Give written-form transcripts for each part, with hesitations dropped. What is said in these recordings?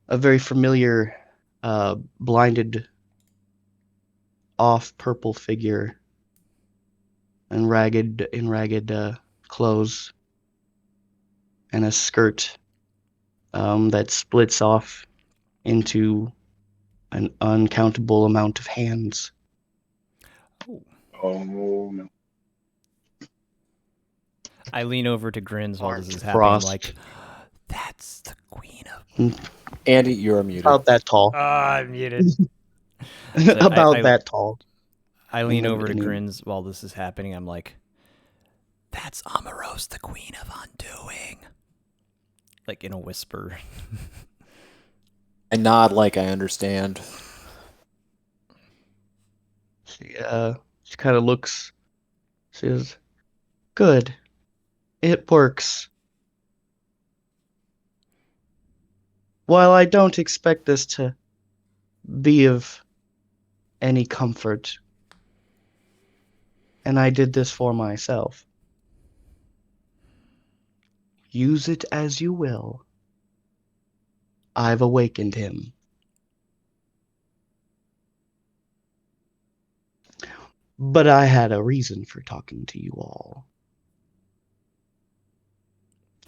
a very familiar, blinded off purple figure in ragged clothes and a skirt that splits off into an uncountable amount of hands. Oh no. I lean over to Grins while this Orange is happening. I'm frost. like, that's the queen of. Andy, you're muted. About that tall. I'm muted. So About that tall. I lean over to And he- Grins while this is happening. I'm like, that's Amaros, the queen of undoing. Like in a whisper. I nod like I understand. She kind of looks. She says, "Good. It works. While I don't expect this to be of any comfort, and I did this for myself, use it as you will. I've awakened him. But I had a reason for talking to you all.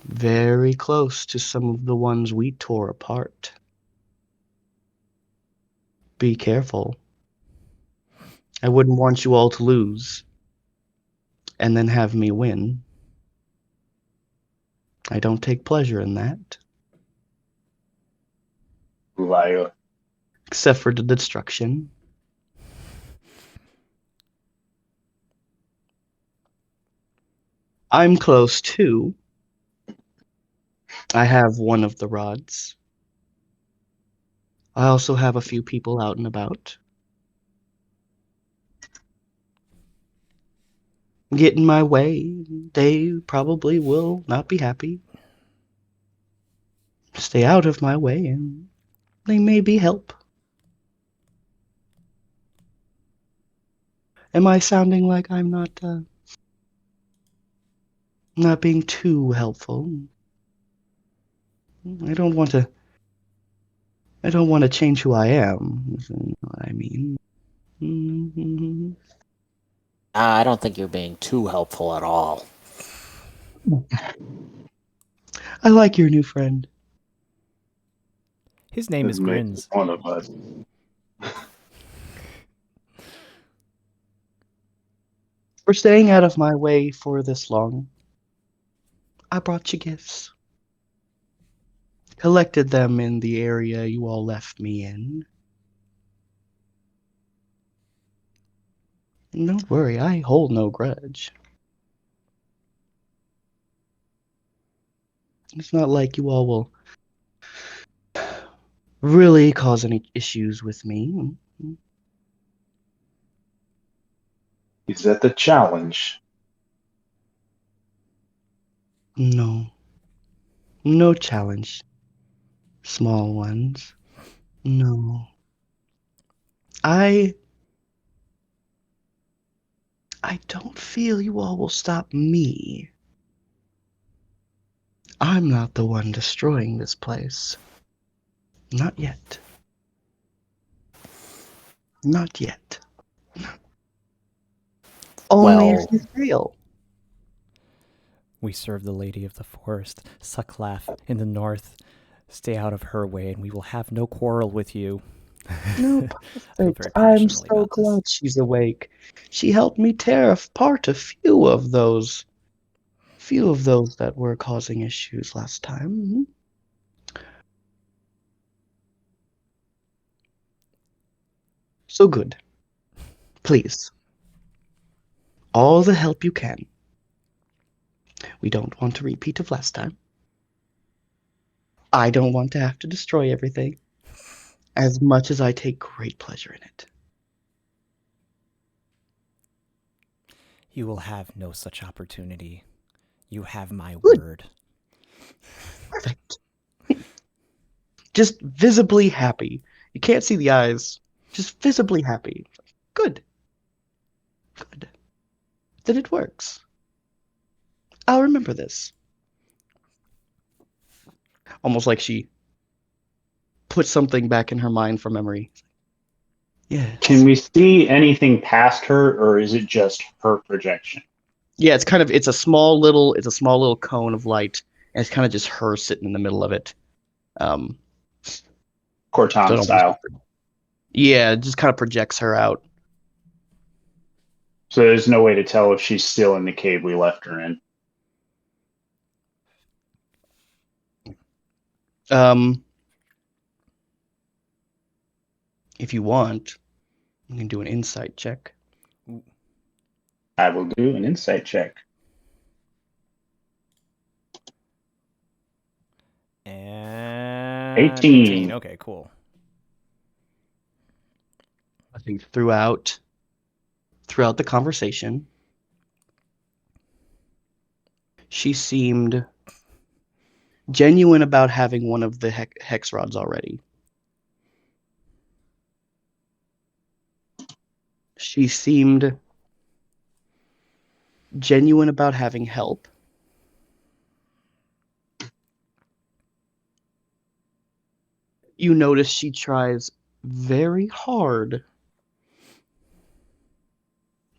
Very close to some of the ones we tore apart. Be careful. I wouldn't want you all to lose and then have me win. I don't take pleasure in that. Liar. Except for the destruction. I'm close too. I have one of the rods. I also have a few people out and about. Get in my way. They probably will not be happy. Stay out of my way and they may be help. Am I sounding like I'm not being too helpful? I don't want to change who I am. Is what I mean. Mm-hmm. I don't think you're being too helpful at all. I like your new friend. His name is Grins. One of us. For staying out of my way for this long, I brought you gifts. Collected them in the area you all left me in. Don't worry, I hold no grudge. It's not like you all will really cause any issues with me. Is that the challenge? No. No challenge. Small ones. No. I don't feel you all will stop me. I'm not the one destroying this place. Not yet. Not yet. Only if you fail. We serve the Lady of the Forest, Sucklaugh in the north. Stay out of her way, and we will have no quarrel with you. No, perfect. I'm so glad she's awake. She helped me tear apart a few of those that were causing issues last time. So good. Please. All the help you can. We don't want a repeat of last time. I don't want to have to destroy everything, as much as I take great pleasure in it. You will have no such opportunity. You have my Good. word. Perfect. Just visibly happy. You can't see the eyes. Just visibly happy. Good. Good. Then it works. I'll remember this. Almost like she put something back in her mind from memory. Yes. Can we see anything past her, or is it just her projection? Yeah, it's a small little cone of light, and it's kind of just her sitting in the middle of it. Corton style. Yeah, it just kind of projects her out. So there's no way to tell if she's still in the cave we left her in. If you want, you can do an insight check. I will do an insight check. And 18. Okay, cool. I think throughout the conversation, she seemed genuine about having one of the hex rods already. She seemed genuine about having help. You notice she tries very hard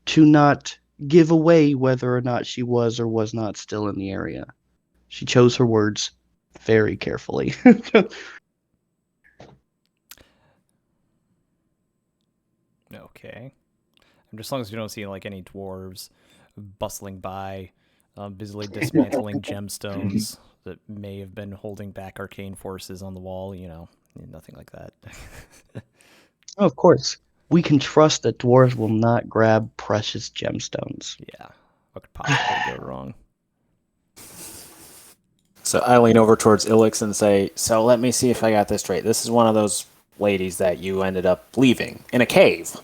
to not give away whether or not she was or was not still in the area. She chose her words very carefully. Okay. And just as long as you don't see like any dwarves bustling by, busily dismantling gemstones that may have been holding back arcane forces on the wall, nothing like that. Oh, of course. We can trust that dwarves will not grab precious gemstones. Yeah. What could possibly go wrong? So I lean over towards Ilix and say, so let me see if I got this straight. This is one of those ladies that you ended up leaving in a cave.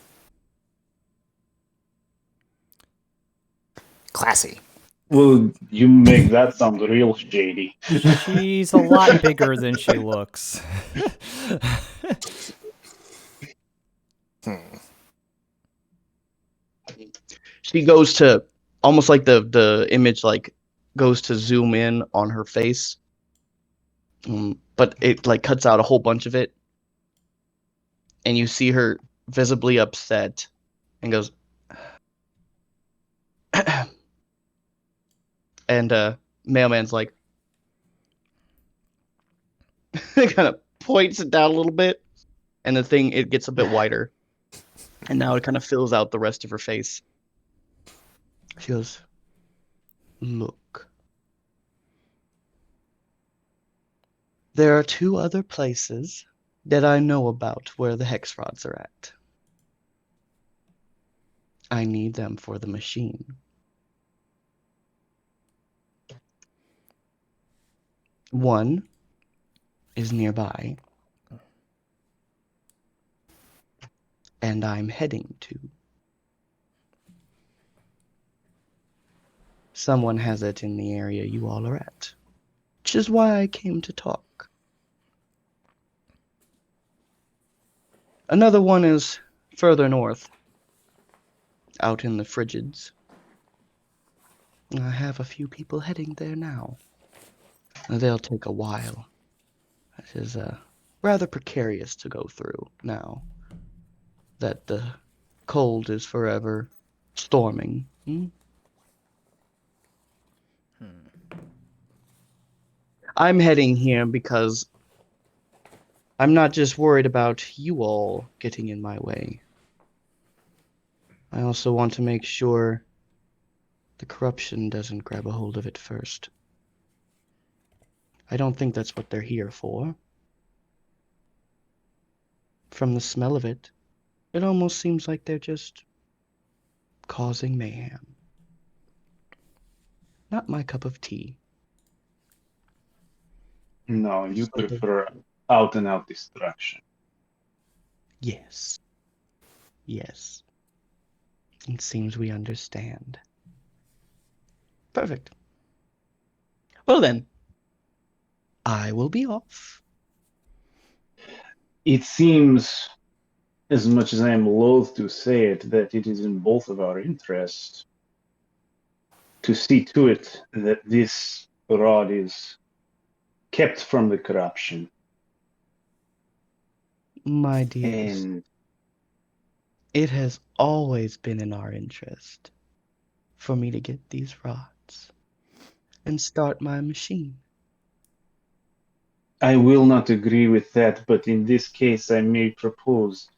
Classy. Well, you make that sound real shady. She's a lot bigger than she looks. She goes to almost like the image like goes to zoom in on her face, but it like cuts out a whole bunch of it, and you see her visibly upset, and goes, and Mailman's like, kind of points it down a little bit, and the thing it gets a bit wider, and now it kind of fills out the rest of her face. She goes, look. There are 2 other places that I know about where the hex rods are at. I need them for the machine. One is nearby, and I'm heading to. Someone has it in the area you all are at, which is why I came to talk. Another one is further north, out in the Frigids. I have a few people heading there now. They'll take a while. It is rather precarious to go through now that the cold is forever storming. I'm heading here because I'm not just worried about you all getting in my way. I also want to make sure the corruption doesn't grab a hold of it first. I don't think that's what they're here for. From the smell of it, it almost seems like they're just causing mayhem. Not my cup of tea. No, you prefer out-and-out destruction. Yes. Yes. It seems we understand. Perfect. Well then, I will be off. It seems, as much as I am loath to say it, that it is in both of our interests to see to it that this rod is kept from the corruption. My dears, And it has always been in our interest for me to get these rods and start my machine. I will not agree with that, but in this case I may propose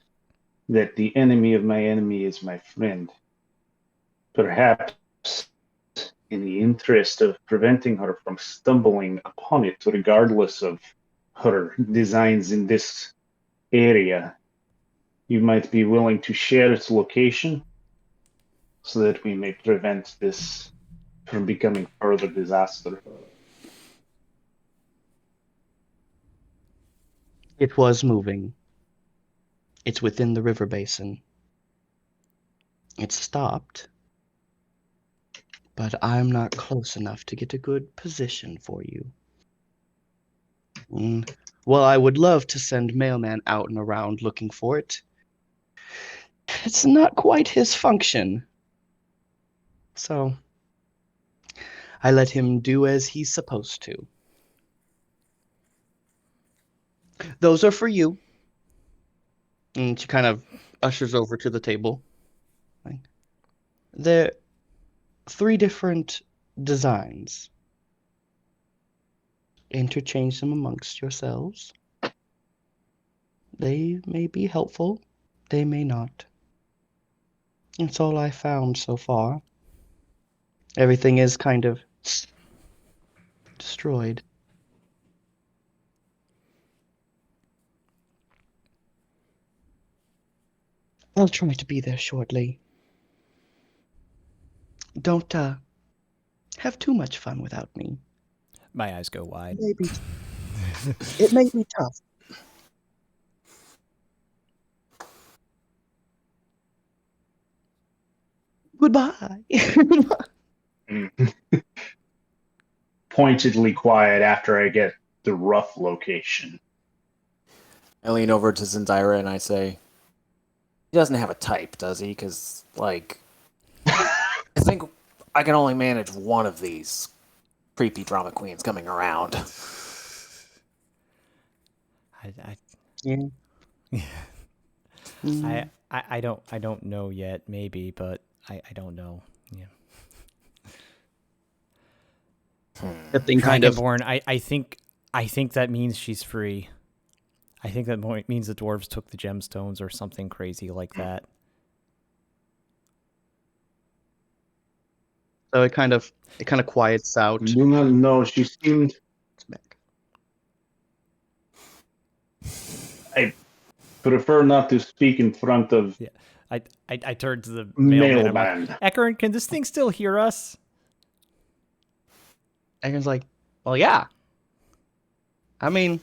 that the enemy of my enemy is my friend. Perhaps in the interest of preventing her from stumbling upon it, regardless of her designs in this area, you might be willing to share its location so that we may prevent this from becoming further disaster. It was moving. It's within the river basin. It stopped, but I'm not close enough to get a good position for you. Well, I would love to send mailman out and around looking for it. It's not quite his function. So I let him do as he's supposed to. Those are for you. And she kind of ushers over to the table. They're 3 different designs. Interchange them amongst yourselves. They may be helpful, they may not. That's all I found so far. Everything is kind of destroyed. I'll try to be there shortly. Don't have too much fun without me. My eyes go wide. Maybe it may be tough. Goodbye. Pointedly quiet after I get the rough location. I lean over to Zendira and I say, he doesn't have a type, does he? Because, like, I think I can only manage one of these creepy drama queens coming around. Yeah. I don't know yet, maybe, but I don't know. Yeah. That thing kind of Dragonborn, I think that means she's free. I think that means the dwarves took the gemstones or something crazy like that. so it kind of quiets out. I do not know. She seemed. I prefer not to speak in front of. Yeah. I turned to the mailman. Mailman. Like, Ekarin, can this thing still hear us? Ekarin's like, well, yeah. I mean,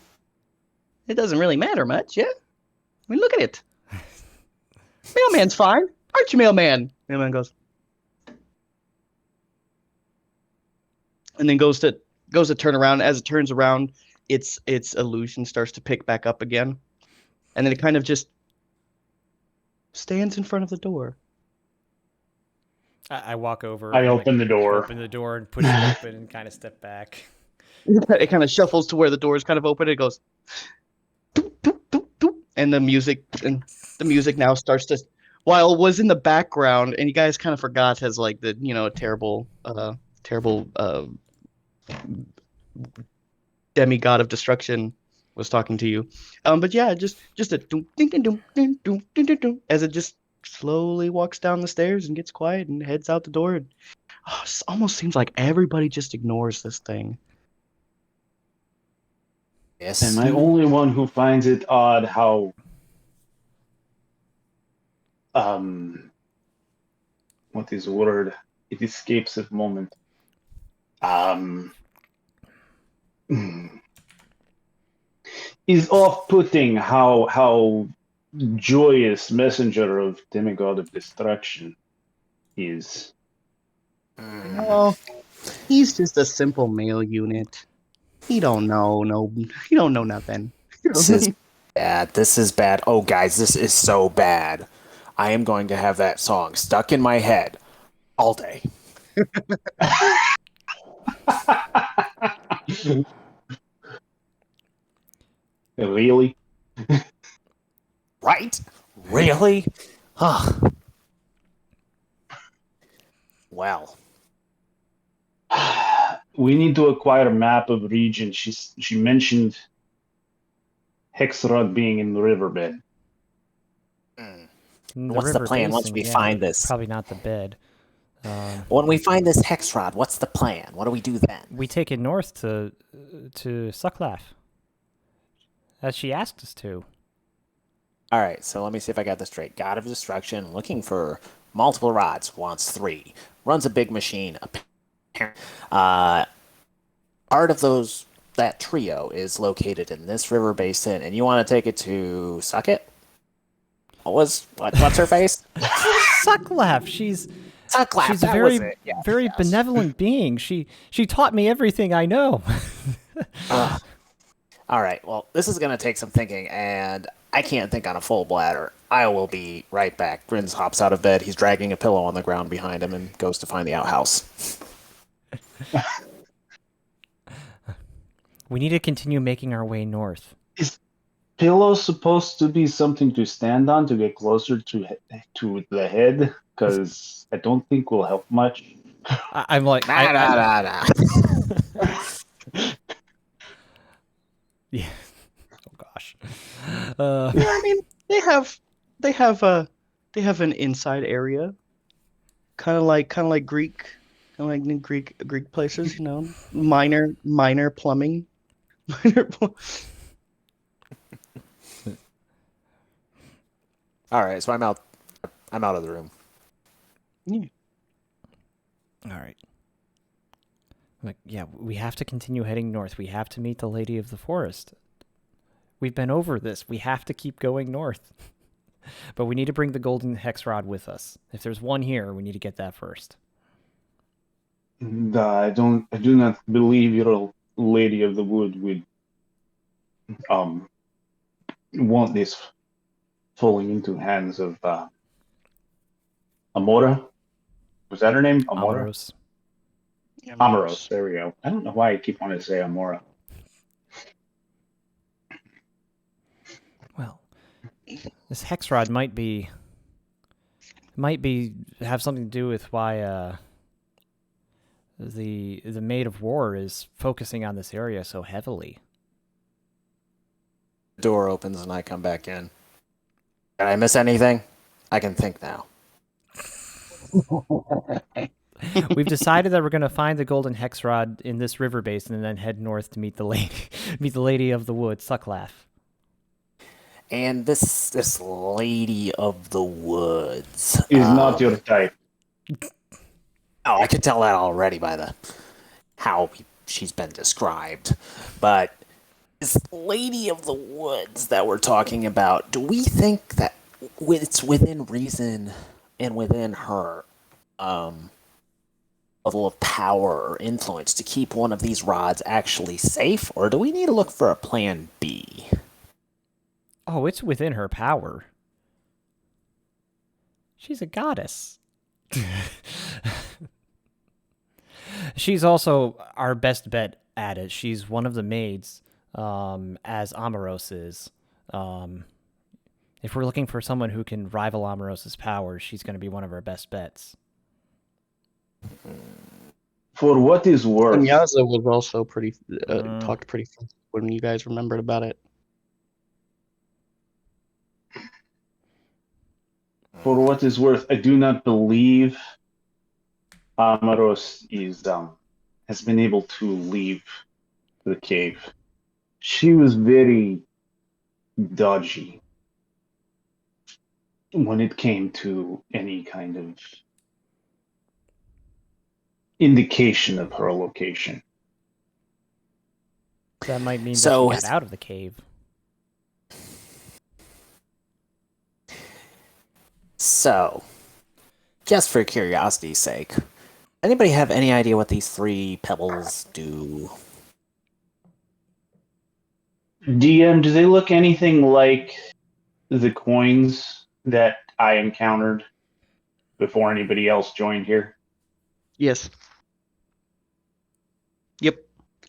it doesn't really matter much, yeah? I mean, look at it. Mailman's fine. Aren't you, mailman? Mailman goes. And then goes to turn around. As it turns around, its illusion starts to pick back up again. And then it kind of just stands in front of the door. I walk over. I open the door. Open the door and push it open and kind of step back. It kind of shuffles to where the door is kind of open. It goes, doop, doop, doop, doop, and the music now starts to. While it was in the background, and you guys kind of forgot, as like the terrible demigod of destruction was talking to you. But yeah, just a doom, ding, ding, doom, ding, doom, ding, ding, doom, as it just slowly walks down the stairs and gets quiet and heads out the door. And, it almost seems like everybody just ignores this thing. Yes. Am I only one who finds it odd how what is the word? It escapes at the moment. Is off-putting how joyous messenger of demigod of destruction is. No, he's just a simple male unit. He don't know nothing. This is bad. This is bad. Oh, guys, this is so bad. I am going to have that song stuck in my head all day. Really? right? Really? Huh. Well, We need to acquire a map of the region. She mentioned Hexrod being in the riverbed. what's the plan once we find this? Probably not the bed. When we find this hex rod, what's the plan? What do we do then? We take it north to Sucklaff, as she asked us to. All right, so let me see if I got this straight. God of Destruction, looking for multiple rods, wants 3. Runs a big machine. Part of that trio is located in this river basin, and you want to take it to Suckit? What's her face? Sucklaff. She's Sucklaff. a very benevolent being. She taught me everything I know. All right, well, this is going to take some thinking, and I can't think on a full bladder. I will be right back. Grins hops out of bed. He's dragging a pillow on the ground behind him and goes to find the outhouse. We need to continue making our way north. Is pillow supposed to be something to stand on to get closer to the head? Because I don't think will help much. I'm like, Nah. Yeah. Oh gosh. I mean, they have an inside area, kind of like Greek, Greek places, you know, minor plumbing. All right, so I'm out of the room. Yeah. All right. Like, yeah, we have to continue heading north. We have to meet the Lady of the Forest. We've been over this. We have to keep going north. But we need to bring the golden hex rod with us. If there's one here, we need to get that first. I do not believe your Lady of the Wood would want this falling into hands of Amora. Was that her name? Amora? Amaros. Amaros. There we go. I don't know why I keep wanting to say Amora. Well, this hex rod might have something to do with why the Maid of War is focusing on this area so heavily. The door opens and I come back in. Did I miss anything? I can think now. We've decided that we're going to find the golden hex rod in this river basin and then head north to meet the lady of the wood, Sucklaff. And this Lady of the Woods Is not your type. Oh, I could tell that already by how she's been described. But this Lady of the Woods that we're talking about, do we think that it's within reason and within her level of power or influence to keep one of these rods actually safe, or do we need to look for a plan B? Oh, it's within her power. She's a goddess. She's also our best bet at it. She's one of the maids, as Amaros is. If we're looking for someone who can rival Amaros's power, she's going to be one of our best bets. For what is worth, And Yaza was also pretty talked pretty fast when you guys remembered about it. For what is worth, I do not believe Amaros has been able to leave the cave. She was very dodgy when it came to any kind of indication of her location. That might mean that So- she got out of the cave. So, just for curiosity's sake, anybody have any idea what these 3 pebbles do? DM, do they look anything like the coins that I encountered before anybody else joined here? Yes. Yep.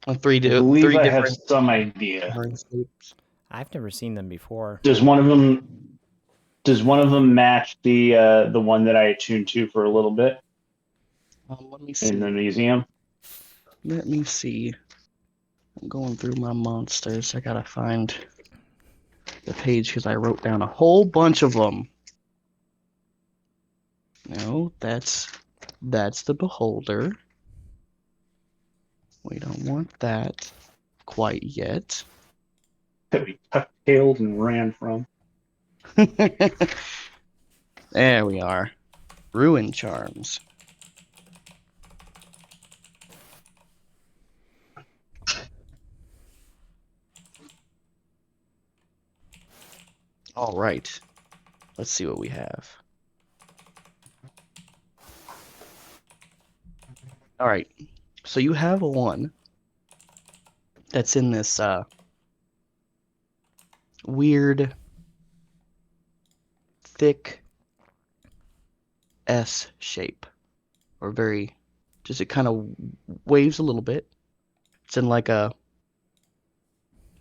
I Three believe I have different some idea. shapes. I've never seen them before. Does one of them Does one of them match the one that I attuned to for a little bit Let me see. in the museum? Let me see. I'm going through my monsters. I gotta find the page because I wrote down a whole bunch of them. No, that's the beholder. We don't want that quite yet. That we tuck-tailed and ran from. There we are. Ruin charms. All right. Let's see what we have. All right. So you have one that's in this weird thick S shape, or very just it kind of waves a little bit. It's in like a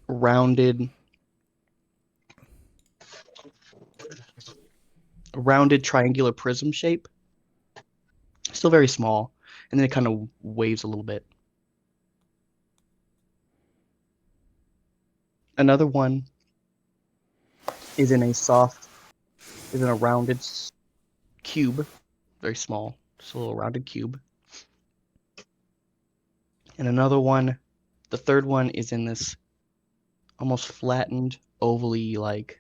rounded triangular prism shape. Still very small, and then it kind of waves a little bit. Another one is in a rounded cube, very small, just a little rounded cube. And another one, the third one, is in this almost flattened, ovally, like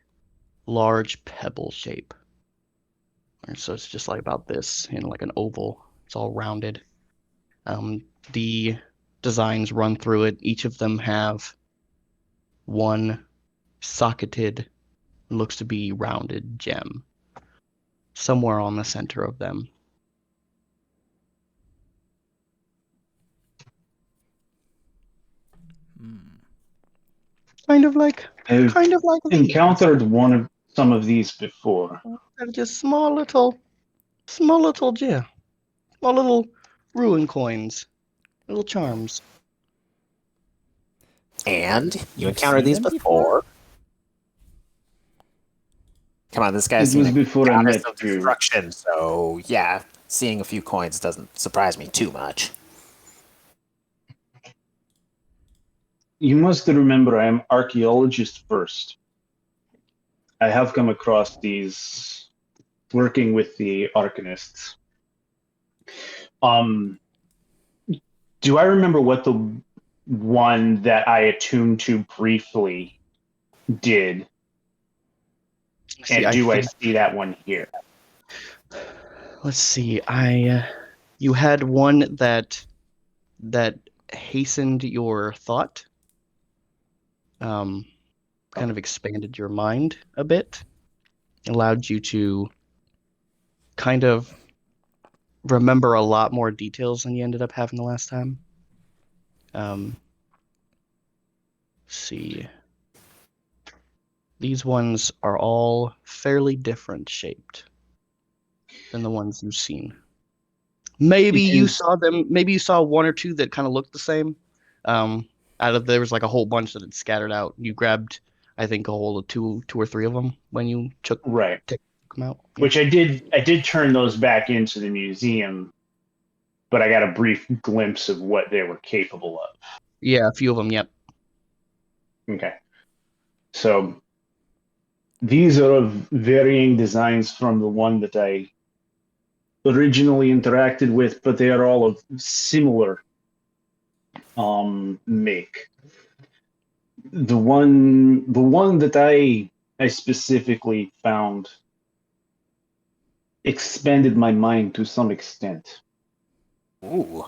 large pebble shape. And so it's just like about this in like an oval. It's all rounded. The designs run through it. Each of them have one socketed, looks to be rounded gem somewhere on the center of them. Kind of like I've encountered some of these before. They're just small little gem, small little ruin coins, little charms. And you encountered these before. Come on, this guy's seen before I met you. Destruction, so yeah, seeing a few coins doesn't surprise me too much. You must remember, I am archaeologist first. I have come across these working with the arcanists. Do I remember what the one that I attuned to briefly did? And do I see that one here? Let's see. You had one that hastened your thought. Kind of expanded your mind a bit, allowed you to kind of remember a lot more details than you ended up having the last time. Let's see. These ones are all fairly different shaped than the ones you've seen. Maybe you saw one or two that kind of looked the same. There was like a whole bunch that had scattered out. You grabbed, I think, a whole of two or three of them when you took them out. Which I did turn those back into the museum, but I got a brief glimpse of what they were capable of. Yeah, a few of them, yep. Okay. So these are of varying designs from the one that I originally interacted with, but they are all of similar make. The one that I specifically found expanded my mind to some extent. Ooh.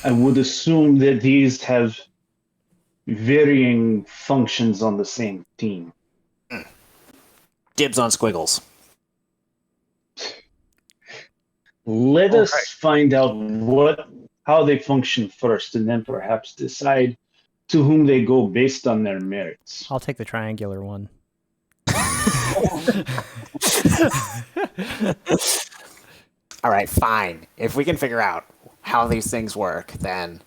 I would assume that these have varying functions on the same team. Dibs on squiggles. Let us find out how they function first, and then perhaps decide to whom they go based on their merits. I'll take the triangular one. All right, fine. If we can figure out how these things work, then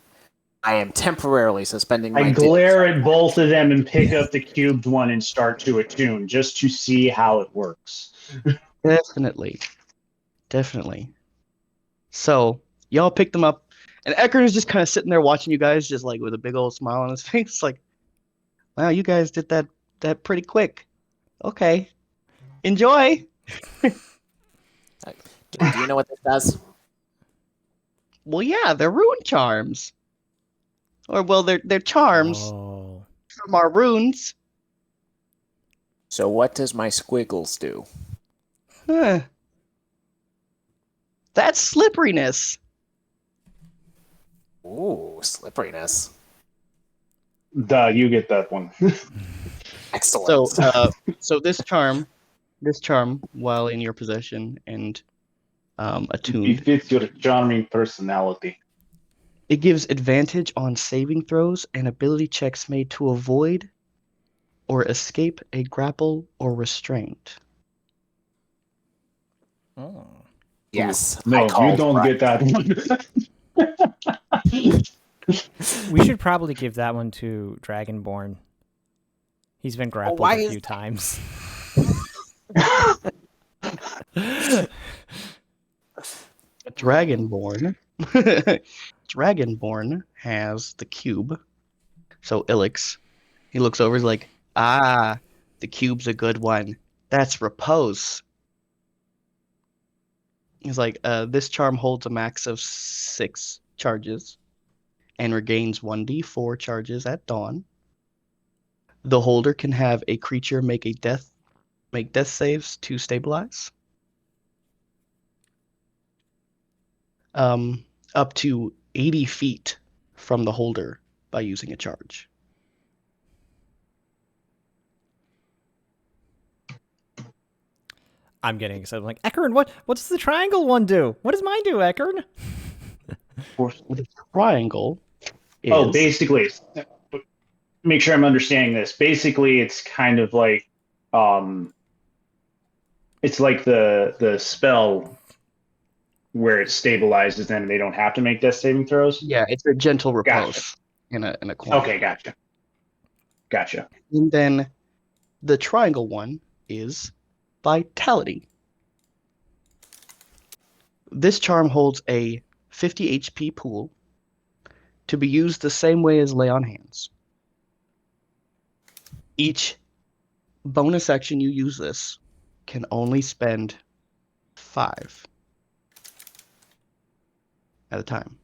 I am temporarily suspending my I glare at both of them and pick up the cubed one and start to attune, just to see how it works. Definitely. So y'all pick them up, and Eckert is just kind of sitting there watching you guys, just like with a big old smile on his face, like, "Wow, you guys did that pretty quick. Okay, enjoy." Do you know what this does? Well, yeah, they're rune charms, or well, they're charms Oh. from our runes. So what does my squiggles do? Huh. That's slipperiness. Ooh, slipperiness. Duh, you get that one. Excellent. So this charm, while in your possession and It attuned, fits your charming personality. it gives advantage on saving throws and ability checks made to avoid or escape a grapple or restraint. Oh. Yes. No, I you called don't right. get that one. We should probably give that one to Dragonborn. He's been grappled why a is few times. Dragonborn. Dragonborn has the cube. So Ilix, he looks over, he's like, "Ah, the cube's a good one. That's repose." He's like, "This charm holds a max of 6 charges and regains 1d4 charges at dawn. The holder can have a creature make death saves to stabilize. Up to 80 feet from the holder by using a charge." I'm getting excited. I'm like, Eckern, what does the triangle one do? What does mine do, Eckern? The triangle is Oh, basically, make sure I'm understanding this. Basically, it's kind of like, it's like the spell where it stabilizes them and they don't have to make death saving throws. yeah, it's a gentle repose Gotcha. in a corner. Okay, gotcha. And then the triangle one is vitality. This charm holds a 50 HP pool to be used the same way as lay on hands. Each bonus action you use this can only spend 5 at a time.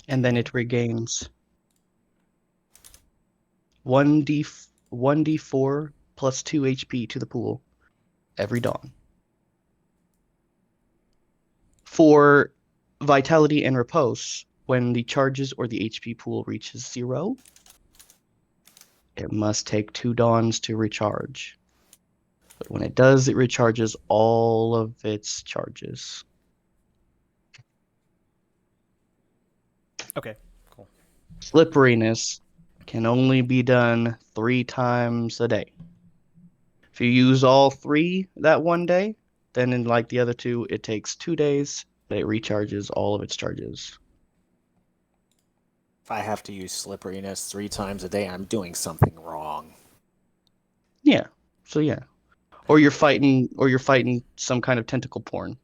And then it regains 1d4 plus 2 HP to the pool every dawn. For vitality and repose, when the charges or the HP pool reaches 0, it must take 2 dawns to recharge. But when it does, it recharges all of its charges. Okay, cool. Slipperiness can only be done 3 times a day. If you use all 3 that one day, then in like the other 2, it takes 2 days, but it recharges all of its charges. If I have to use slipperiness 3 times a day, I'm doing something wrong. Yeah. So yeah. Or you're fighting some kind of tentacle porn.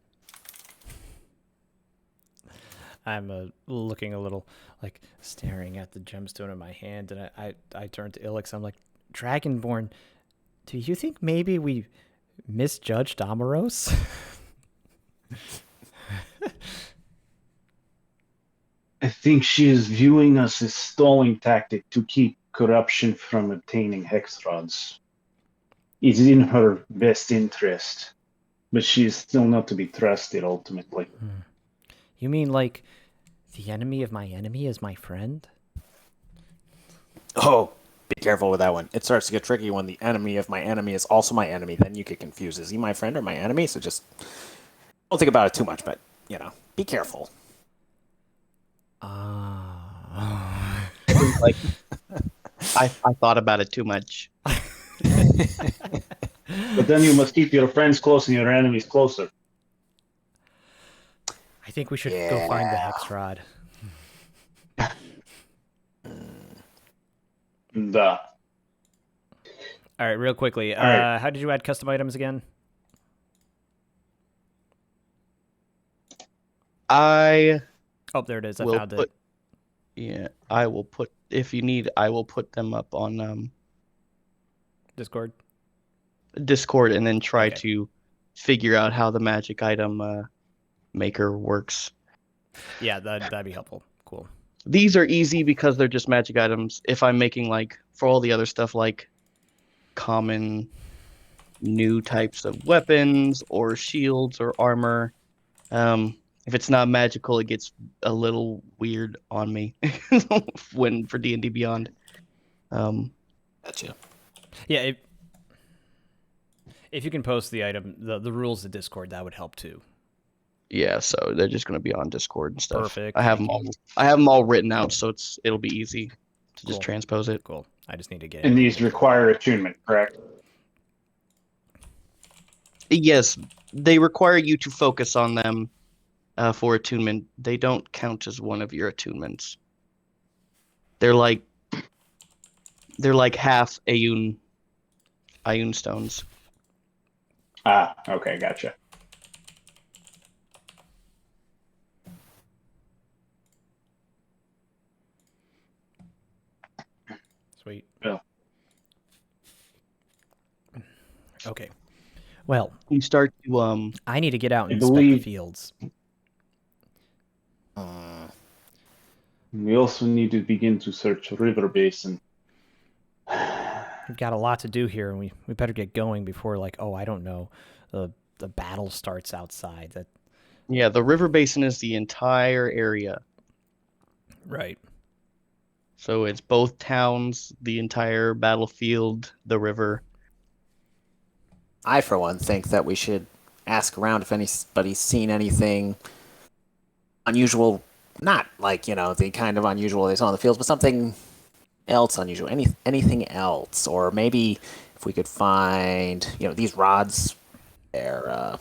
I'm looking a little, like, staring at the gemstone in my hand, and I turn to Ilix. I'm like, Dragonborn, do you think maybe we misjudged Amoros? I think she is viewing us as stalling tactic to keep corruption from obtaining hex rods. It's in her best interest, but she is still not to be trusted ultimately. You mean like the enemy of my enemy is my friend? Oh, be careful with that one. It starts to get tricky when the enemy of my enemy is also my enemy. Then you get confused. Is he my friend or my enemy? So just don't think about it too much, but, be careful. Like, I thought about it too much. But then you must keep your friends close and your enemies closer. I think we should go find the hex rod. Duh. All right, real quickly. All right. How did you add custom items again? I Oh, there it is. I will found put. it. Yeah, I will put. If you need, I will put them up on Discord. Discord, and then try Okay. to figure out how the magic item maker works. Yeah, that'd be helpful. Cool. These are easy because they're just magic items. If I'm making like for all the other stuff like common new types of weapons or shields or armor, if it's not magical, it gets a little weird on me when for D&D Beyond. Gotcha. Yeah, if you can post the item, the rules to Discord, that would help too. Yeah, so they're just gonna be on Discord and stuff. Perfect. I have them all. I have them all written out, so it'll be easy to just transpose it. Cool. I just need to get. And these require attunement, correct? Yes, they require you to focus on them for attunement. They don't count as one of your attunements. They're like half Ayun stones. Ah, okay, gotcha. Sweet. Yeah. Okay. Well, You start to I need to get out and I inspect the believe- fields. We also need to begin to search river basin. We've got a lot to do here, and we better get going before, like, oh, I don't know, the battle starts outside. That. Yeah, the river basin is the entire area. Right. So it's both towns, the entire battlefield, the river. I, for one, think that we should ask around if anybody's seen anything unusual. Not like, the kind of unusual they saw in the fields, but something else unusual. Anything else. Or maybe if we could find, these rods, they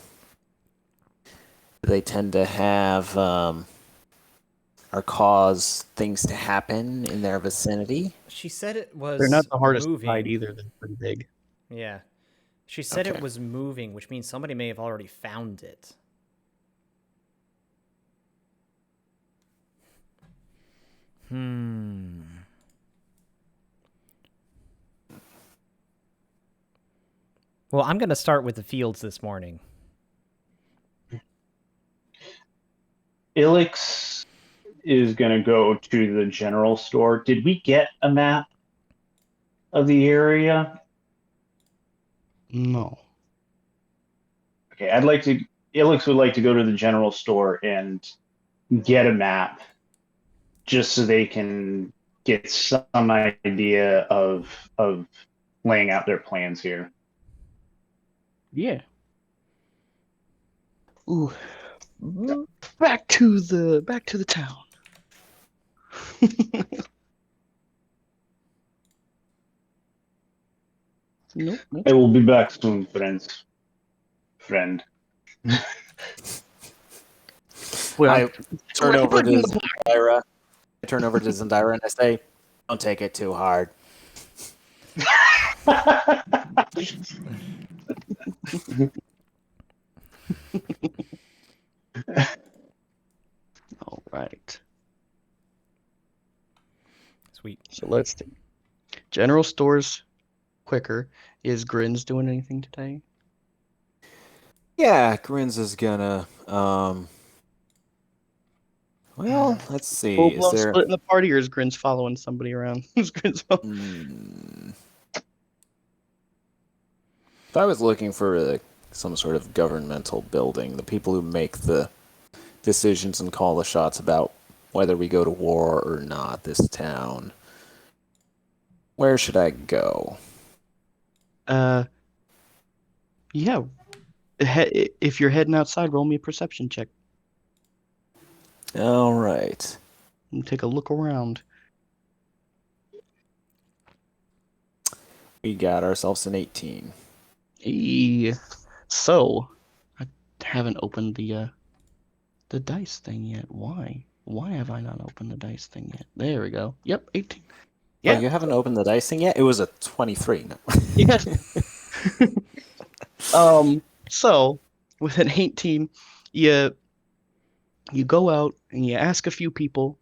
tend to have or cause things to happen in their vicinity. She said it was. They're not the hardest moving. to find either. They're pretty big. Yeah. She said Okay. it was moving, which means somebody may have already found it. Well, I'm going to start with the fields this morning. Ilix is going to go to the general store. Did we get a map of the area? No. Okay, Ilix would like to go to the general store and get a map just so they can get some idea of laying out their plans here. Yeah. Ooh. Back to the town. Nope. I will be back soon, friends. Friend. Well, I turn over to Zendira. And I say, "Don't take it too hard." all right. Sweet. So let's see. General stores quicker. Is Grins doing anything today? Yeah, Grins is gonna. Well, let's see. Full Is blown there? split in the party, or is Grins following somebody around? Is Grins If I was looking for some sort of governmental building, the people who make the decisions and call the shots about whether we go to war or not, this town, where should I go? Yeah. If you're heading outside, roll me a perception check All right. and take a look around. We got ourselves an 18. So, I haven't opened the dice thing yet. Why? Why have I not opened the dice thing yet? There we go. Yep, 18. Yeah. Oh, you haven't opened the dice thing yet? It was a 23. No. Yes. So with an 18, you go out and you ask a few people,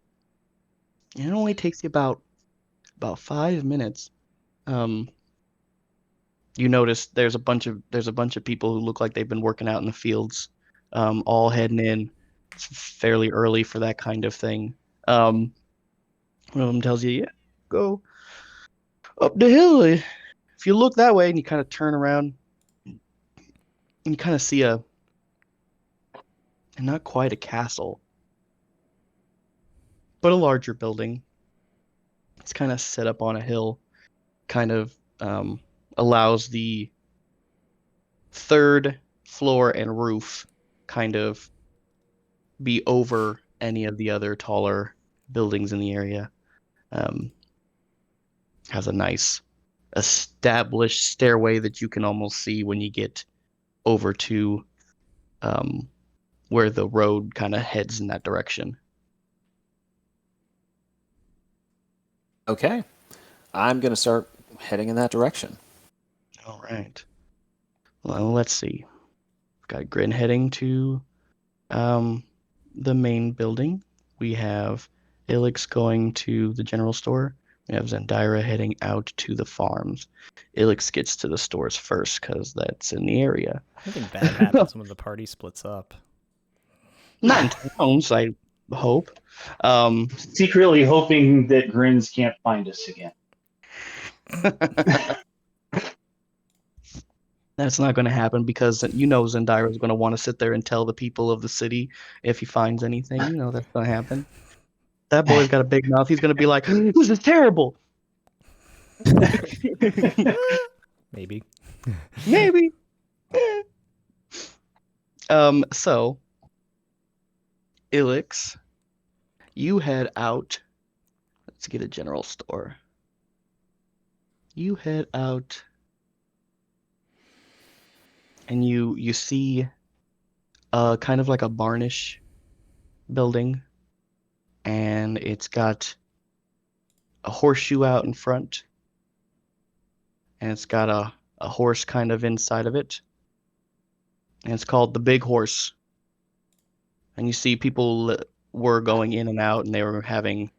and it only takes you about 5 minutes. You notice there's a bunch of people who look like they've been working out in the fields, all heading in. It's fairly early for that kind of thing. One of them tells you, "Yeah, go up the hill. If you look that way," and you kind of turn around, and you kind of see not quite a castle, but a larger building. It's kind of set up on a hill, kind of allows the third floor and roof kind of be over any of the other taller buildings in the area. Has a nice established stairway that you can almost see when you get over to where the road kind of heads in that direction. Okay. I'm going to start heading in that direction. All right. Well, let's see. We've got Grin heading to the main building. We have Ilix going to the general store. We have Zendira heading out to the farms. Ilix gets to the stores first because that's in the area. Nothing bad happens when the party splits up. Not in towns, I hope. Secretly hoping that Grins can't find us again. That's not going to happen because you know Zendira is going to want to sit there and tell the people of the city if he finds anything. You know that's going to happen. That boy's got a big mouth. He's going to be like, "This is terrible." Maybe. Maybe. So, Ilix, you head out. Let's get a general store. You head out, and you see kind of like a barnish building, and it's got a horseshoe out in front, and it's got a horse kind of inside of it, and it's called the Big Horse. And you see people were going in and out, and they were going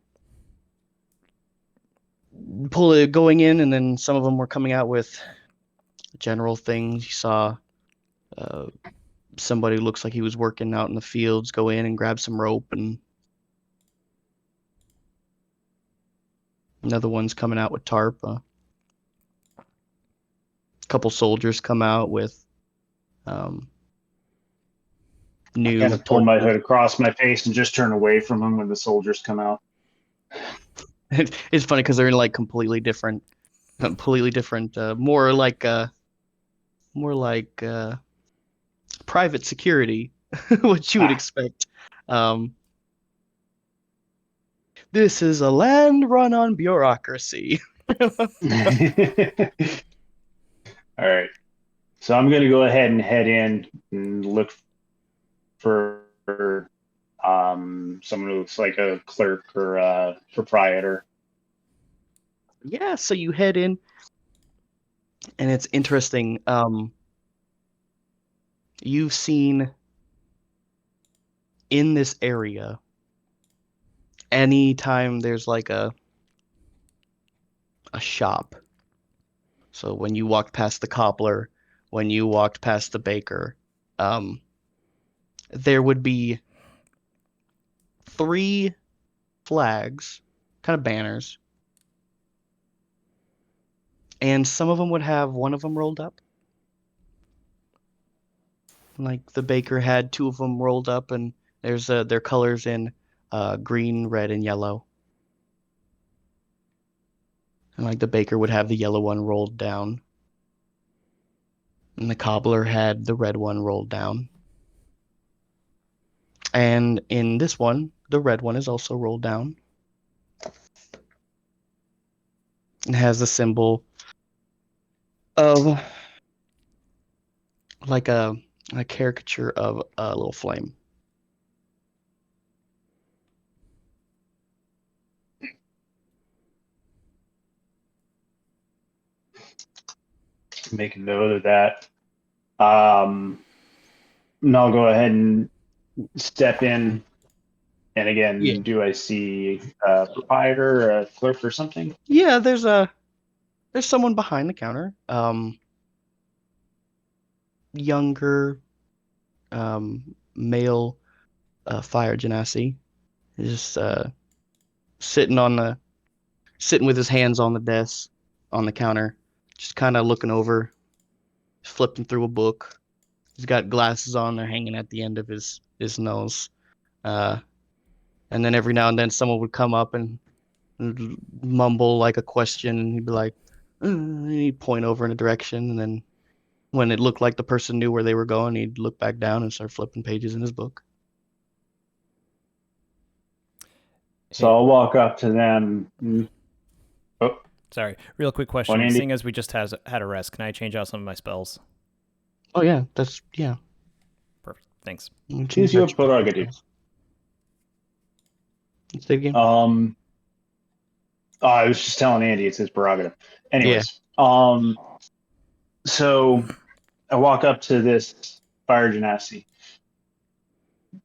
in, and then some of them were coming out with general things. You saw somebody who looks like he was working out in the fields go in and grab some rope, and another one's coming out with tarp. A couple soldiers come out with new. I kind of pull my hood across my face and just turn away from them when the soldiers come out. It's funny because they're in like completely different, more like private security, what you would expect. This is a land run on bureaucracy. All right. So I'm going to go ahead and head in and look for someone who looks like a clerk or a proprietor. Yeah, so you head in, and it's interesting. You've seen in this area, anytime there's like a shop. So when you walked past the cobbler, when you walked past the baker, there would be 3 flags, kind of banners, and some of them would have one of them rolled up. Like the baker had 2 of them rolled up, and there's their colors in green, red, and yellow. And like the baker would have the yellow one rolled down, and the cobbler had the red one rolled down. And in this one, the red one is also rolled down. It has a symbol of like a caricature of a little flame. Let's make a note of that. And I'll go ahead and step in. And again, Yeah. do I see a proprietor, a clerk, or something? Yeah, there's someone behind the counter. Younger, male, fire genasi, just sitting with his hands on the desk on the counter, just kind of looking over, flipping through a book. He's got glasses on; they're hanging at the end of his nose. And then every now and then someone would come up and mumble like a question, and he'd be like, and he'd point over in a direction, and then when it looked like the person knew where they were going, he'd look back down and start flipping pages in his book. So I'll walk up to them. Oh, sorry, real quick question. Andy? Seeing as we just had a rest, can I change out some of my spells? Oh yeah, yeah. Perfect. Thanks. Choose your prerogative. Say it again. I was just telling Andy it's his prerogative. Anyways, so I walk up to this fire genasi.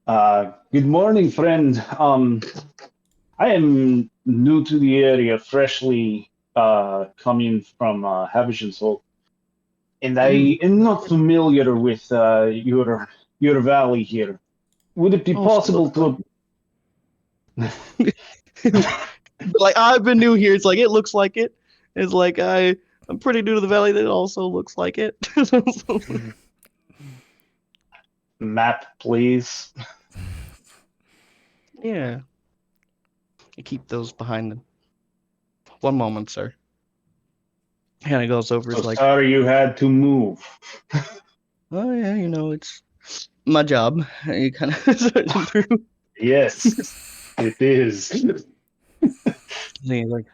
Good morning, friend. I am new to the area, freshly coming from Havishensholt, and I am not familiar with your valley here. Would it be possible to? Like, I've been new here. It's like it looks like it. It's like I'm pretty new to the valley. That also looks like it. Map, please. Yeah. You keep those behind them. One moment, sir. And he goes over. So He's like, sorry you had to move. oh yeah, it's my job. And you kind of searching through. Yes, it is. And he's like,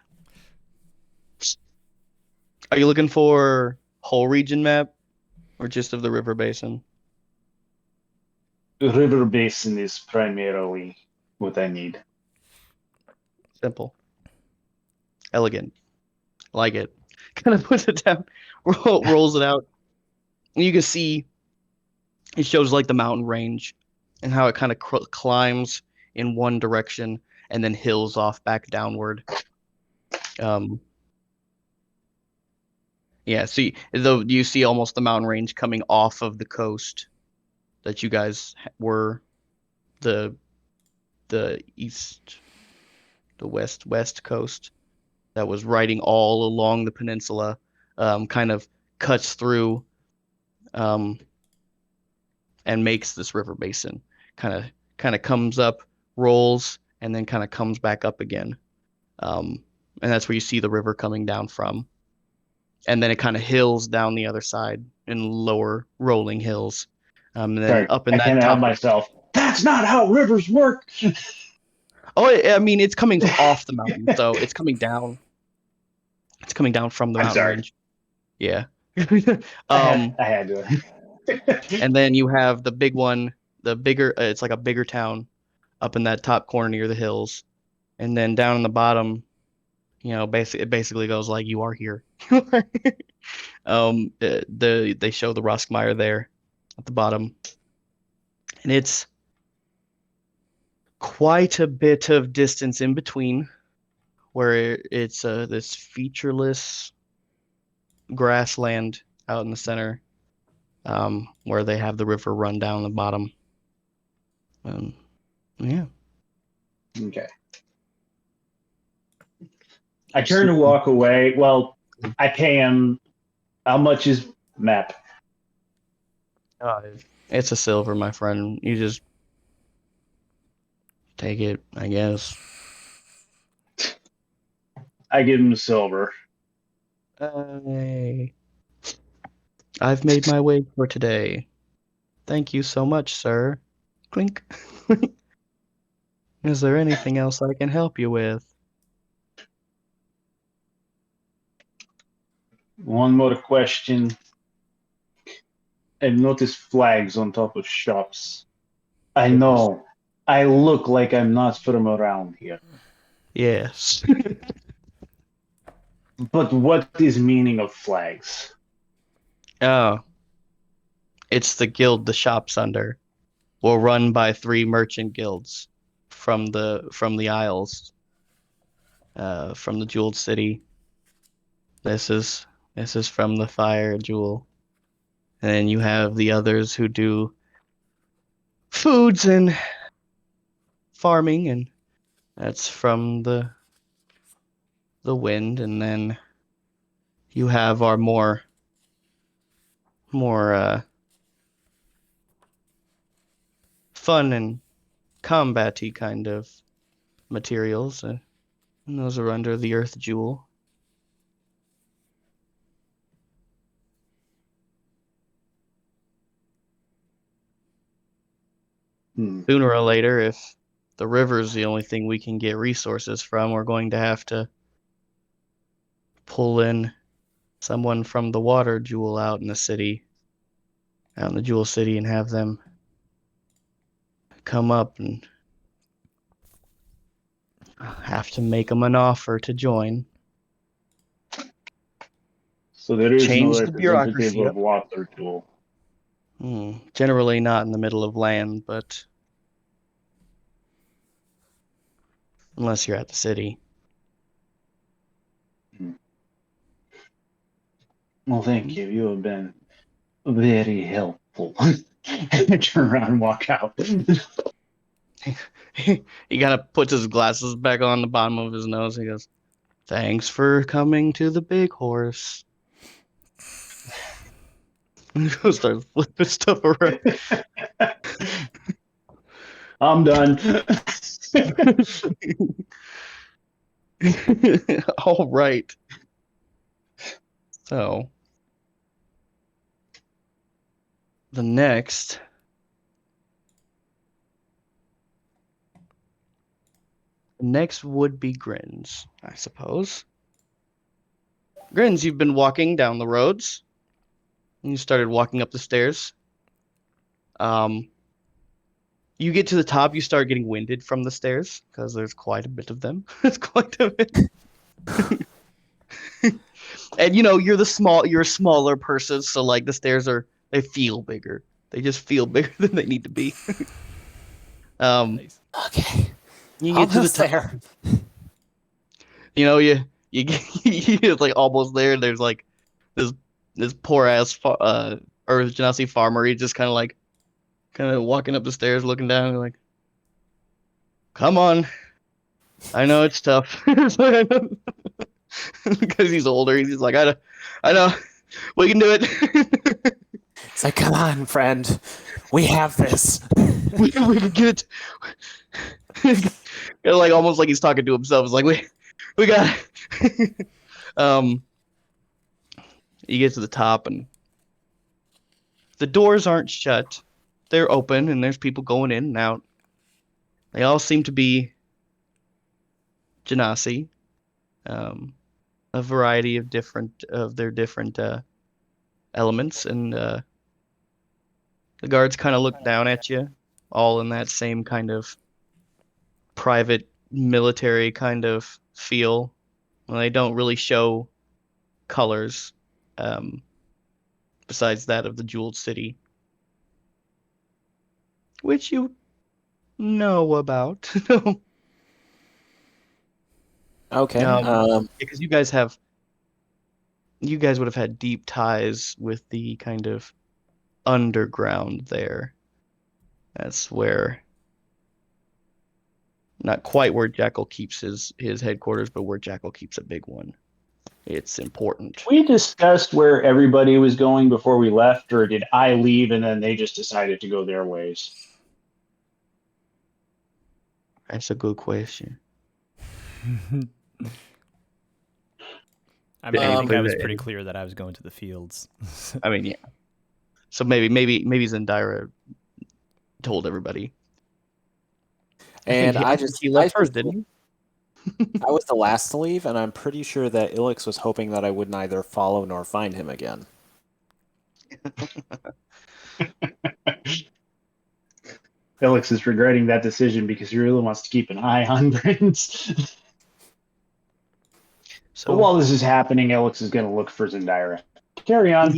are you looking for whole region map or just of the river basin? The river basin is primarily what I need. Simple. Elegant. Like it. Kind of puts it down, rolls it out. And you can see it shows like the mountain range and how it kind of climbs in one direction and then hills off back downward. Yeah, see, though you see almost the mountain range coming off of the coast that you guys were, the west coast that was riding all along the peninsula, kind of cuts through, and makes this river basin. Kind of comes up, rolls, and then kind of comes back up again. And that's where you see the river coming down from. And then it kind of hills down the other side in lower rolling hills. And then Sorry, up in I that can't top help myself. That's not how rivers work. Oh, I mean, it's coming off the mountain, so it's coming down. It's coming down from the mountain range. Yeah. I had to. And then you have the big one, the bigger. It's like a bigger town up in that top corner near the hills, and then down in the bottom, it basically goes like, you are here. They show the Roskmeyer there at the bottom, and it's quite a bit of distance in between, where it's this featureless grassland out in the center, where they have the river run down the bottom. Yeah. Okay. I turn to walk away. Well, I pay him. How much is map? It's a silver, my friend. You just take it, I guess. I give him silver. I've made my way for today. Thank you so much, sir. Clink. Is there anything else I can help you with? One more question. I've noticed flags on top of shops. I know. I look like I'm not from around here. Yes. But what is meaning of flags? Oh, it's the guild the shop's under. We're run by 3 merchant guilds from the Isles, from the Jeweled City. This is from the Fire Jewel. And then you have the others who do foods and farming, and that's from the wind. And then you have our more fun and combat-y kind of materials, and those are under the Earth Jewel. Sooner or later, if the river's the only thing we can get resources from, we're going to have to pull in someone from the water jewel out in the city, out in the Jewel City, and have them come up, and have to make them an offer to join. So there is Change no the bureaucracy representative up. of water jewel. Generally not in the middle of land, but unless you're at the city. Well, thank you. You have been very helpful. Turn around and walk out. He kind of puts his glasses back on the bottom of his nose. He goes, "Thanks for coming to the big horse." And he goes, start flipping stuff around. I'm done. All right. So the next would be Grins, I suppose. Grins, you've been walking down the roads, and you started walking up the stairs. You get to the top, you start getting winded from the stairs because there's quite a bit of them. It's quite a bit. And you're a smaller person, so like the stairs they feel bigger. They just feel bigger than they need to be. Nice. Okay. You get to the top. You get like almost there. There's like this poor ass Earth Genasi farmer. He's just kind of walking up the stairs, looking down, and like, "Come on, I know it's tough." Because he's older. He's like, I know, we can do it. It's like, come on, friend, we have this. we can get it. Like almost like he's talking to himself. It's like we got it. You get to the top, and the doors aren't shut. They're open, and there's people going in and out. They all seem to be Genasi. A variety of their different elements, and the guards kind of look down at you, all in that same kind of private military kind of feel. Well, they don't really show colors, besides that of the Jeweled City, which you know about. Okay. Because you guys would have had deep ties with the kind of underground there. That's where, not quite where Jackal keeps his headquarters, but where Jackal keeps a big one. It's important. We discussed where everybody was going before we left, or did I leave and then they just decided to go their ways? That's a good question. I think I was pretty clear that I was going to the fields. I mean, yeah. So maybe Zendira told everybody. And he left first, didn't he? I was the last to leave, and I'm pretty sure that Ilix was hoping that I would neither follow nor find him again. Felix is regretting that decision because he really wants to keep an eye on Brins. So but while this is happening, Alex is going to look for Zendira. Carry on.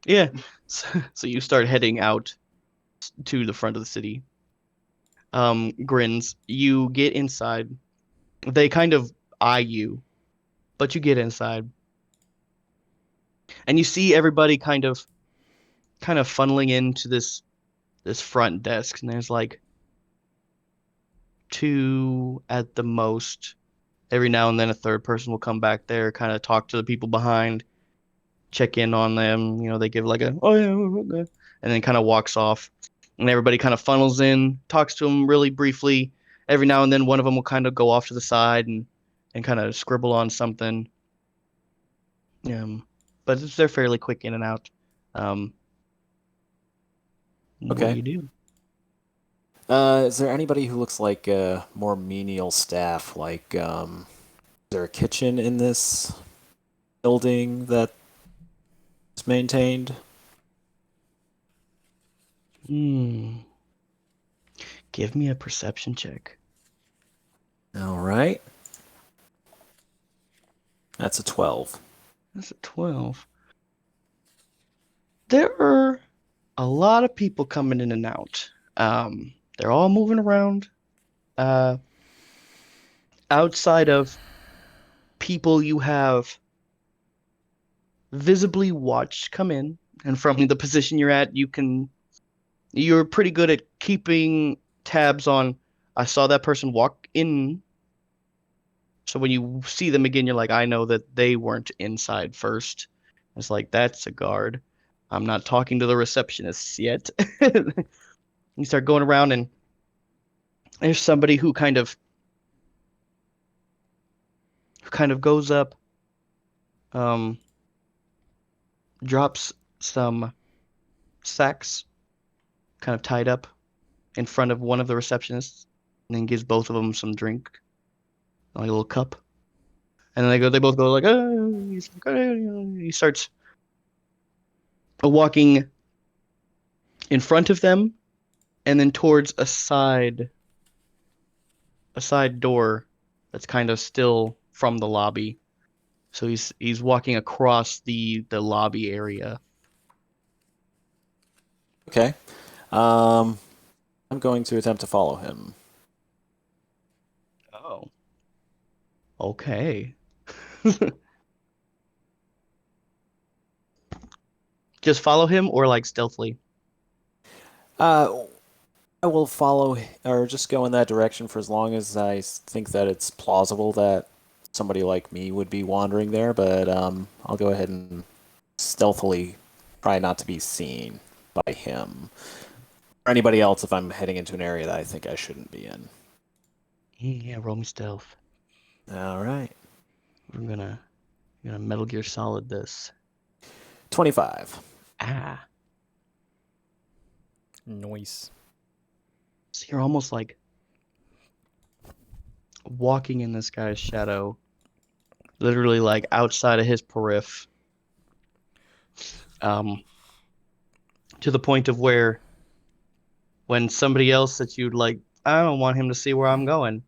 Yeah. So you start heading out to the front of the city. Grins. You get inside. They kind of eye you, but you get inside, and you see everybody kind of funneling into this front desk, and there's like two at the most. Every now and then a third person will come back there, kind of talk to the people behind, check in on them. They give like a, oh yeah, okay, and then kind of walks off. And everybody kind of funnels in, talks to them really briefly. Every now and then one of them will kind of go off to the side and kind of scribble on something. But they're fairly quick in and out. What do Okay. you do? Is there anybody who looks like more menial staff? Like, is there a kitchen in this building that is maintained? Give me a perception check. All right. That's a 12. That's a 12. There are a lot of people coming in and out. They're all moving around. Outside of people you have visibly watched come in, and from the position you're at, you're pretty good at keeping tabs on, I saw that person walk in. So when you see them again, you're like, I know that they weren't inside first. It's like, that's a guard. I'm not talking to the receptionists yet. You start going around, and there's somebody who kind of goes up, drops some sacks kind of tied up in front of one of the receptionists, and then gives both of them some drink, like a little cup. And then they both go like, oh, he's like, oh. He starts walking in front of them, and then towards a side door that's kind of still from the lobby. So he's walking across the lobby area. Okay. I'm going to attempt to follow him. Oh. Okay. Just follow him or like stealthily? I will follow or just go in that direction for as long as I think that it's plausible that somebody like me would be wandering there, but I'll go ahead and stealthily try not to be seen by him or anybody else if I'm heading into an area that I think I shouldn't be in. Yeah, roll me stealth. All right. We're gonna Metal Gear Solid this. 25. Ah. Noise. So you're almost like walking in this guy's shadow, literally like outside of his periph. To the point of where when somebody else that you'd like, I don't want him to see where I'm going,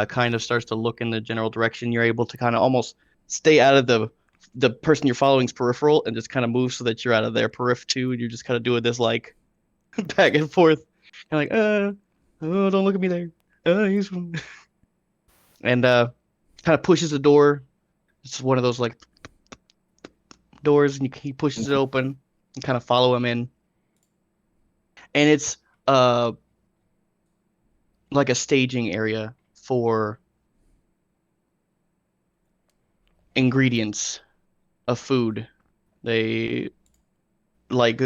kind of starts to look in the general direction, you're able to kind of almost stay out of the person you're following's peripheral and just kind of move so that you're out of their periph too, and you're just kind of doing this like back and forth. You're like, oh, don't look at me there. He's and kind of pushes the door. It's one of those like doors, and he pushes it open and kind of follow him in. And it's like a staging area for ingredients of food. They like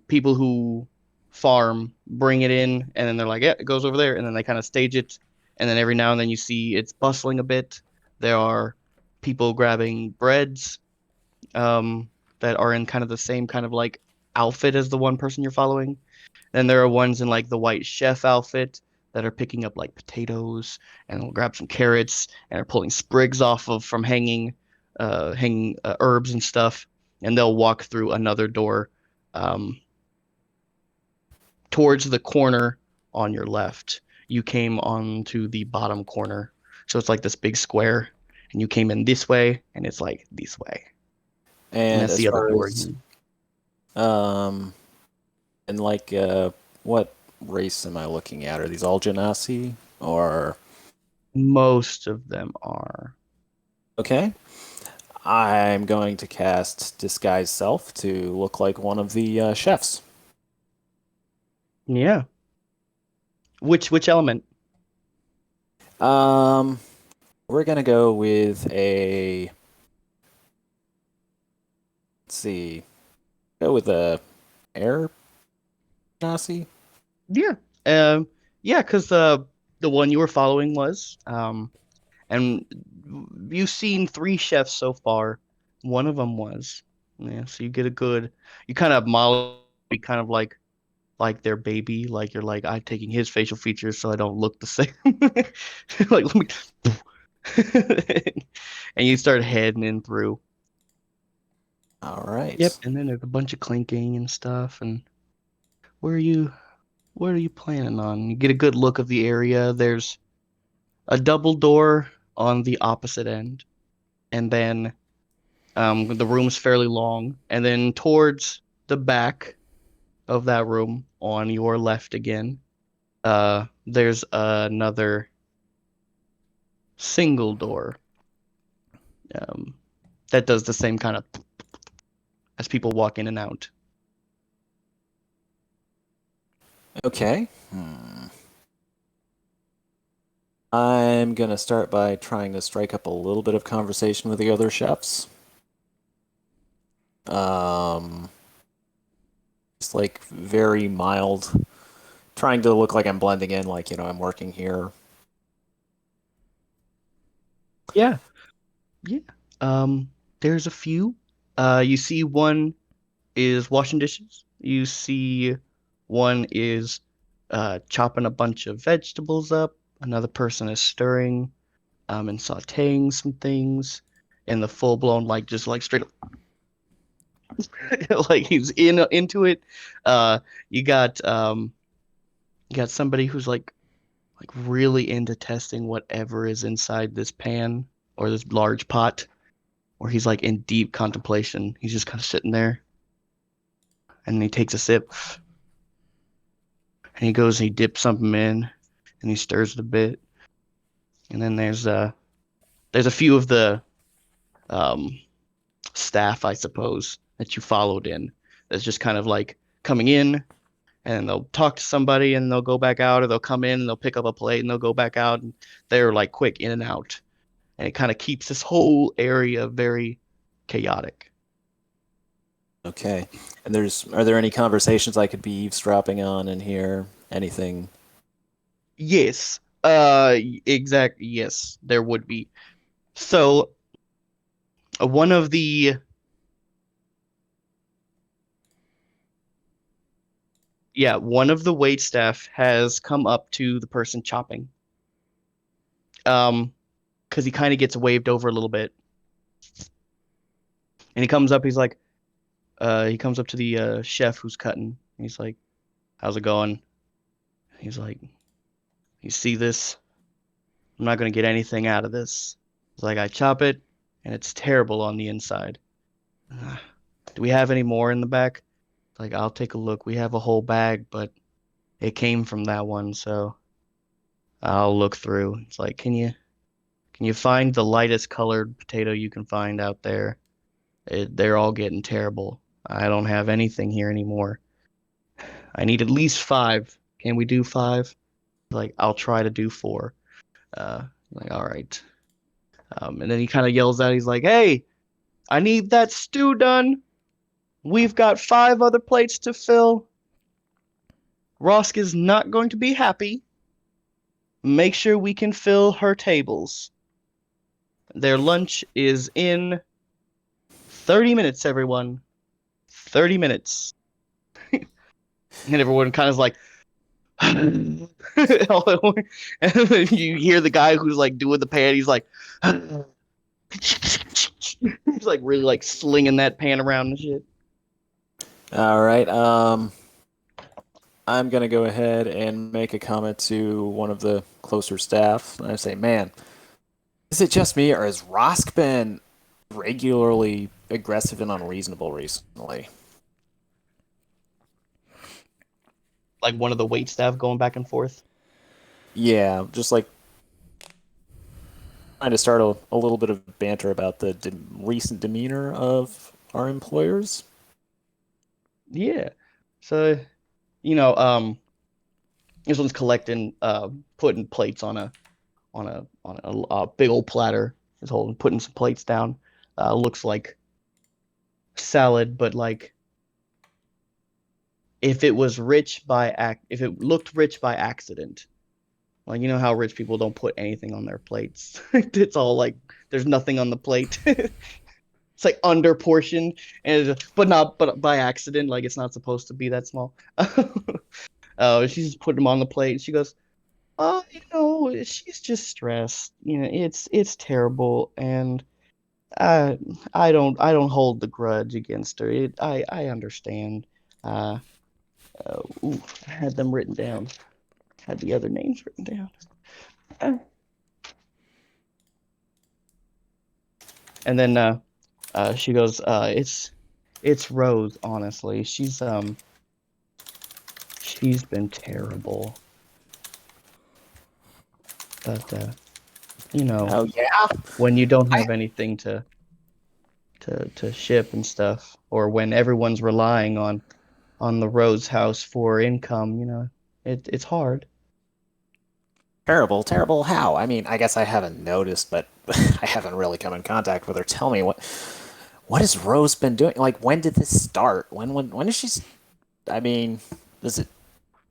people who farm bring it in, and then they're like, yeah, it goes over there, and then they kind of stage it, and then every now and then you see it's bustling a bit. There are people grabbing breads that are in kind of the same kind of like outfit as the one person you're following. Then there are ones in like the white chef outfit that are picking up like potatoes and will grab some carrots and are pulling sprigs off of from hanging herbs and stuff. And they'll walk through another door towards the corner on your left. You came onto the bottom corner. So it's like this big square, and you came in this way, and it's like this way. And that's as the other far door as again. And like, what race am I looking at? Are these all Genasi or? Most of them are. Okay. I'm going to cast Disguise Self to look like one of the chefs. Yeah. Which element? We're gonna go with a. Let's see. Go with a air Genasi. Yeah. Yeah, because the one you were following was and you've seen 3 chefs so far. One of them was. Yeah, so you get a good. You kind of molly, kind of like their baby. Like you're like, I'm taking his facial features so I don't look the same. Like let me. And you start heading in through. All right. Yep, and then there's a bunch of clinking and stuff. And where are you? What are you planning on? You get a good look of the area. There's a double door on the opposite end, and then the room's fairly long, and then towards the back of that room on your left again, there's another single door um, that does the same kind of as people walk in and out. Okay. I'm gonna start by trying to strike up a little bit of conversation with the other chefs. Just like very mild, trying to look like I'm blending in, like, I'm working here. Yeah, yeah. There's a few. You see one is washing dishes. You see one is chopping a bunch of vegetables up. Another person is stirring and sautéing some things in the full blown just like straight up like he's into it. Uh you got you got somebody who's like really into testing whatever is inside this pan or this large pot, or he's like in deep contemplation. He's just kind of sitting there and he takes a sip and he goes and he dips something in and he stirs it a bit. And then there's a few of the um staff, I suppose, that you followed in. That's just kind of like coming in and they'll talk to somebody and they'll go back out, or they'll come in and they'll pick up a plate and they'll go back out, and they're like quick in and out. And it kind of keeps this whole area very chaotic. Okay. And are there any conversations I could be eavesdropping on in here? Anything? Yes. Exactly. Yes, there would be. So, one of the one of the wait staff has come up to the person chopping. Because he kind of gets waved over a little bit, and he comes up. He comes up to the chef who's cutting. He's like, "How's it going?" He's like, "You see this? I'm not gonna get anything out of this." He's like, "I chop it, and it's terrible on the inside. Do we have any more in the back?" Like, "I'll take a look. We have a whole bag, but it came from that one, so I'll look through." It's like, can you find the lightest colored potato you can find out there? They're all getting terrible. I don't have anything here anymore. I need at least 5. Can we do 5? Like, I'll try to do 4. Like, all right. And then he kind of yells out. He's like, "Hey, I need that stew done. We've got 5 other plates to fill. Rosk is not going to be happy. Make sure we can fill her tables. Their lunch is in 30 minutes, everyone. 30 minutes." And everyone kind of like, and then you hear the guy who's like doing the pan. He's like, he's like really like slinging that pan around and shit. All right. I'm gonna go ahead and make a comment to one of the closer staff. And I say, "Man, is it just me, or has Rosk been regularly aggressive and unreasonable recently?" like one of the wait staff going back and forth. Yeah, just like trying to start a little bit of banter about the recent demeanor of our employers. Yeah. So, this one's collecting, putting plates on a big old platter. He's holding, putting some plates down. Looks like salad, but like if it looked rich by accident. Like, you know how rich people don't put anything on their plates. It's all like there's nothing on the plate. It's like under portioned, but by accident. Like it's not supposed to be that small. She's just putting them on the plate. And she goes, "Oh, she's just stressed. It's terrible, and I don't hold the grudge against her. I understand. Uh, I had them written down. Had the other names written down. And then she goes, it's Rose, honestly. She's been terrible. But Oh yeah, when you don't have anything to ship and stuff, or when everyone's relying on the Rose house for income, it's hard. terrible. How? I mean, I guess I haven't noticed, but I haven't really come in contact with her. Tell me what has Rose been doing? Like, when did this start? When is she? I mean, is it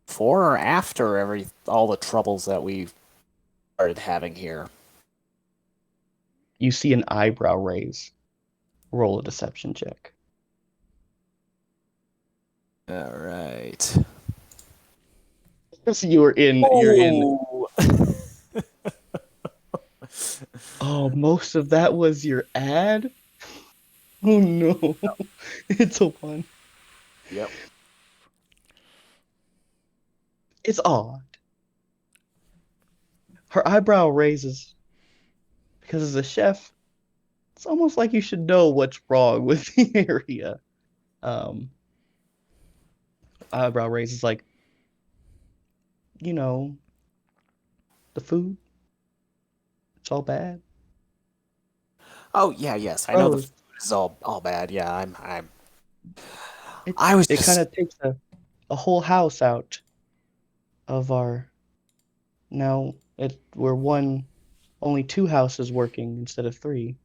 before or after all the troubles that we've started having here? You see an eyebrow raise. Roll a deception check. All right. So you're in. Oh. Oh, most of that was your ad? Oh no. It's a 1. Yep. It's odd. Her eyebrow raises because as a chef, it's almost like you should know what's wrong with the area. Eyebrow raises like, the food. It's all bad. Oh yeah, yes. I know the Rose, food is all bad. Yeah, I'm. it I was it just. kind of takes a whole house out of our. Now we're only 2 houses working instead of 3.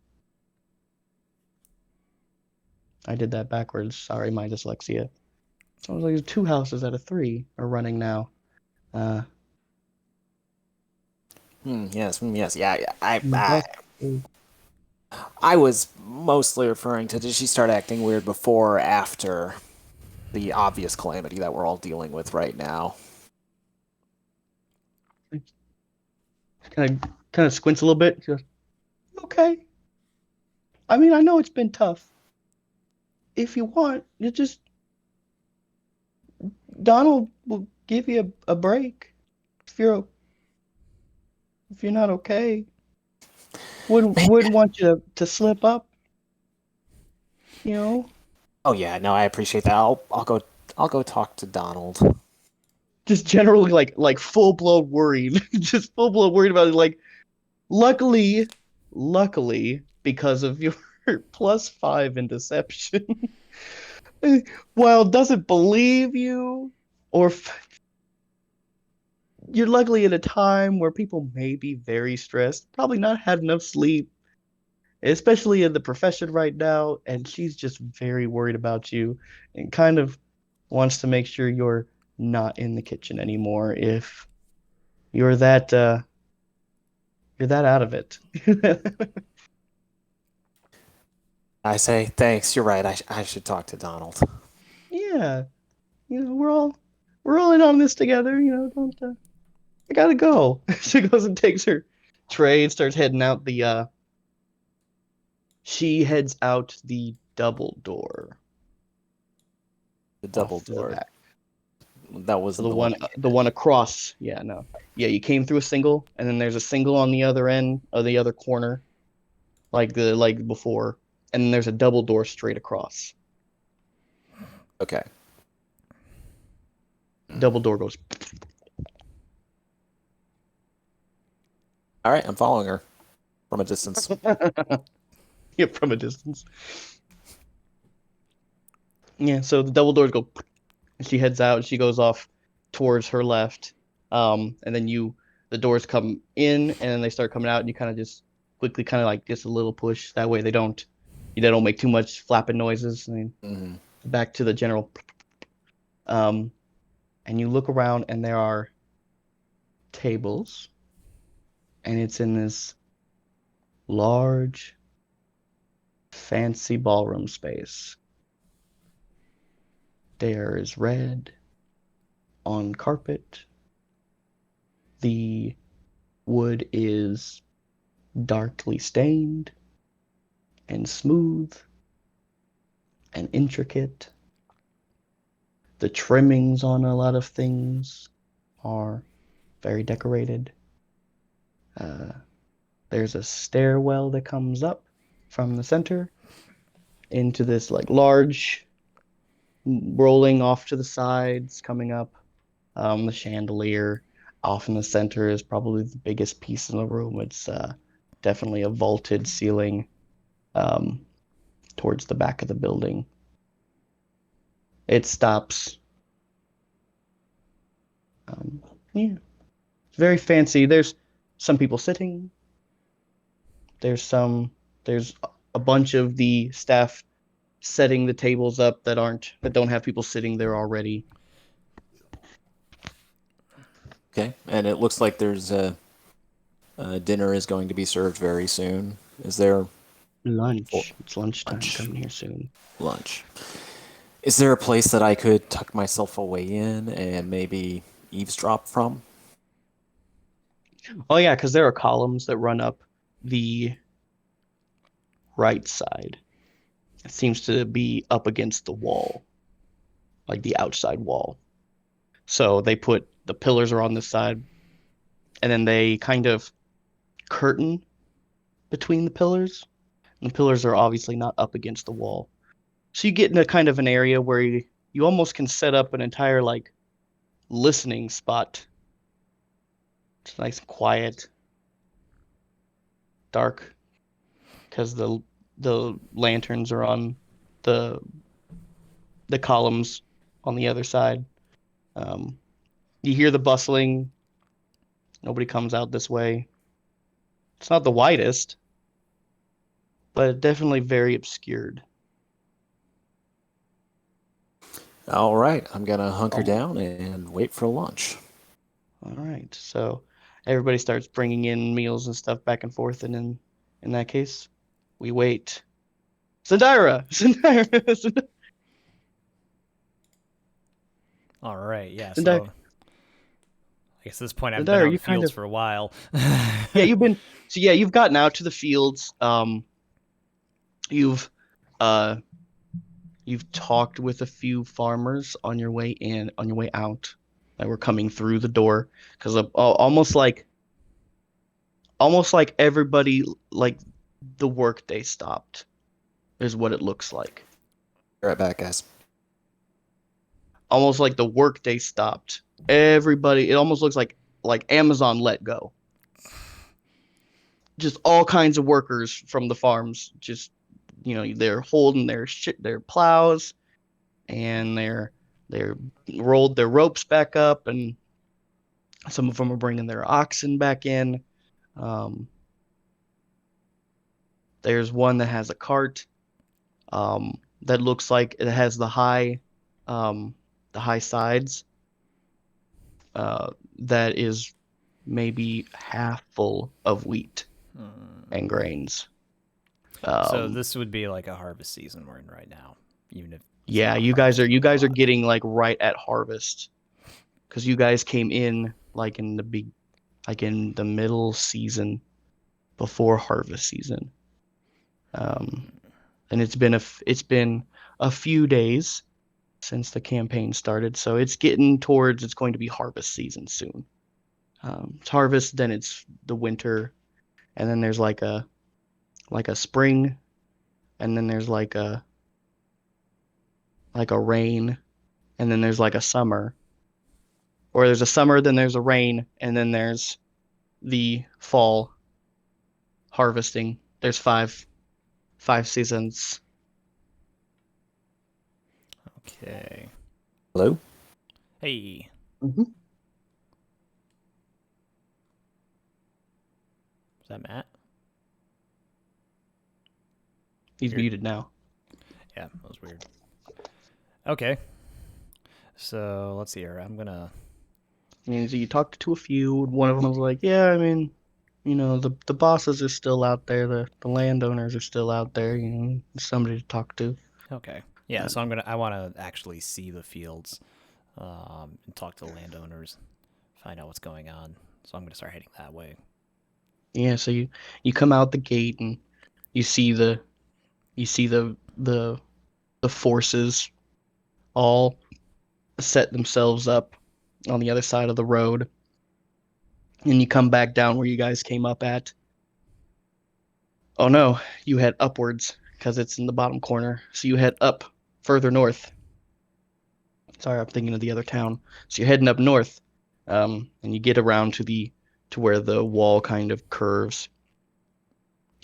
I did that backwards. Sorry, my dyslexia. So I was like, 2 houses out of 3 are running now. Yes. Yeah. That's I was mostly referring to, did she start acting weird before or after the obvious calamity that we're all dealing with right now? kind of squints a little bit. She goes, okay. I mean, I know it's been tough. If you want, Donald will give you a break if you're not okay. Wouldn't want you to slip up, Oh yeah, no, I appreciate that. I'll go talk to Donald. Just generally like full blown worried, just full blown worried about it. Like, luckily, because of your +5 in deception, while doesn't believe you, or you're luckily at a time where people may be very stressed, probably not had enough sleep, especially in the profession right now, and she's just very worried about you and kind of wants to make sure you're not in the kitchen anymore if you're that out of it. I say, thanks, you're right. I should talk to Donald. Yeah, we're all in on this together. Don't I gotta go. She goes and takes her tray and starts heading out the. She heads out the double door. The double Off to door. the back. That was So the the one across. Yeah, no. Yeah, you came through a single, and then there's a single on the other end of the other corner, like before, and then there's a double door straight across. Okay. Double door goes. All right, I'm following her from a distance. Yeah, from a distance. Yeah, so the double doors go. And she heads out. She goes off towards her left. And then the doors come in, and then they start coming out, and you kind of just quickly, kind of like just a little push. That way they don't make too much flapping noises. I mean, back to the general. And you look around, and there are tables, and it's in this large, fancy ballroom space. There is red on carpet. The wood is darkly stained and smooth and intricate. The trimmings on a lot of things are very decorated. There's a stairwell that comes up from the center into this like large, rolling off to the sides, coming up. The chandelier off in the center is probably the biggest piece in the room. It's definitely a vaulted ceiling towards the back of the building. It stops. Yeah, it's very fancy. There's some people sitting. There's a bunch of the staff setting the tables up that don't have people sitting there already. Okay, and it looks like there's dinner is going to be served very soon. Is there lunch? It's lunchtime coming here soon. Lunch. Is there a place that I could tuck myself away in and maybe eavesdrop from? Oh yeah, because there are columns that run up the right side. It seems to be up against the wall, like the outside wall. So the pillars are on this side, and then they kind of curtain between the pillars. And the pillars are obviously not up against the wall. So you get in a kind of an area where you almost can set up an entire like listening spot. It's nice and quiet, dark, because the lanterns are on the columns on the other side. You hear the bustling. Nobody comes out this way. It's not the widest, but definitely very obscured. All right, I'm gonna hunker down and wait for lunch. All right, so everybody starts bringing in meals and stuff back and forth, and in that case, we wait. Zendira! All right, yeah. Zendira. So I guess at this point I've been out in the fields for a while. Yeah, you've gotten out to the fields. You've talked with a few farmers on your way in, on your way out, that were coming through the door, because almost like everybody, like the workday stopped, is what it looks like. Be right back, guys. Almost like the workday stopped. Everybody, it almost looks like Amazon let go. Just all kinds of workers from the farms, just they're holding their plows, and they're rolled their ropes back up, and some of them are bringing their oxen back in. There's one that has a cart that looks like it has the high sides, that is maybe half full of wheat and grains. So this would be like a harvest season we're in right now, even if you guys are getting like right at harvest, because you guys came in like in the middle season before harvest season. And it's been a few days since the campaign started, so it's going to be harvest season soon. It's harvest, then it's the winter, and then there's like a spring, and then there's like a rain, and then there's like a summer, or there's a summer, then there's a rain, and then there's the fall harvesting. There's five seasons. Okay. Hello? Hey. Mm-hmm. Is that Matt? He's Weird. muted now. Yeah, that was weird. Okay. So let's see here. I'm gonna. So you talked to a few. One of them was like, "Yeah, I mean, the bosses are still out there. The landowners are still out there. Somebody to talk to." Okay. Yeah. So I want to actually see the fields, and talk to the landowners, find out what's going on. So I'm gonna start heading that way. Yeah. So you come out the gate and you see the forces all set themselves up on the other side of the road, and you come back down where you guys came up at. Oh no, you head upwards because it's in the bottom corner. So you head up further north. Sorry, I'm thinking of the other town. So you're heading up north, and you get around to where the wall kind of curves.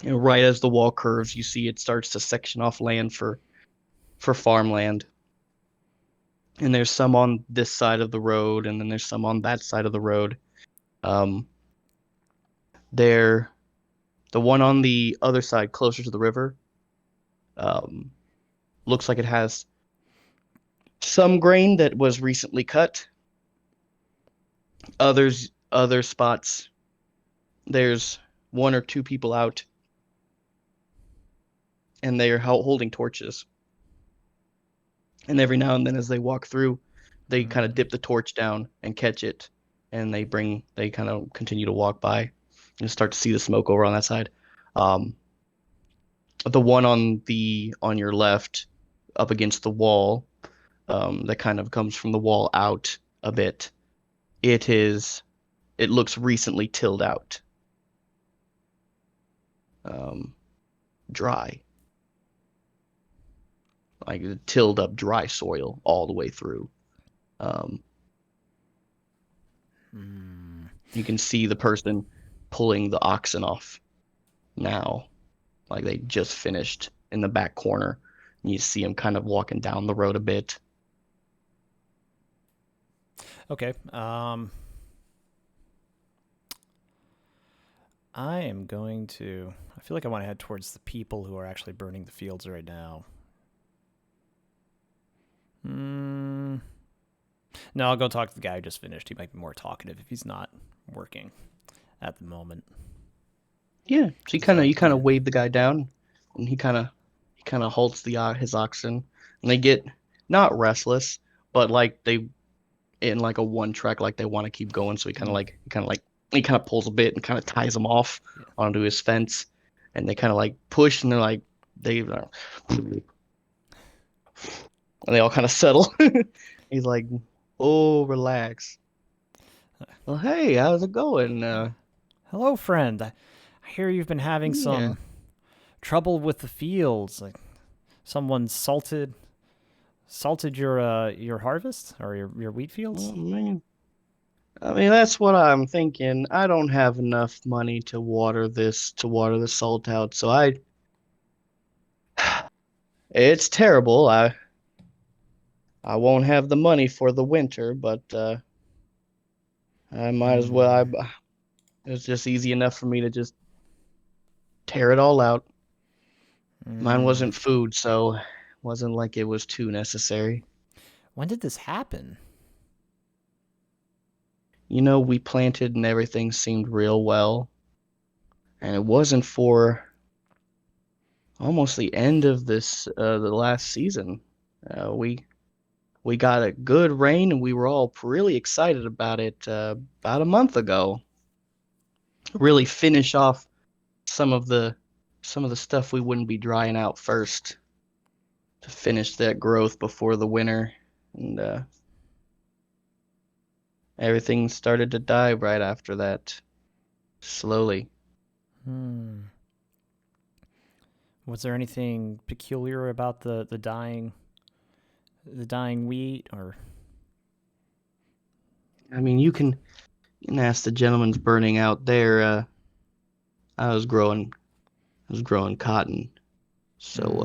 And right as the wall curves, you see it starts to section off land for farmland. And there's some on this side of the road, and then there's some on that side of the road. Um, there, the one on the other side, closer to the river, um, looks like it has some grain that was recently cut. Other spots, there's one or two people out, and they are holding torches. And every now and then, as they walk through, they kind of dip the torch down and catch it, and they kind of continue to walk by and start to see the smoke over on that side. The one on your left, up against the wall, that kind of comes from the wall out a bit. It looks recently tilled out, dry, like tilled up dry soil all the way through. You can see the person pulling the oxen off now, like they just finished in the back corner. And you see him kind of walking down the road a bit. Okay. I am going to. I feel like I want to head towards the people who are actually burning the fields right now. No, I'll go talk to the guy who just finished. He might be more talkative if he's not working at the moment. Yeah, so you kind of wave the guy down, and he kind of halts his oxen, and they get not restless, but like they in like a one track, like they want to keep going. So he kind of pulls a bit and kind of ties them off onto his fence, and they kind of like push, and they're like and they all kind of settle. He's like, "Oh, relax." Well, hey, how's it going? Hello, friend. I hear you've been having some trouble with the fields. Like someone salted your harvest or your wheat fields. Oh, man. I mean, that's what I'm thinking. I don't have enough money to water the salt out, so it's terrible. I won't have the money for the winter, but I might as well. It's just easy enough for me to just tear it all out. Mine wasn't food, so it wasn't like it was too necessary. When did this happen? We planted and everything seemed real well. And it wasn't for almost the end of the last season. We got a good rain, and we were all really excited about it about a month ago. Really finish off some of the stuff we wouldn't be drying out first to finish that growth before the winter, and everything started to die right after that, slowly. Was there anything peculiar about the dying wheat, or? I mean, you can ask the gentleman's burning out there. I was growing cotton, so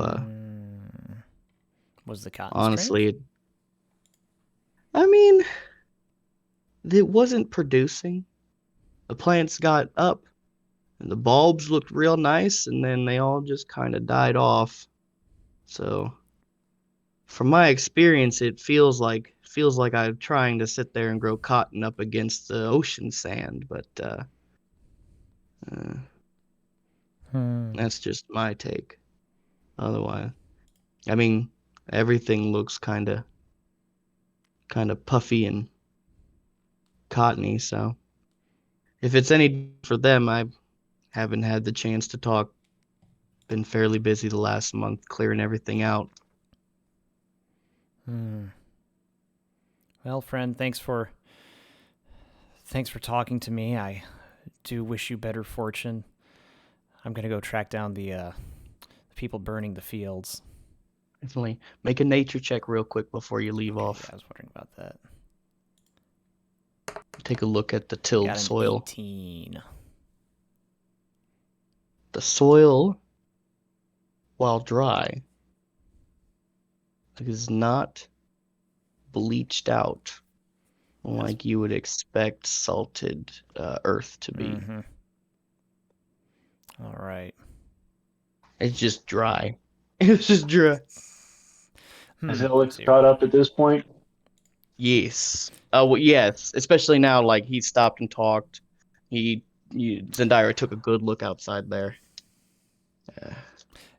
Was the cotton strange? honestly, I mean, it wasn't producing. The plants got up, and the bulbs looked real nice, and then they all just kind of died off. So, from my experience, it feels like I'm trying to sit there and grow cotton up against the ocean sand, but uh, that's just my take. Otherwise, I mean, everything looks kind of puffy and cottony. So, if it's any for them, I haven't had the chance to talk. Been fairly busy the last month clearing everything out. Well, friend, thanks for talking to me. I do wish you better fortune. I'm gonna go track down the people burning the fields. Definitely make a nature check real quick before you leave off. Yeah, I was wondering about that. Take a look at the tilled Got an soil. 18. The soil, while dry, is not bleached out like you would expect salted earth to be. All right. It's just dry. It's just dry. Is Alex caught up at this point? Yes. Well, yes. Especially now, like he stopped and talked. Zendira took a good look outside there.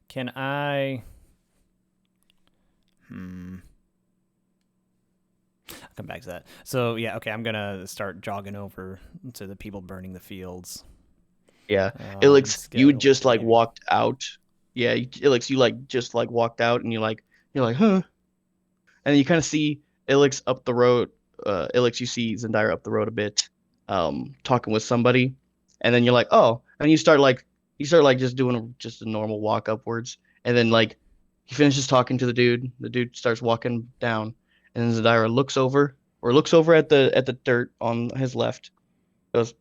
Can I? I'll come back to that. So yeah, okay. I'm gonna start jogging over to the people burning the fields. Yeah, Ilix, you just like walked out. Yeah, Ilix, you like just like walked out, and you're like, huh? And you kind of see Ilix up the road. Ilix, you see Zendira up the road a bit, talking with somebody, and then you're like, oh, and you start like just doing just a normal walk upwards, and then like he finishes talking to the dude. The dude starts walking down, and then Zendira looks over at the dirt on his left, goes,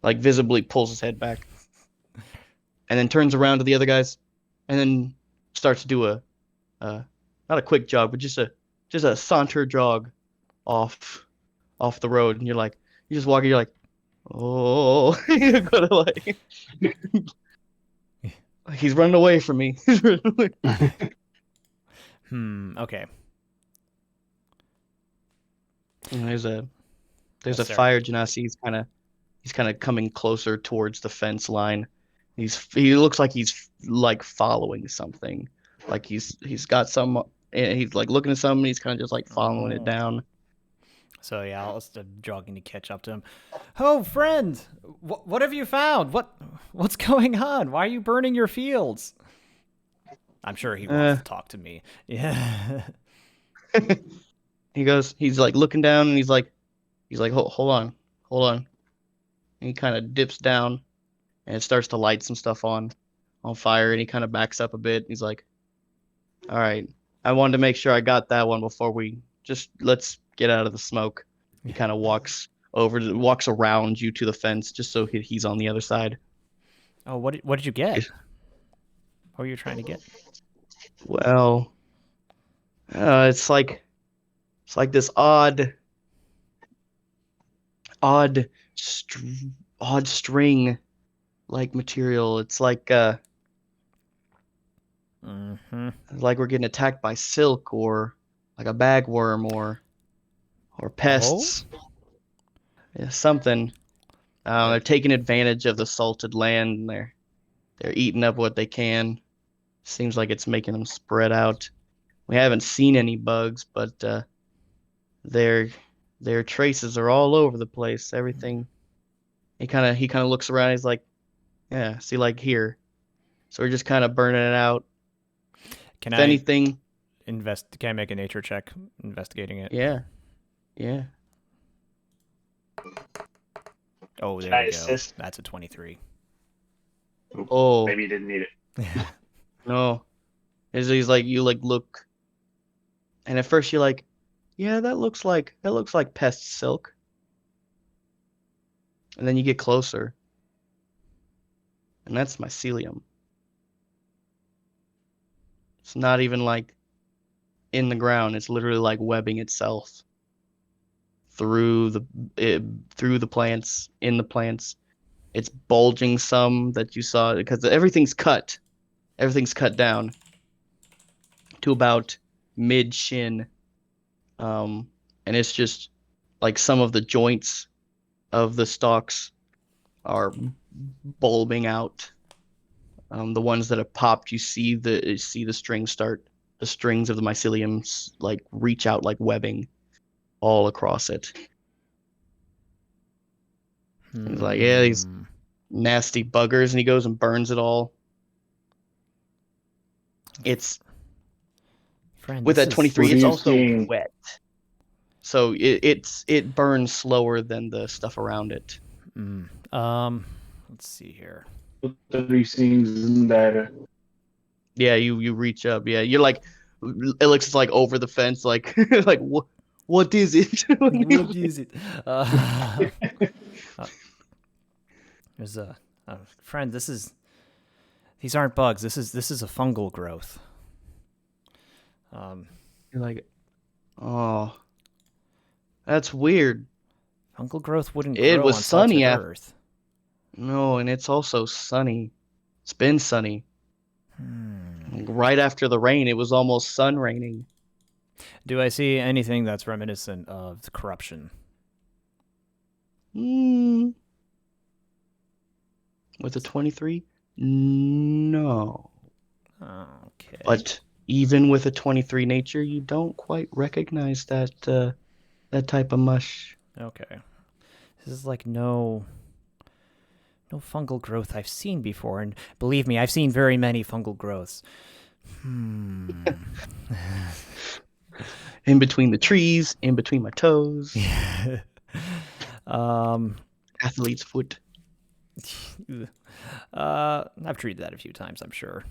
like visibly pulls his head back, and then turns around to the other guys, and then starts to do a not a quick jog, but just a saunter jog off the road, and you're like, you just walking, you're like, oh, you're gonna like, he's running away from me. Okay. And there's a fire genasi. He's kind of coming closer towards the fence line. He looks like he's like following something, like he's got some, and he's like looking at something. He's kind of just like following it down. So yeah, I'll start jogging to catch up to him. Oh, friend, what have you found? What's going on? Why are you burning your fields? I'm sure he wants to talk to me. Yeah. He's like looking down, and he's like, hold on. And he kind of dips down, and it starts to light some stuff on fire, and he kind of backs up a bit. He's like, all right, I wanted to make sure I got that one before let's get out of the smoke. He kind of walks around you to the fence just so he's on the other side. Oh, what did you get? What were you trying to get? Well, it's like this odd string like material. It's like like we're getting attacked by silk, or like a bagworm, or pests. Yeah, something. They're taking advantage of the salted land, and they're eating up what they can. Seems like it's making them spread out. We haven't seen any bugs, but their traces are all over the place. Everything. He kind of looks around. He's like, yeah, see, like here. So we're just kind of burning it out. Can I make a nature check investigating it? Yeah. Oh, there we go. That's a 23. Oh, maybe you didn't need it. No. He's like, you like look, and at first you're like, Yeah, that looks like pest silk. And then you get closer, and that's mycelium. It's not even like in the ground. It's literally like webbing itself through through the plants, in the plants. It's bulging some that you saw because everything's cut. Everything's cut down to about mid shin. And it's just like some of the joints of the stalks are bulbing out. The ones that have popped, you see the strings of the mycelium like reach out like webbing all across it. He's like, yeah, these nasty buggers, and he goes and burns it all. It's Friend, with that 23, it's also seeing? wet, so it burns slower than the stuff around it. Let's see here. What are you seeing, Zendaya? Yeah, you reach up. Yeah, you're like, it looks like over the fence, like like what is it? What is it? There's a friend. These aren't bugs. This is a fungal growth. You're like, oh, that's weird. Fungal growth wouldn't It grow was on sunny salted earth. No, and it's also sunny. It's been sunny. Like, right after the rain, it was almost sun raining. Do I see anything that's reminiscent of the corruption? With a 23? No. Okay. But even with a 23 nature, you don't quite recognize that that type of mush. Okay. This is like no fungal growth I've seen before, and believe me, I've seen very many fungal growths. In between the trees, in between my toes. Athlete's foot. I've treated that a few times, I'm sure.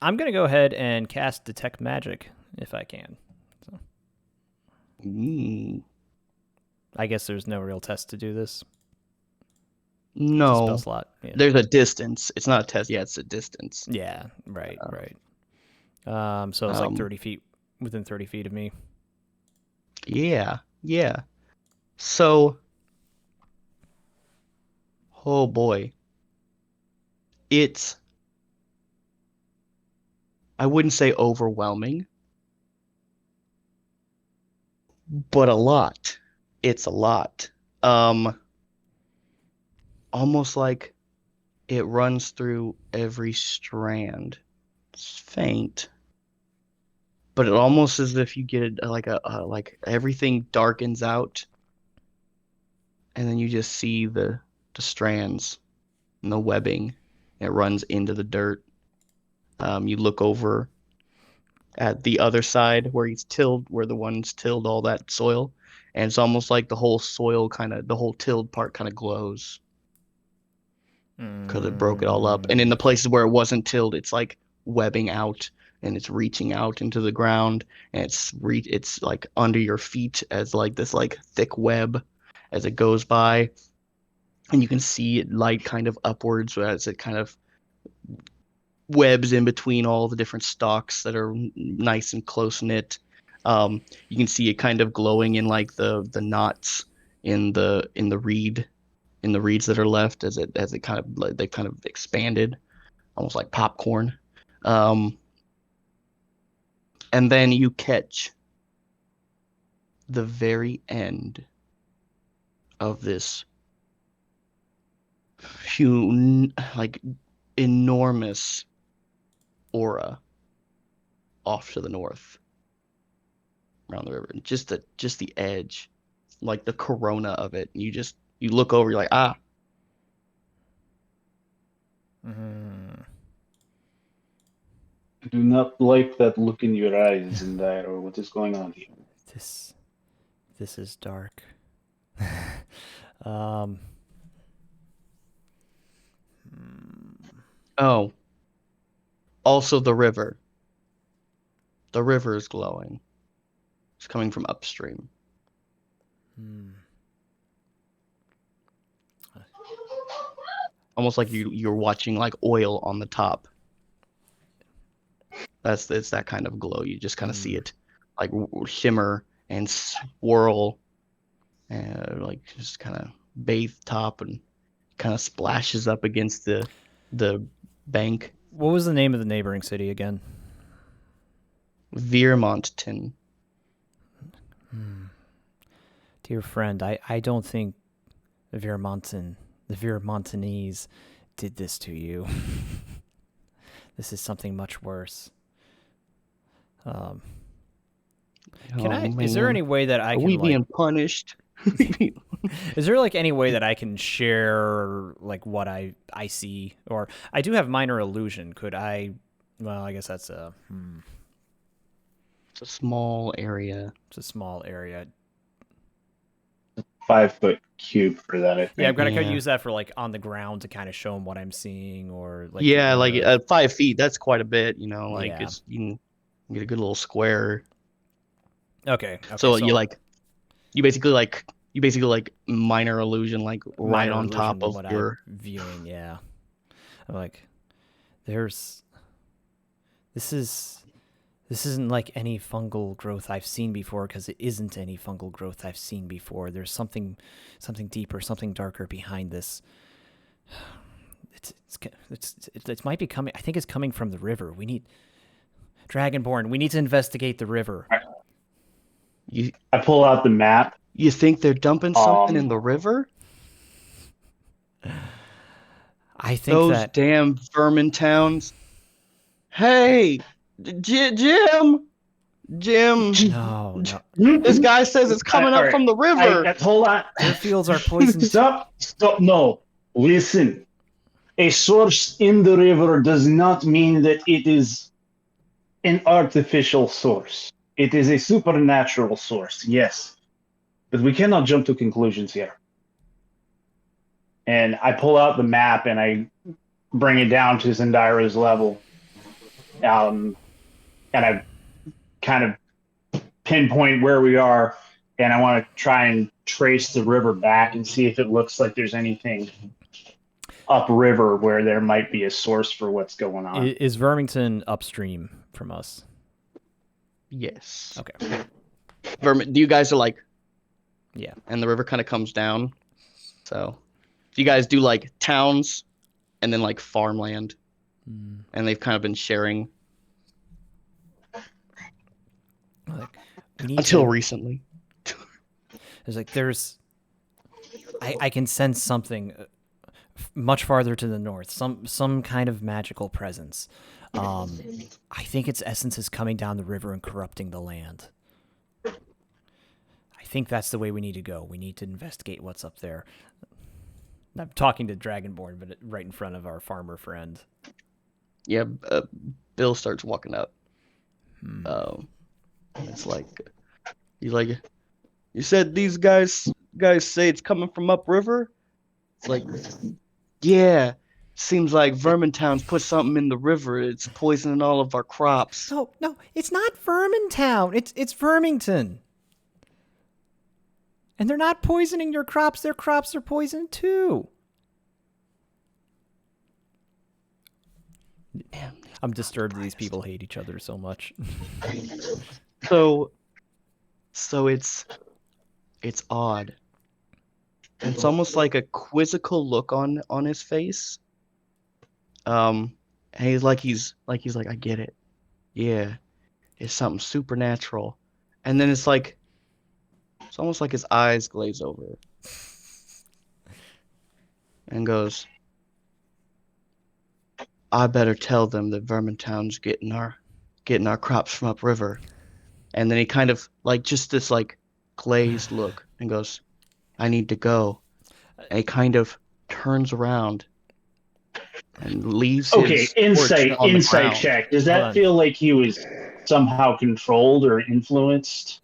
I'm gonna go ahead and cast Detect Magic if I can. So. I guess there's no real test to do this. No. It's a spell slot. Yeah. There's a distance. It's not a test. Yeah, it's a distance. Yeah, right. So it's like 30 feet, within 30 feet of me. Yeah. So, oh boy. I wouldn't say overwhelming, but a lot. It's a lot. Almost like it runs through every strand. It's faint, but it almost as if you get like everything darkens out, and then you just see the strands and the webbing. It runs into the dirt. You look over at the other side where the one's tilled all that soil, and it's almost like the whole tilled part kind of glows. Because it broke it all up. And in the places where it wasn't tilled, it's like webbing out and it's reaching out into the ground, and it's like under your feet as like this like thick web as it goes by, and you can see it light kind of upwards as it kind of webs in between all the different stalks that are nice and close knit. You can see it kind of glowing in like the knots in the reeds that are left as it kind of like they kind of expanded, almost like popcorn. And then you catch the very end of this huge, like enormous aura off to the north around the river. Just the edge, like the corona of it. You look over, you're like, ah. I do not like that look in your eyes, Zendaya. What is going on here? This is dark. Oh. Also the river. The river is glowing. It's coming from upstream. Almost like you're watching like oil on the top. It's that kind of glow. You just kind of see it like shimmer and swirl and like just kind of bathe top and kind of splashes up against the bank. What was the name of the neighboring city again? Vermonton. Dear friend, I don't think the Vermontanese did this to you. This is something much worse. Is there any way that I can we being punished? Is there like any way that I can share like what I see? Or I do have minor illusion. Could I? Well, I guess that's a. It's a small area. It's a small area. 5 foot cube for that. I think. Yeah, I'm gonna use that for like on the ground to kind of show them what I'm seeing, or like. Yeah, like at 5 feet, that's quite a bit. You know, like you can get a good little square. Okay. So you basically minor illusion like right on top of what your I'm viewing. Yeah, I'm like, this isn't like any fungal growth I've seen before, because it isn't any fungal growth I've seen before. There's something deeper, something darker behind this. It might be coming. I think it's coming from the river. We need Dragonborn. We need to investigate the river. I pull out the map. You think they're dumping something in the river? I think those damn vermin towns. Hey, Jim. No. This guy says it's coming up from the river. Hold on. Their fields are poisoned. Stop. No. Listen. A source in the river does not mean that it is an artificial source. It is a supernatural source, yes. But we cannot jump to conclusions here. And I pull out the map and I bring it down to Zendira's level. And I kind of pinpoint where we are, and I want to try and trace the river back and see if it looks like there's anything upriver where there might be a source for what's going on. Is Vermington upstream from us? Yes. Okay. You guys are like, yeah, and the river kind of comes down. So, you guys do like towns and then like farmland, and they've kind of been sharing until recently. I can sense something much farther to the north, some kind of magical presence. I think its essence is coming down the river and corrupting the land. I think that's the way we need to go. We need to investigate what's up there. I'm talking to Dragonborn, but right in front of our farmer friend. Yeah, Bill starts walking up. It's like, he's like, you said these guys say it's coming from upriver? It's like, yeah. Seems like Vermintown's put something in the river. It's poisoning all of our crops. No, it's not Vermintown. It's Vermington. And they're not poisoning your crops. Their crops are poisoned too. Damn. I'm disturbed that these people hate each other so much. So it's odd. It's almost like a quizzical look on his face. And he's like, I get it. Yeah, it's something supernatural. And then it's almost like his eyes glaze over and goes, I better tell them that Vermintown's getting our crops from upriver. And then he kind of like just this like glazed look and goes, I need to go. And he kind of turns around and leaves. Okay, insight check. Does that feel like he was somehow controlled or influenced?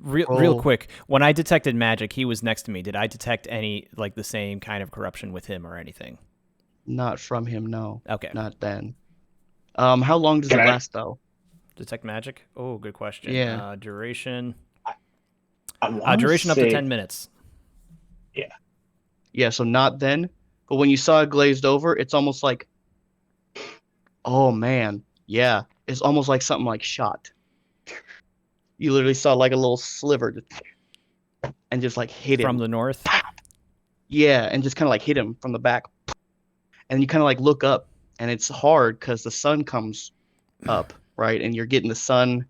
Real quick, when I detected magic, he was next to me. Did I detect any like the same kind of corruption with him or anything? Not from him, no. Okay. Not then. How long does it last though? Detect magic? Oh, good question. Yeah. Duration. Duration up to 10 minutes. Yeah, so not then. But when you saw it glazed over, it's almost like, oh man, yeah. It's almost like something like shot. You literally saw like a little sliver and just like hit him. From the north? Yeah, and just kind of like hit him from the back. And you kind of like look up, and it's hard because the sun comes up, right? And you're getting the sun, and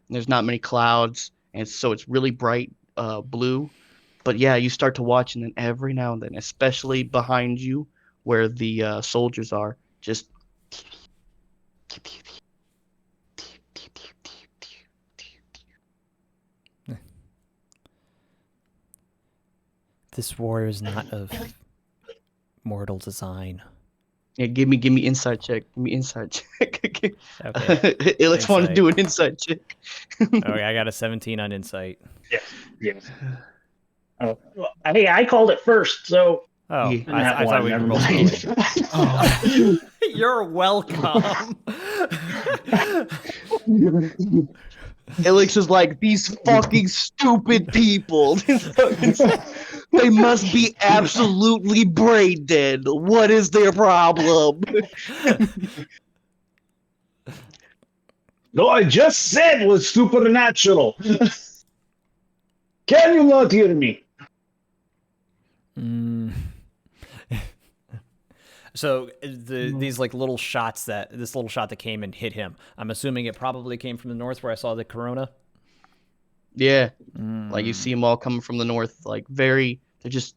there's not many clouds, and so it's really bright blue. But yeah, you start to watch, and then every now and then, especially behind you where the soldiers are, just This war is not of mortal design. yeah, give me inside check. Give me inside check. Okay. Alex want to do an inside check. Okay, I got a 17 on insight. Yeah. Oh, well, hey, I called it first, so. Oh, Yeah. I thought we were both rolling. You're welcome. Alex is like, these fucking stupid people. They must be absolutely brain dead. What is their problem? No, I just said it was supernatural. Can you not hear me? So these like little shots this little shot that came and hit him, I'm assuming it probably came from the north where I saw the corona. Yeah, like you see them all coming from the north, like they're just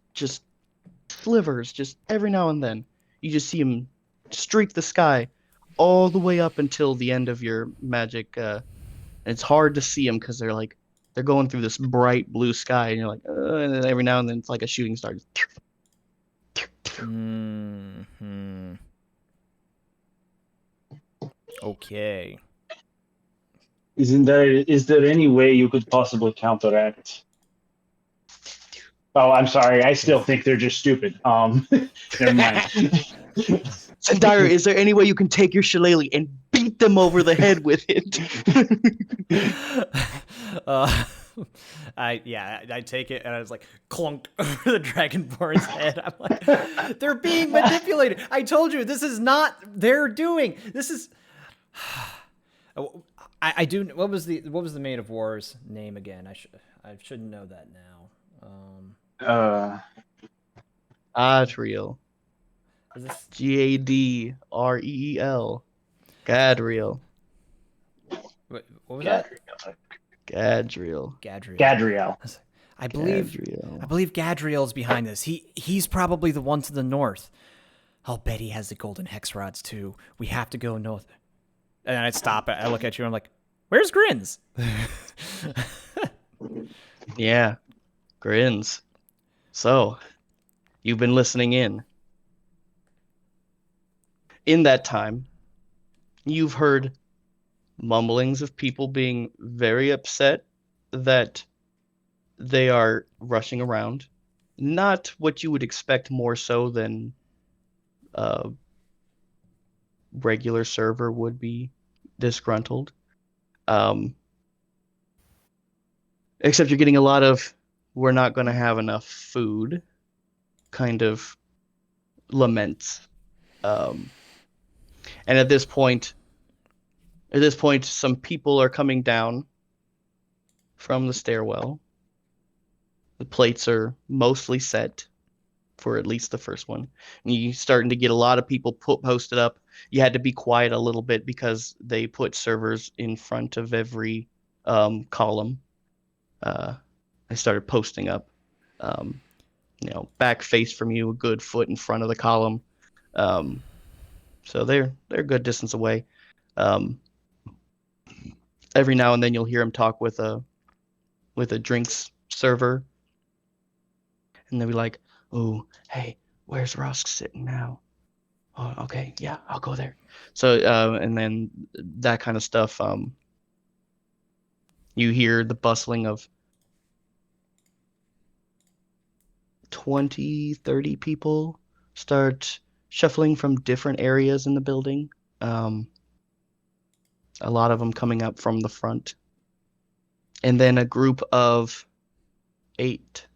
slivers, just every now and then. You just see them streak the sky all the way up until the end of your magic. And it's hard to see them because they're going through this bright blue sky, and you're like, and then every now and then it's like a shooting star. Okay. Is there any way you could possibly counteract? Oh, I'm sorry. I still think they're just stupid. Never mind. Zendaya, is there any way you can take your shillelagh and beat them over the head with it? I take it and I was like clunk over the Dragonborn's head. I'm like, they're being manipulated. I told you this is not their doing. This is. I do. What was the Maid of War's name again? I should know that now. Adriel. Gadreel. Gadriel. What was that? Gadriel. I believe Gadriel's behind this. He's probably the one to the north. I'll bet he has the golden hex rods too. We have to go north. And I stop. I look at you. And I'm like, "Where's Grins?" Yeah, Grins. So, you've been listening in. In that time, you've heard mumblings of people being very upset that they are rushing around. Not what you would expect more so than a regular server would be disgruntled. Except you're getting a lot of, we're not going to have enough food kind of laments. And at this point, some people are coming down from the stairwell. The plates are mostly set for at least the first one. And you're starting to get a lot of people posted up. You had to be quiet a little bit because they put servers in front of every column. They started posting up, back face from you, a good foot in front of the column. So they're a good distance away. Every now and then you'll hear him talk with a drinks server, and they'll be like, "Oh, hey, where's Rusk sitting now? Oh, okay, yeah, I'll go there." So and then that kind of stuff. You hear the bustling of 20, 30 people start shuffling from different areas in the building. A lot of them coming up from the front. And then a group of 8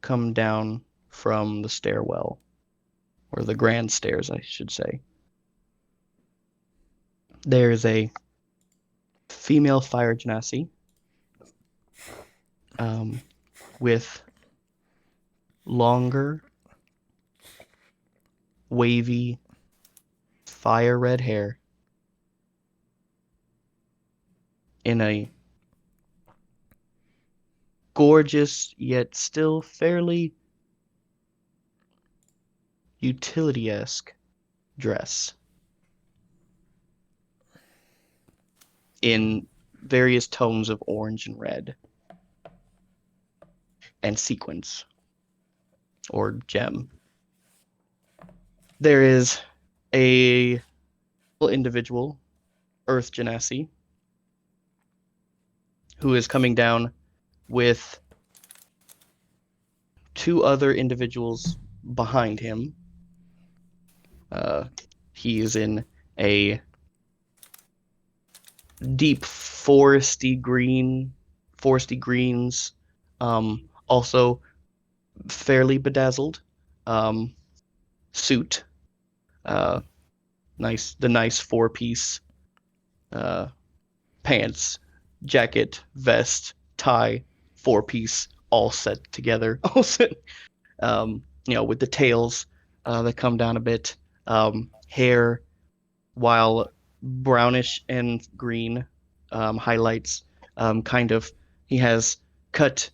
come down from the stairwell, or the grand stairs, I should say. There's a female fire genasi with longer, wavy, fire red hair in a gorgeous yet still fairly utility-esque dress in various tones of orange and red and sequins or gem. There is a individual, Earth Genasi, who is coming down with 2 other individuals behind him. He is in a deep foresty greens, also fairly bedazzled suit. The nice 4-piece pants, jacket, vest, tie, 4-piece, all set together. With the tails that come down a bit. Hair, while brownish and green, highlights. He has cut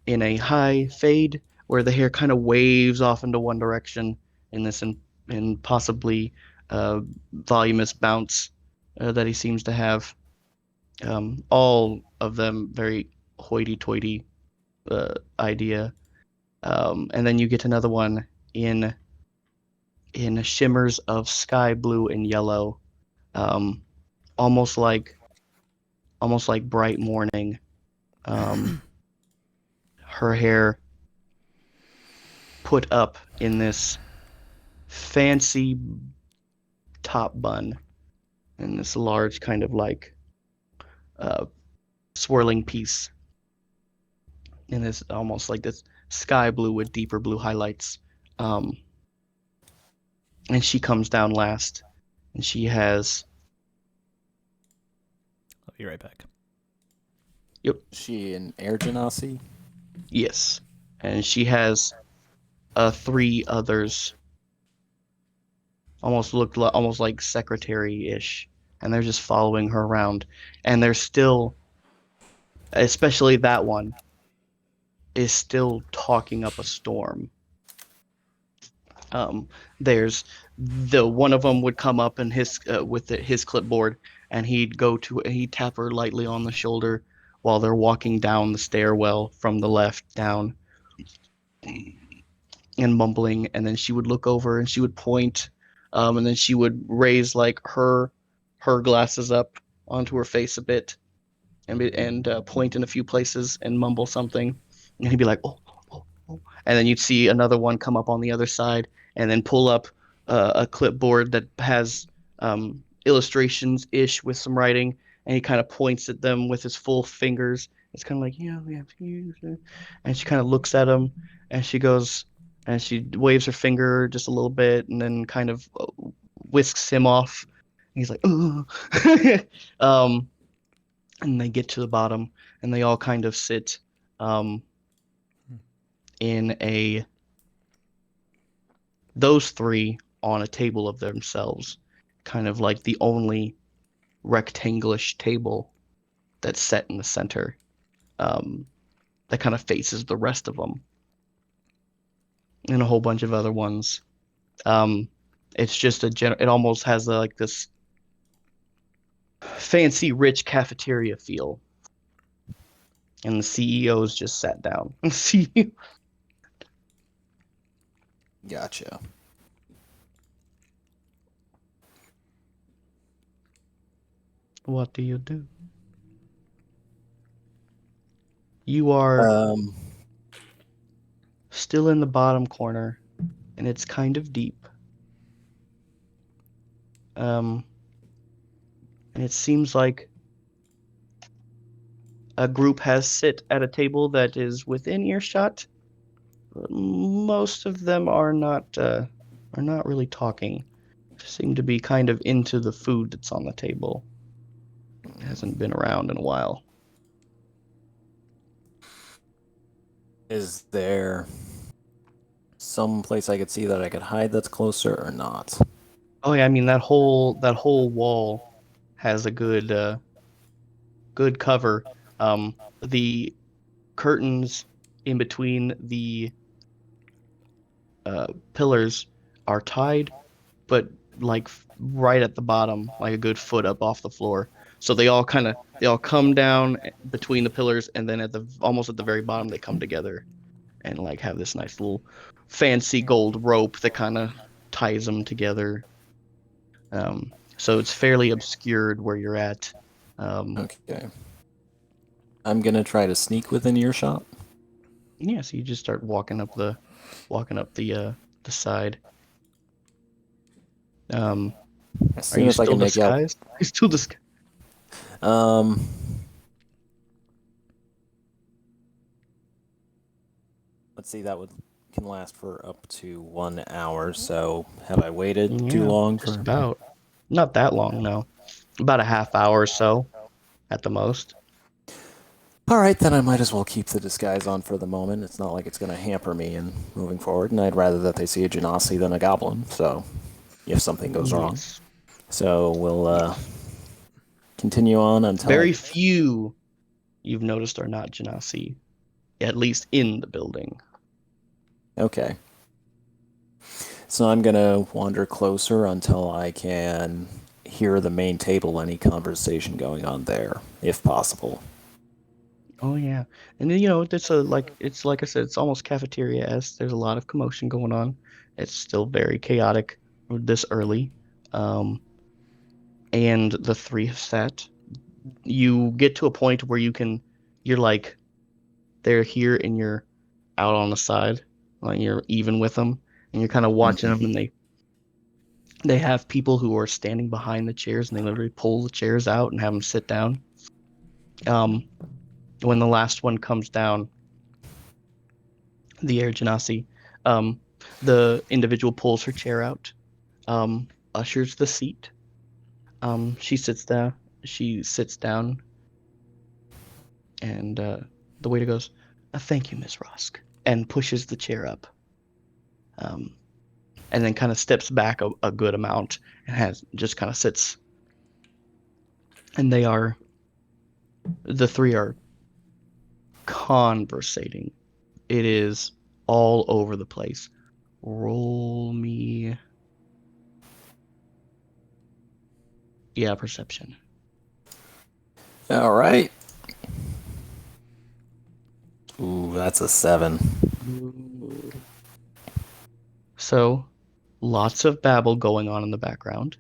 in a high fade where the hair kind of waves off into one direction in this and possibly voluminous bounce that he seems to have. All of them very hoity-toity idea. And then you get another one in shimmers of sky blue and yellow, almost like bright morning. Her hair put up in this fancy top bun and this large kind of like swirling piece, and this almost like this sky blue with deeper blue highlights. And she comes down last, and she has... I'll be right back. Yep. She an air genasi? Yes. And she has 3 others. Almost like secretary-ish. And they're just following her around. And they're still, especially that one, is still talking up a storm. There's the one of them would come up and his clipboard, and he'd tap her lightly on the shoulder while they're walking down the stairwell from the left down, and mumbling, and then she would look over and she would point, and then she would raise like her glasses up onto her face a bit and point in a few places and mumble something, and he'd be like, oh, oh, oh. And then you'd see another one come up on the other side and then pull up a clipboard that has illustrations-ish with some writing, and he kind of points at them with his full fingers. It's kind of like, yeah, we have to use it. And she kind of looks at him, and she goes, and she waves her finger just a little bit, and then kind of whisks him off. And he's like, and they get to the bottom, and they all kind of sit in those 3 on a table of themselves, kind of like the only rectangular-ish table that's set in the center, that kind of faces the rest of them, and a whole bunch of other ones. It's just it almost has like this fancy, rich cafeteria feel, and the CEO's just sat down. Gotcha. What do you do? You are still in the bottom corner, and it's kind of deep. And it seems like A group has sit at a table that is within earshot. Most of them are not really talking. Seem to be kind of into the food that's on the table. It hasn't been around in a while. Is there some place I could see that I could hide that's closer or not? Oh yeah, I mean that whole wall has a good cover. The curtains in between the pillars are tied, but like right at the bottom, like a good foot up off the floor. So they all come down between the pillars, and then at the almost at the very bottom they come together and like have this nice little fancy gold rope that kind of ties them together. So it's fairly obscured where you're at. Okay. I'm gonna try to sneak within earshot. Yeah, so you just start walking up the side. As Are soon you as I still can make out. disguised? Are you still disguised? Let's see, can last for up to 1 hour. So have I waited too Yeah, long just for? about. Not that long, no. About a half hour or so, at the most. All right, then I might as well keep the disguise on for the moment. It's not like it's going to hamper me in moving forward, and I'd rather that they see a genasi than a goblin. So, if something goes wrong, Yes. so we'll continue on until Very few you've noticed are not Genasi, at least in the building. Okay. So I'm gonna wander closer until I can hear the main table, any conversation going on there, if possible. Oh yeah, and then it's like I said, it's almost cafeteria-esque. There's a lot of commotion going on. It's still very chaotic this early, and the three have sat. You get to a point where you're like, they're here and you're out on the side, like you're even with them, and you're kind of watching them, and they have people who are standing behind the chairs, and they literally pull the chairs out and have them sit down. When the last one comes down, the Air Genasi, the individual pulls her chair out, ushers the seat. She sits down. She sits down, and the waiter goes, "Thank you, Miss Rosk," and pushes the chair up. And then kind of steps back a good amount and just kind of sits. And the three are conversating. It is all over the place. Roll me. Yeah, perception. All right. Ooh, that's a 7. So, lots of babble going on in the background.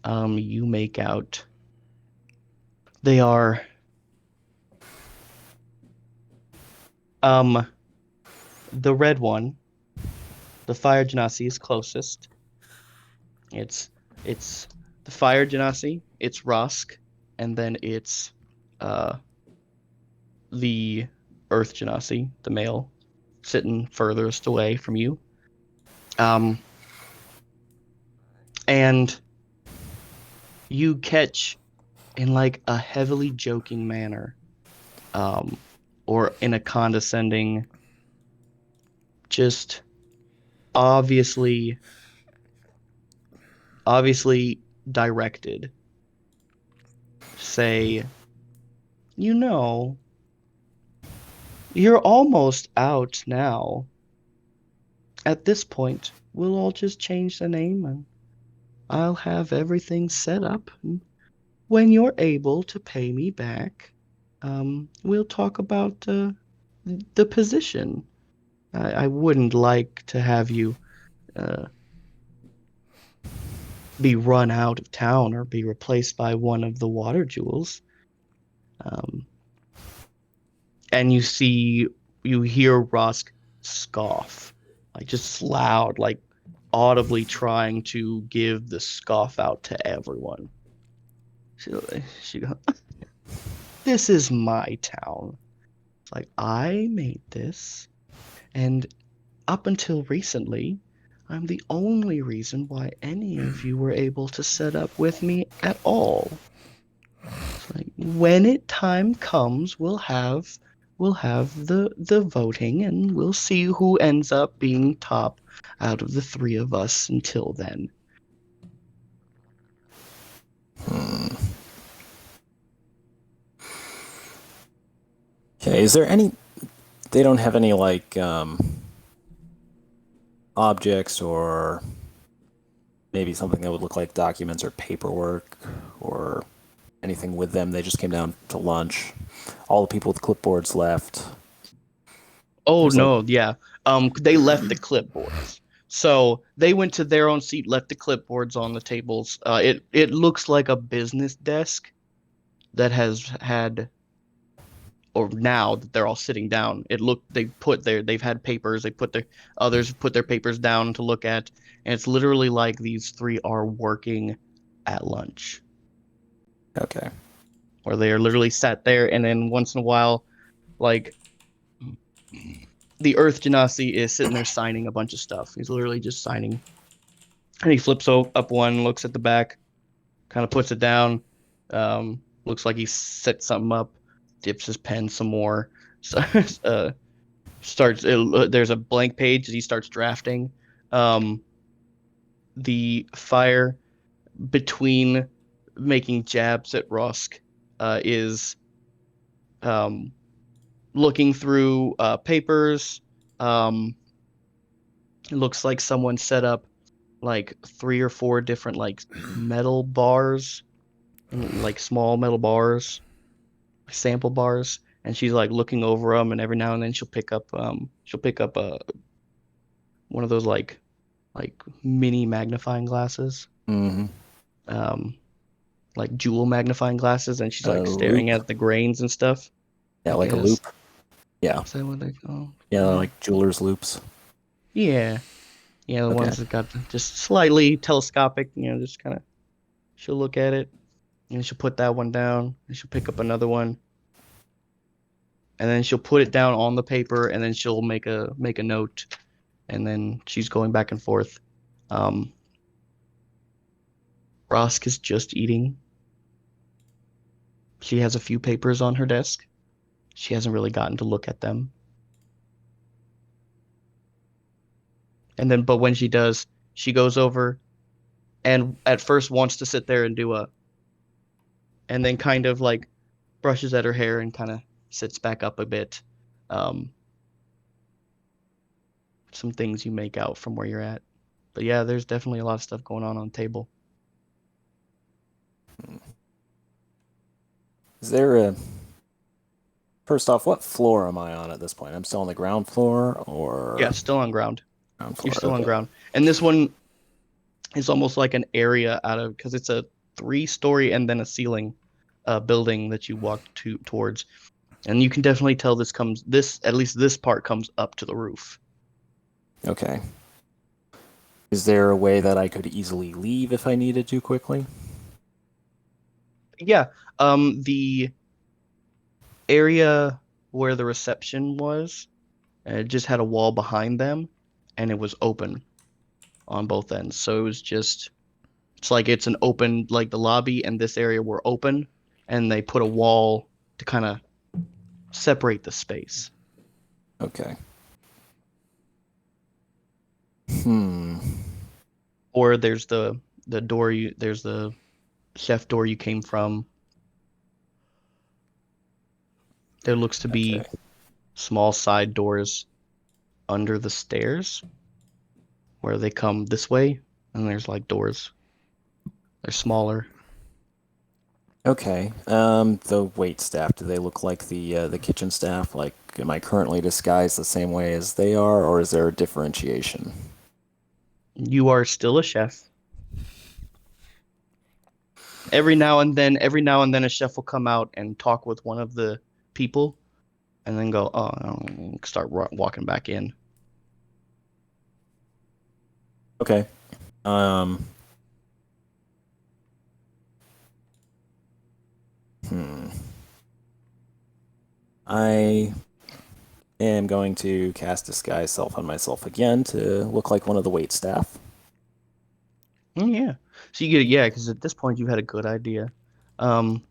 You make out they are the red one, the fire genasi is closest. It's the fire genasi, it's Rosk, and then it's the earth genasi, the male, sitting furthest away from you. And you catch in like a heavily joking manner, or in a condescending, just obviously directed, say, you're almost out now. At this point, we'll all just change the name and I'll have everything set up. And when you're able to pay me back, we'll talk about the position. I wouldn't like to have you be run out of town or be replaced by one of the water jewels. And you hear Rosk scoff, like just loud, like audibly trying to give the scoff out to everyone. She goes, this is my town. It's like, I made this, and up until recently, I'm the only reason why any of you were able to set up with me at all. It's like, when time comes, we'll have the voting, and we'll see who ends up being top out of the three of us until then. Okay, is there any... They don't have any, like, objects or maybe something that would look like documents or paperwork or anything with them? They just came down to lunch. All the people with clipboards left. Oh, There's no, yeah. They left the clipboards. So they went to their own seat, left the clipboards on the tables. It looks like a business desk that has had, or now that they're all sitting down, they've had papers, others put their papers down to look at, and it's literally like these three are working at lunch, Okay. where they are literally sat there, and then once in a while, like the Earth Genasi is sitting there signing a bunch of stuff. He's literally just signing, and he flips up one, looks at the back, kind of puts it down. Looks like he set something up, dips his pen some more. So, there's a blank page that he starts drafting. The fire between making jabs at Rusk is looking through papers. It looks like someone set up like 3 or 4 different like metal bars, like small metal bars, sample bars, and she's like looking over them, and every now and then she'll pick up one of those like mini magnifying glasses, like jewel magnifying glasses, and she's like staring at the grains and stuff. Yeah, like a loop. Yeah. Is that what they call? Yeah, like jeweler's loops. Yeah, the ones that got just slightly telescopic. Just kind of. She'll look at it, and she'll put that one down, and she'll pick up another one, and then she'll put it down on the paper, and then she'll make a note, and then she's going back and forth. Rosk is just eating. She has a few papers on her desk. She hasn't really gotten to look at them. And then, but when she does, she goes over and at first wants to sit there and and then kind of like brushes at her hair and kind of sits back up a bit. Some things you make out from where you're at. But yeah, there's definitely a lot of stuff going on the table. Is there First off, what floor am I on at this point? I'm still on the ground floor, or... Yeah, still on ground. Ground floor. You're still on ground. And this one is almost like an area because it's a 3-story and then a ceiling building that you walk towards. And you can definitely tell at least this part comes up to the roof. Okay. Is there a way that I could easily leave if I needed to quickly? Yeah. The area where the reception was, it just had a wall behind them, and it was open on both ends. So it's like it's an open, like the lobby and this area were open, and they put a wall to kind of separate the space. Okay. Or there's the door there's the chef door you came from. There looks to be small side doors under the stairs where they come this way, and there's like doors. They're smaller. Okay. The wait staff, do they look like the kitchen staff? Like, am I currently disguised the same way as they are, or is there a differentiation? You are still a chef. Every now and then a chef will come out and talk with one of the people, and then go, start walking back in. Okay. I am going to cast Disguise Self on myself again to look like one of the waitstaff. Yeah. So you get because at this point you had a good idea. The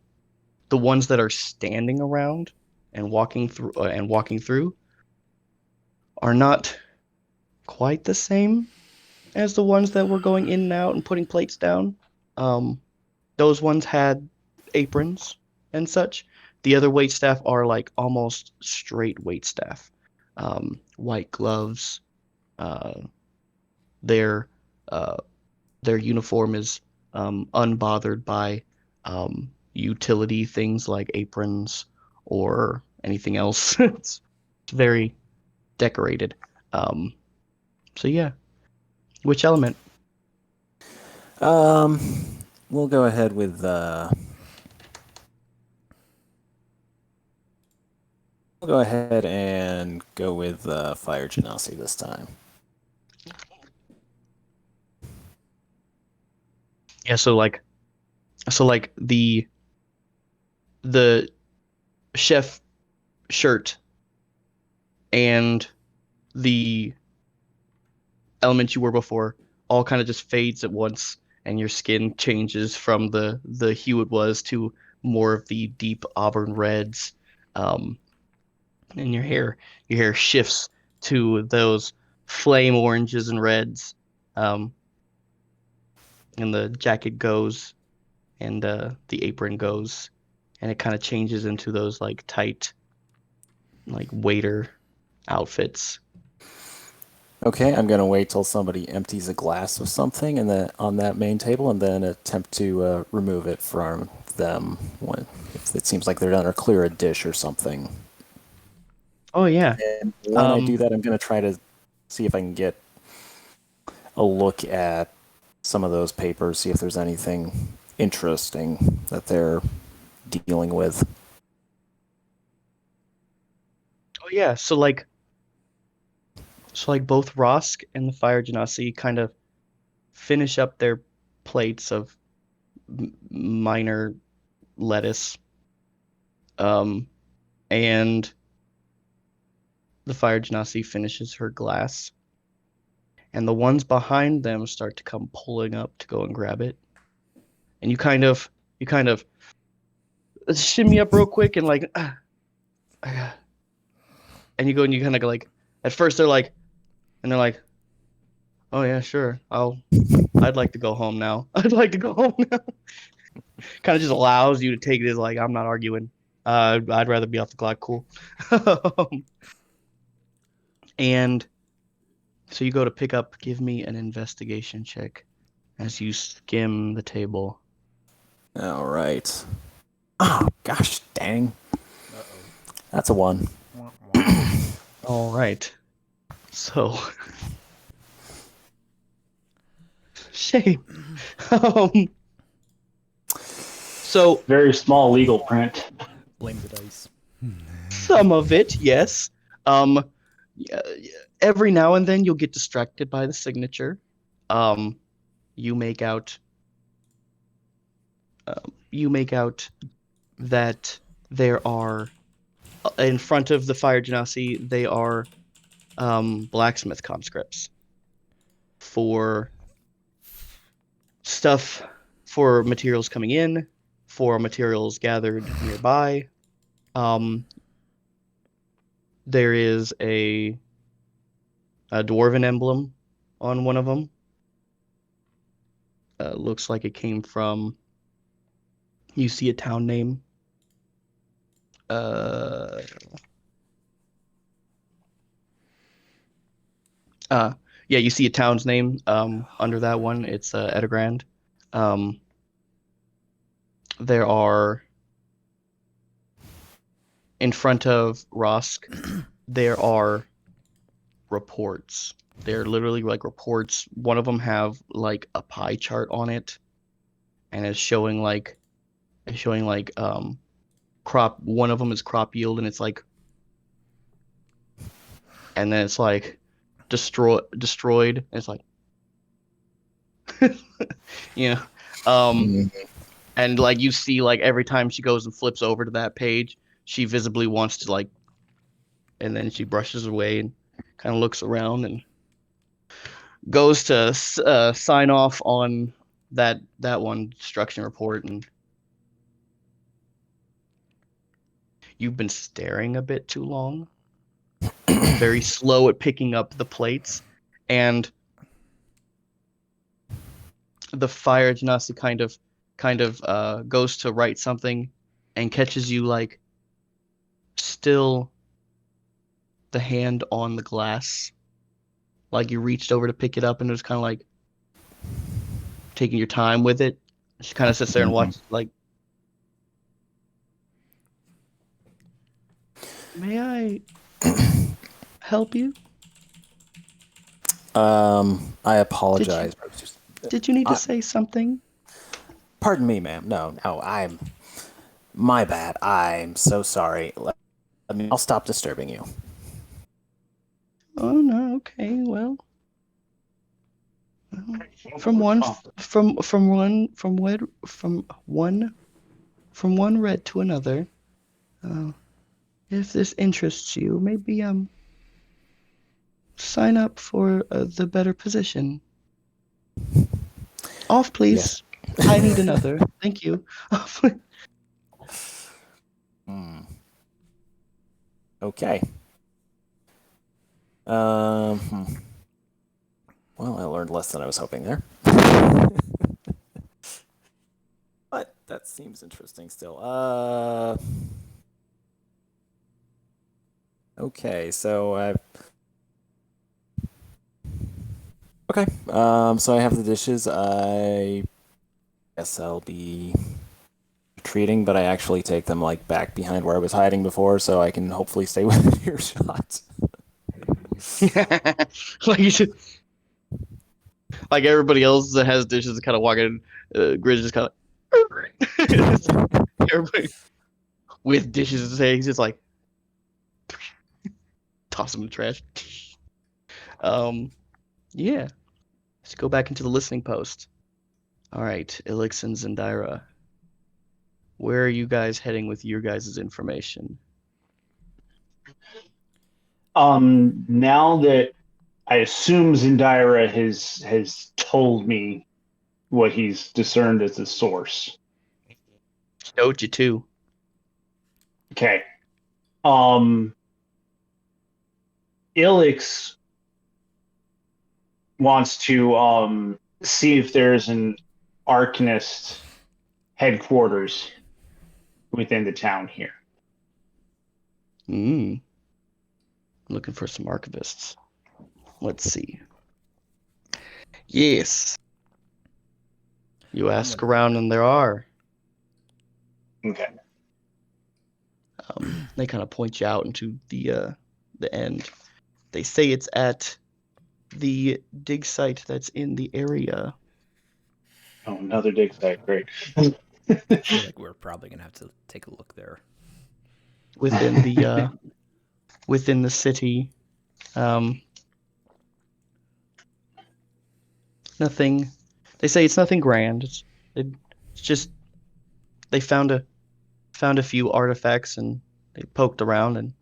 ones that are standing around and walking through are not quite the same as the ones that were going in and out and putting plates down. Those ones had aprons and such. The other waitstaff are like almost straight waitstaff. White gloves. Their uh, their uniform is unbothered by utility things like aprons or anything else. It's very decorated. So yeah, which element? We'll go ahead with we'll go ahead and go with Fire Genasi this time. Yeah, so like the chef shirt and the element you were before all kind of just fades at once, and your skin changes from the hue it was to more of the deep auburn reds, and your hair shifts to those flame oranges and reds, and the jacket goes, and the apron goes, and it kind of changes into those like tight, like waiter outfits. Okay, I'm gonna wait till somebody empties a glass of something and then on that main table, and then attempt to remove it from them if it seems like they're done, or clear a dish or something. Oh yeah. And when I do that, I'm gonna try to see if I can get a look at some of those papers, see if there's anything interesting that they're dealing with. Oh yeah. So like both Rosk and the Fire Genasi kind of finish up their plates of minor lettuce, and the Fire Genasi finishes her glass, and the ones behind them start to come pulling up to go and grab it, and you kind of shimmy up real quick and like, and you go and you kind of like, at first they're like, oh yeah, sure, I'd like to go home now. I'd like to go home now. Kind of just allows you to take it as like, I'm not arguing. I'd rather be off the clock. Cool. And so you go to pick up. Give me an investigation check as you skim the table. All right. Oh, gosh dang. That's a 1. All right. So, shame. So very small legal print. Blame the dice. some of it, yes. Every now and then you'll get distracted by the signature. You make out that there are in front of the Fire Genasi, they are blacksmith conscripts for stuff, for materials coming in, for materials gathered nearby. There is a dwarven emblem on one of them. Looks like it came from. You see a town name. Yeah, you see a town's name under that one. It's Edegrand. There are in front of Rosk, there are reports. They're literally like reports. One of them have like a pie chart on it, and it's showing like crop. One of them is crop yield, and it's like, and then it's like destroyed. And it's like, you know, and like you see like every time she goes and flips over to that page, she visibly wants to like, and then she brushes away and kind of looks around and goes to sign off on that one destruction report. And you've been staring a bit too long. Very slow at picking up the plates, and the fire genasi kind of goes to write something and catches you like still the hand on the glass, like you reached over to pick it up and it was kind of like taking your time with it. She kind of sits there and watches like, may I help you? I apologize. Did you need to say something? Pardon me, ma'am. No, my bad. I'm so sorry. I'll stop disturbing you. Oh no, okay, well, from one red to another. If this interests you, maybe sign up for the better position. Off, please. Yes. I need another. Thank you. Okay. Well, I learned less than I was hoping there. But that seems interesting still. Okay, so okay, so I have the dishes. I guess I'll be retreating, but I actually take them like back behind where I was hiding before, so I can hopefully stay within earshot. Like you should, like everybody else that has dishes, kind of walking. Grizz just kind of everybody with dishes to say, he's just like toss them in the trash. Yeah. Let's go back into the listening post. All right, Elix and Zendaira. Where are you guys heading with your guys' information? Now that I assume Zendaira has told me what he's discerned as the source. Showed you too. Okay. Ilix wants to see if there's an Arcanist headquarters within the town here. Looking for some archivists. Let's see. Yes. You ask around and there are. Okay. They kind of point you out into the end. They say it's at the dig site that's in the area. Oh, another dig site. Great. I feel like we're probably going to have to take a look there. Within the within the city. Nothing. They say it's nothing grand. It's just they found a few artifacts and they poked around and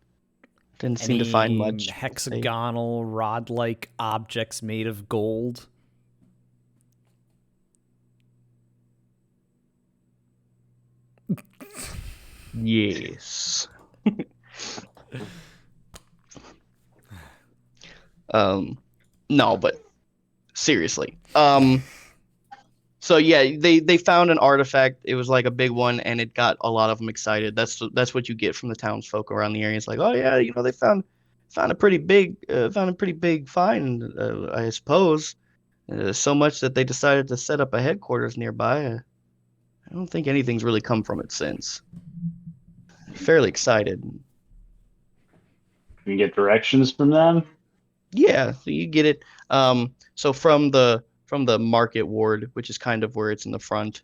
didn't seem to find much. Hexagonal rod-like objects made of gold. Yes. No, but seriously. So yeah, they found an artifact. It was like a big one, and it got a lot of them excited. That's what you get from the townsfolk around the area. It's like, oh yeah, they found a pretty big find, I suppose. So much that they decided to set up a headquarters nearby. I don't think anything's really come from it since. Fairly excited. Can you get directions from them? Yeah, so you get it. So from the market ward, which is kind of where it's in the front,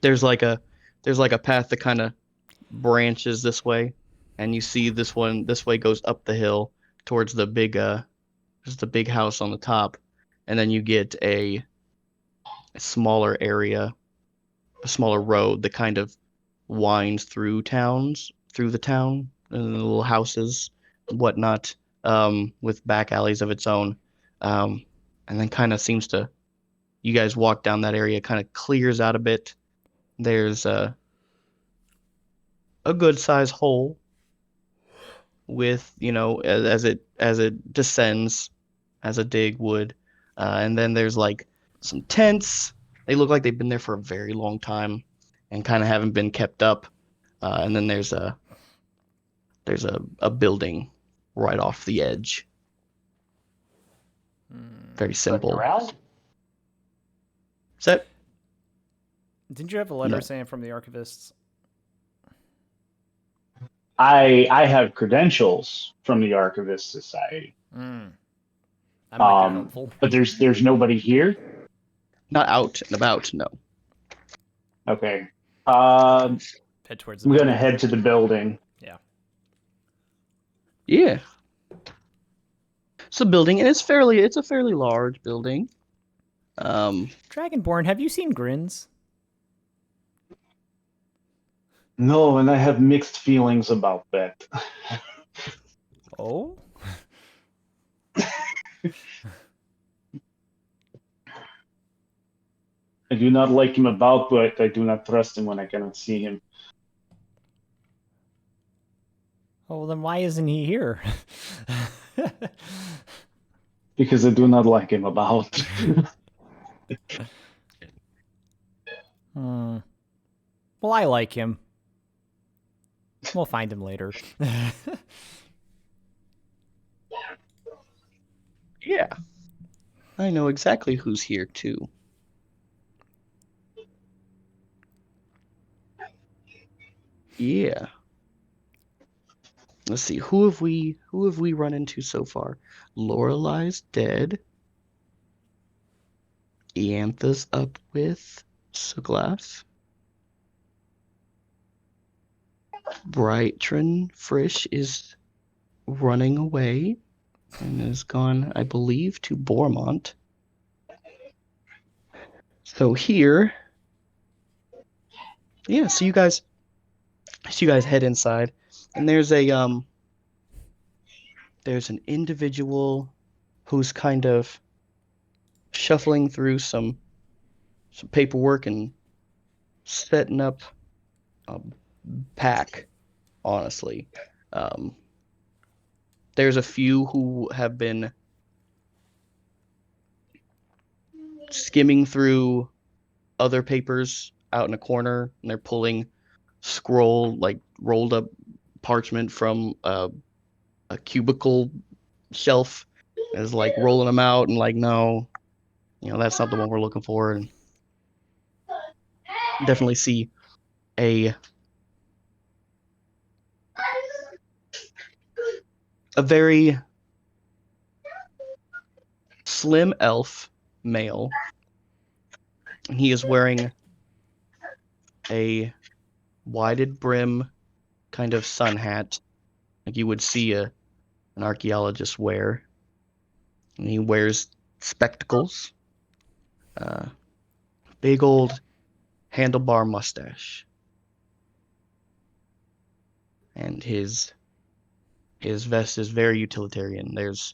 there's like a path that kind of branches this way, and you see this way goes up the hill towards the big house on the top, and then you get a smaller area, a smaller road that kind of winds through the town, and the little houses, whatnot, with back alleys of its own, and then kind of seems to. You guys walk down that area, kind of clears out a bit. There's a good size hole with, as it descends, as a dig would, and then there's like some tents. They look like they've been there for a very long time and kind of haven't been kept up. And then there's a building right off the edge. Very simple. Is that? Didn't you have a letter No. saying from the archivists? I have credentials from the Archivist Society. That might be helpful. But there's nobody here? Not out and about, no. Okay. Head towards the I'm gonna building. head to the building. Yeah. It's a building, and it's a fairly large building. Dragonborn, have you seen Grins? No, and I have mixed feelings about that. Oh? I do not like him about, but I do not trust him when I cannot see him. Oh, well, then why isn't he here? Because I do not like him about. Well, I like him. We'll find him later. Yeah. I know exactly who's here too. Yeah. Let's see, who have we run into so far? Lorelai's dead. Iantha's up with Suglath. Brightron Frisch is running away and has gone, I believe, to Bormont. So here, yeah, so you guys head inside, and there's an individual who's kind of shuffling through some paperwork and setting up a pack, honestly. There's a few who have been skimming through other papers out in a corner, and they're pulling rolled up parchment from a cubicle shelf, and is like rolling them out and like, no, that's not the one we're looking for. And definitely see a very slim elf male, and he is wearing a wided brim kind of sun hat, like you would see an archaeologist wear. And he wears spectacles, big old handlebar mustache, and his vest is very utilitarian. There's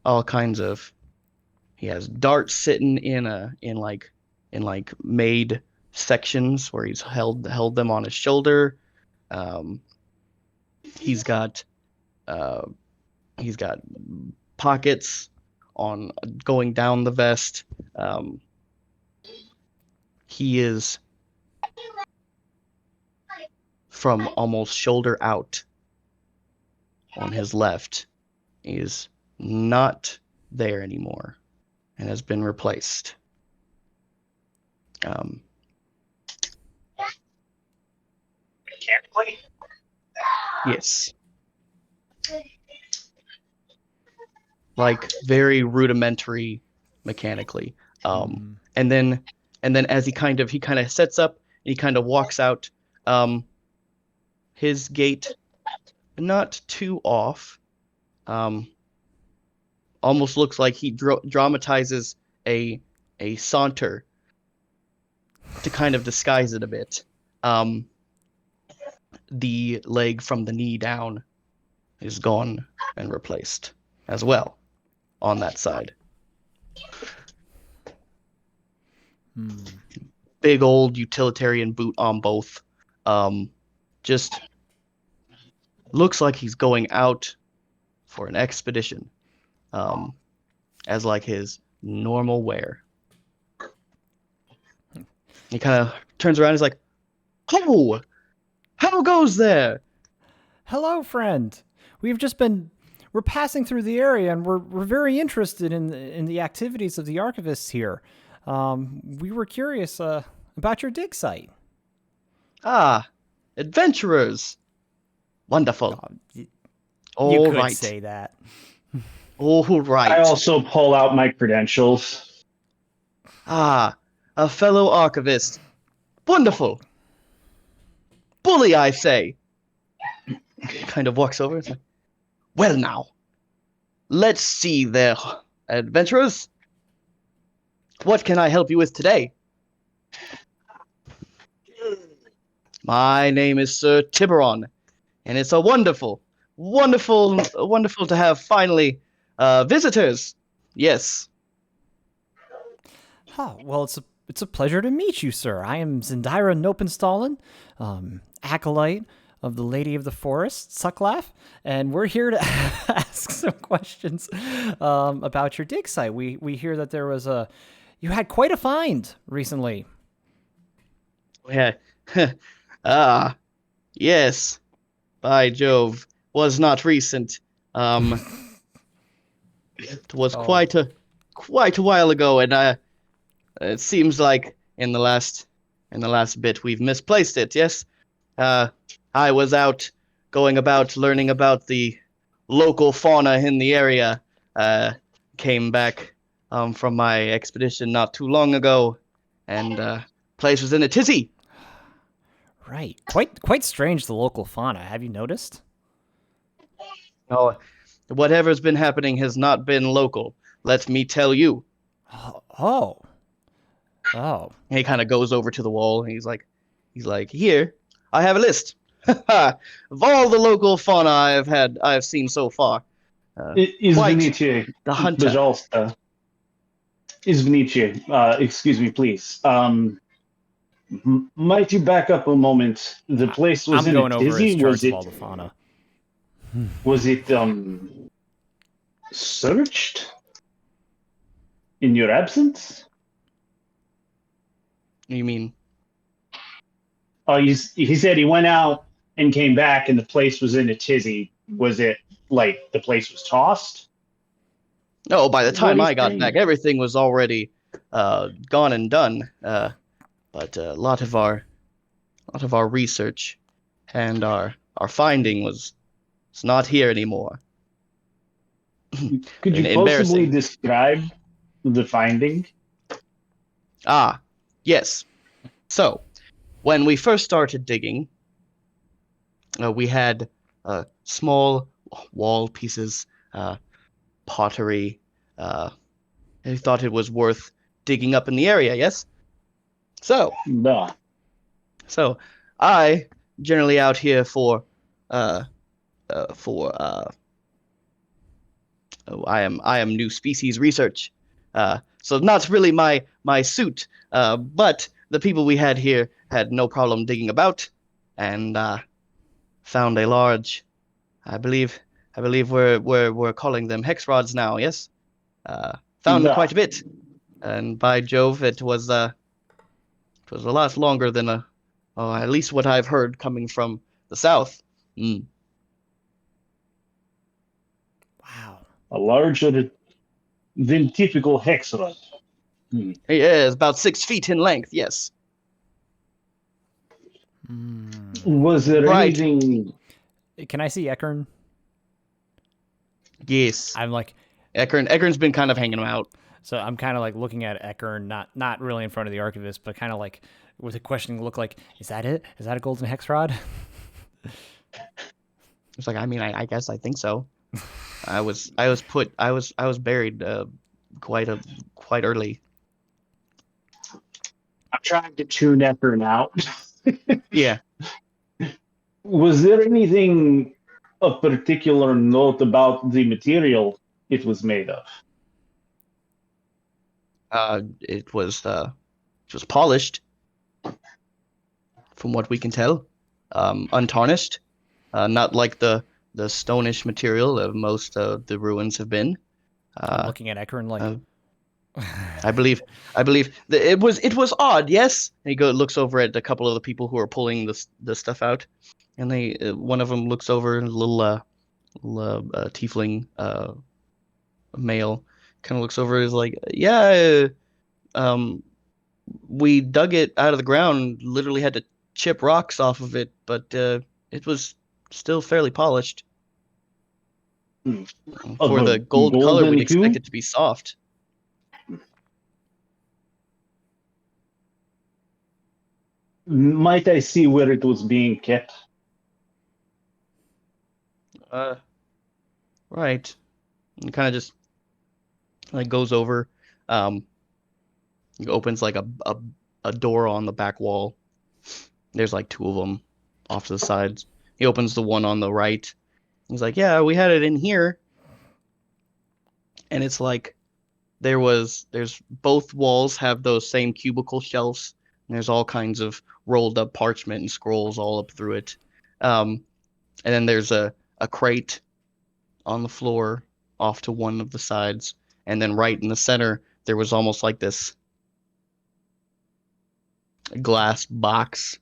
all kinds of. He has darts sitting in made sections where he's held them on his shoulder. He's got pockets on going down the vest. He is from almost shoulder out on his left. He is not there anymore and has been replaced. Yes. Like very rudimentary mechanically. And then as he kind of sets up and he kind of walks out, his gait not too off. Almost looks like he dramatizes a saunter to kind of disguise it a bit. the leg from the knee down is gone and replaced as well on that side. Big old utilitarian boot on both. Just looks like he's going out for an expedition, as like his normal wear. He kind of turns around and is like, "Oh, how goes there?" Hello, friend. We're passing through the area, and we're very interested in the activities of the archivists here. We were curious about your dig site. Ah, adventurers. Wonderful. You All could right. say that. All right. I also pull out my credentials. Ah, a fellow archivist. Wonderful. Bully, I say. Kind of walks over and says, "Well now, let's see there, adventurers. What can I help you with today?" "My name is Sir Tiburon, and it's a wonderful to have finally visitors. Yes." Well, it's a pleasure to meet you, sir. I am Zendira Nopenstallen, acolyte of the Lady of the Forest, Sucklaff, and we're here to ask some questions about your dig site. We hear that you had quite a find recently. Yeah. Yes. By Jove, was not recent. It was quite a while ago, and it seems like in the last bit we've misplaced it. Yes. I was out going about learning about the local fauna in the area. Came back from my expedition not too long ago, and place was in a tizzy. Right. Quite strange, the local fauna. Have you noticed? Oh, whatever's been happening has not been local. Let me tell you. Oh. And he kind of goes over to the wall, and he's like, "Here, I have a list of all the local fauna I've seen so far. Izvinice, the hunter." Pожалуйsta. Izvinice, excuse me, please. Might you back up a moment? The place was I'm in going a over his tizzy. charts of all the fauna. Was it searched in your absence? You mean? Oh, he said he went out and came back, and the place was in a tizzy. Was it like the place was tossed? No, by the time What I got is back, everything was already gone and done. But a lot of our research and our finding was it's not here anymore. Could you possibly Embarrassing. describe the finding? Ah, yes. So, when we first started digging, we had small wall pieces, pottery. I thought it was worth digging up in the area, yes? So I generally out here for I am new species research. So not really my suit, but the people we had here had no problem digging about, and found a large, I believe we're calling them hex rods now. Yes, found quite a bit, and by Jove, it was a lot longer than at least what I've heard coming from the south. Wow. A larger than typical hex rod. Yeah, it's about 6 feet in length. Yes. Was there Right. anything? Can I see Ekern? Yes. I'm like Ekern's been kind of hanging him out. So I'm kind of like looking at Ekern, not really in front of the archivist, but kind of like with a questioning look, like, is that it? Is that a golden hex rod? It's like, I mean, I guess I think so. I was buried quite early. I'm trying to tune Ekern out. Yeah. Was there anything of particular note about the material it was made of? It was polished, from what we can tell, untarnished, not like the stonish material of most of the ruins have been. I'm looking at Ekron like. I believe it was odd. Yes, and he looks over at a couple of the people who are pulling the stuff out, and one of them looks over, a little tiefling male, kind of looks over, is like, yeah, we dug it out of the ground, literally had to chip rocks off of it, but it was still fairly polished. For the gold color, we'd expect it to be soft. Might I see where it was being kept? Right. And kind of just like goes over, he opens like a door on the back wall. There's like two of them off to the sides. He opens the one on the right. He's like, yeah, we had it in here. And it's like there's both walls have those same cubicle shelves. And there's all kinds of rolled up parchment and scrolls all up through it. And then there's a crate on the floor off to one of the sides. And then right in the center, there was almost like this glass box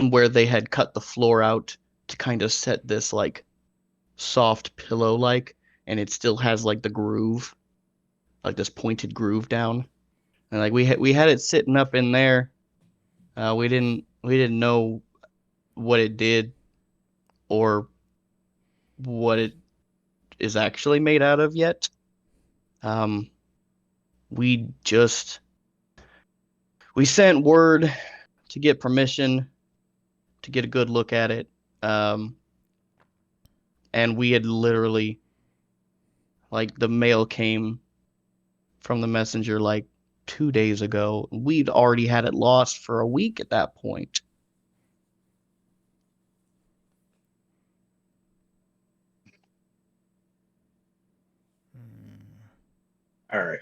where they had cut the floor out to kind of set this like soft pillow like, and it still has like the groove, like this pointed groove down. And like we had it sitting up in there. We didn't know what it did or what it is actually made out of yet. We sent word to get permission to get a good look at it. And we had literally, like, the mail came from the messenger like 2 days ago. We'd already had it lost for a week at that point. All right.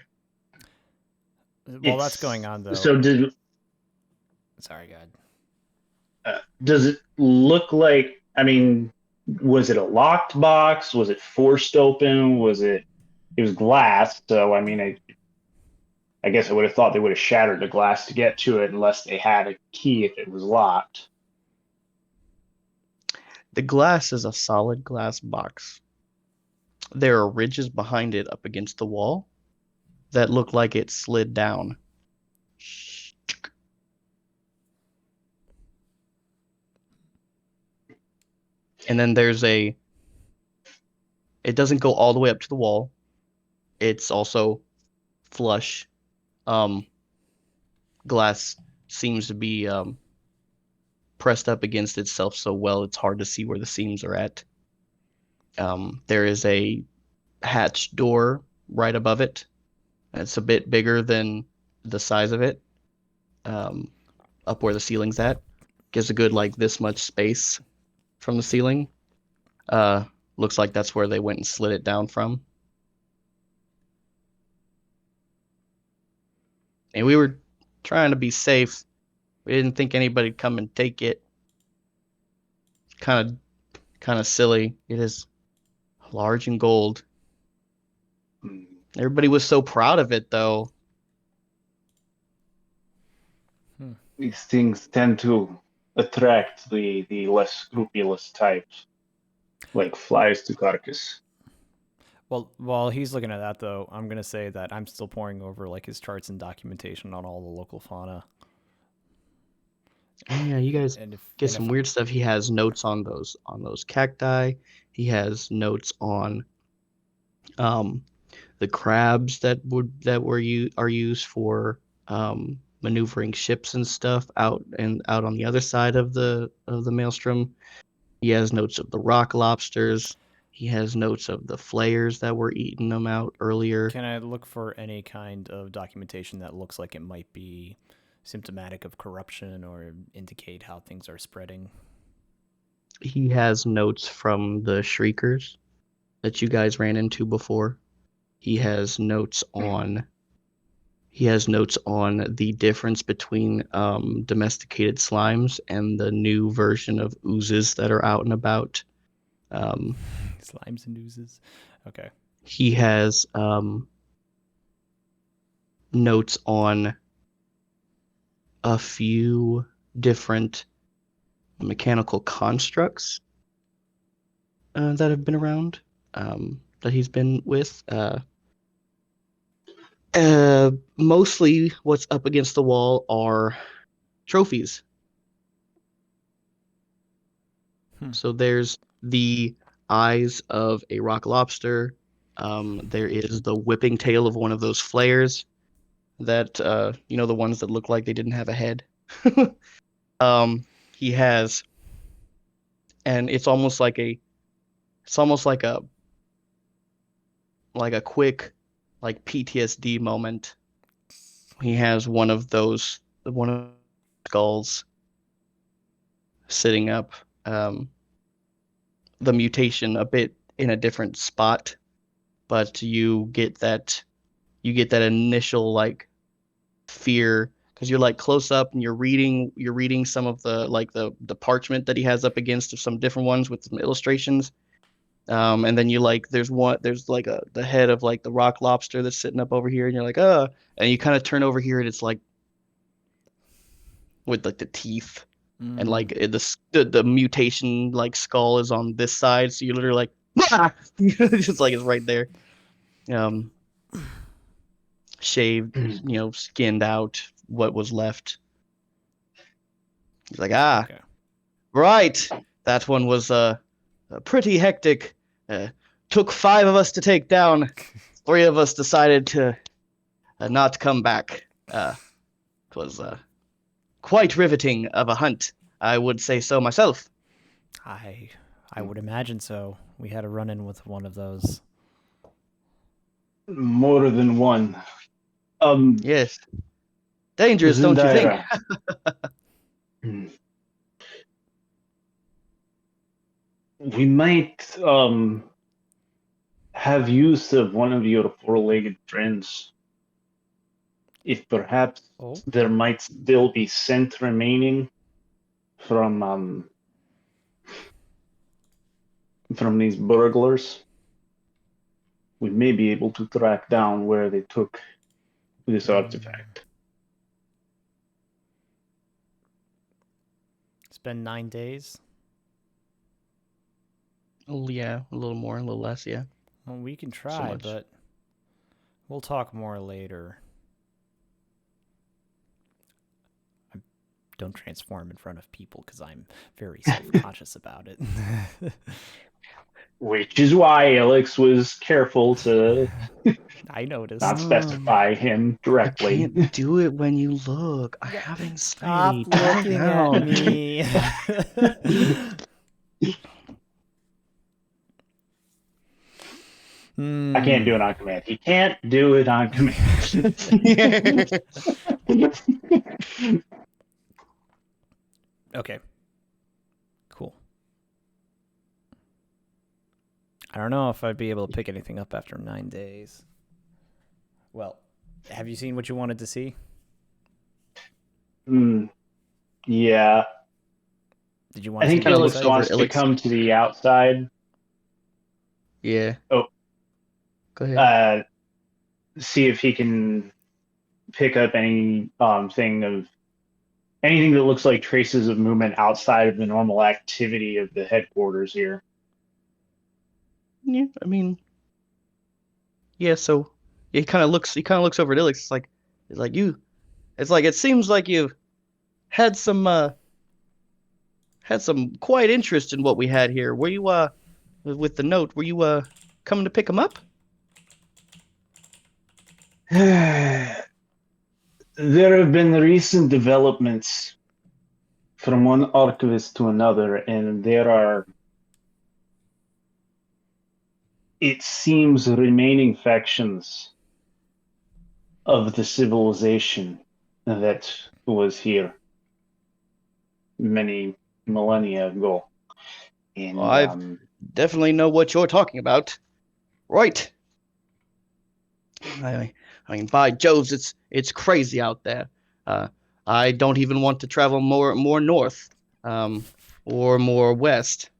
While that's going on, though. So Sorry, God. Does it look like? I mean, was it a locked box? Was it forced open? Was it? It was glass. So I mean, I guess I would have thought they would have shattered the glass to get to it, unless they had a key if it was locked. The glass is a solid glass box. There are ridges behind it up against the wall that look like it slid down. And then it doesn't go all the way up to the wall. It's also flush. Glass seems to be pressed up against itself so well it's hard to see where the seams are at. There is a hatch door right above it. It's a bit bigger than the size of it. Up where the ceiling's at. Gives a good like this much space from the ceiling. Looks like that's where they went and slid it down from. And we were trying to be safe. We didn't think anybody'd come and take it. Kind of silly. It is large and gold. Everybody was so proud of it, though. These things tend to attract the less scrupulous types, like flies to carcass. Well, while he's looking at that, though, I'm gonna say that I'm still poring over like his charts and documentation on all the local fauna. Oh yeah, you guys get some weird stuff. He has notes on those cacti. He has notes on the crabs that are used for maneuvering ships and stuff out on the other side of the maelstrom. He has notes of the rock lobsters. He has notes of the flayers that were eating them out earlier. Can I look for any kind of documentation that looks like it might be symptomatic of corruption or indicate how things are spreading? he has notes from the Shriekers that you guys ran into before. He has notes on the difference between domesticated slimes and the new version of oozes that are out and about. Slimes and oozes. Okay. He has notes on a few different mechanical constructs that have been around, that he's been with. Mostly what's up against the wall are trophies. So there's the eyes of a rock lobster. There is the whipping tail of one of those flares that, the ones that look like they didn't have a head. He has, and it's almost like a quick, like PTSD moment. He has one of those skulls sitting up, the mutation a bit in a different spot, but you get that initial like fear because you're like close up and you're reading some of the like the parchment that he has up against some different ones with some illustrations. And then you like there's like the head of like the rock lobster that's sitting up over here, and you're like, and you kind of turn over here and it's like with like the teeth and like the mutation like skull is on this side, so you're literally like, just like it's right there. Shaved, skinned out what was left. He's like, Okay. Right. That one was pretty hectic. Took 5 of us to take down. 3 of us decided to not come back. It was quite riveting of a hunt. I would say so myself. I would imagine so. We had a run-in with one of those. More than one. Yes. Dangerous, don't you think? We might have use of one of your 4-legged friends. If perhaps there might still be scent remaining from these burglars, we may be able to track down where they took this artifact. It's been 9 days. Oh yeah, a little more, a little less, yeah. Well, we can try, but we'll talk more later. Don't transform in front of people because I'm very self-conscious about it. Which is why Alex was careful to I noticed. not specify him directly. I can't do it when you look. I have anxiety. Stop looking at me. I can't do it on command. He can't do it on command. Okay. Cool. I don't know if I'd be able to pick anything up after 9 days. Well, have you seen what you wanted to see? Yeah. Did you want I think Alex wants to come to the outside. Yeah. Oh. Go ahead. See if he can pick up any anything that looks like traces of movement outside of the normal activity of the headquarters here. Yeah, I mean, yeah. So he kind of looks over at Ilix. It seems like you've had some quite interest in what we had here. Were you with the note? Were you coming to pick him up? There have been recent developments from one archivist to another, and there are, it seems, remaining factions of the civilization that was here many millennia ago. And I definitely know what you're talking about. Right. I mean, by Joves, it's crazy out there. I don't even want to travel more north, or more west,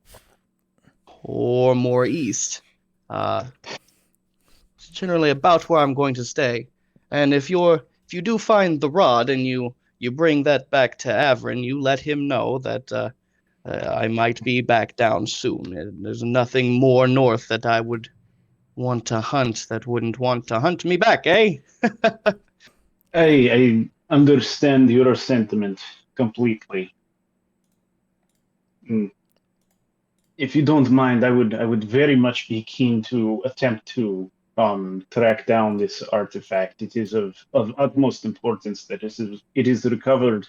or more east. It's generally about where I'm going to stay. And if you do find the rod and you bring that back to Avrin, you let him know that I might be back down soon. There's nothing more north that I would want to hunt that wouldn't want to hunt me back, eh? I understand your sentiment completely. If you don't mind, I would very much be keen to attempt to track down this artifact. It is of utmost importance that it is recovered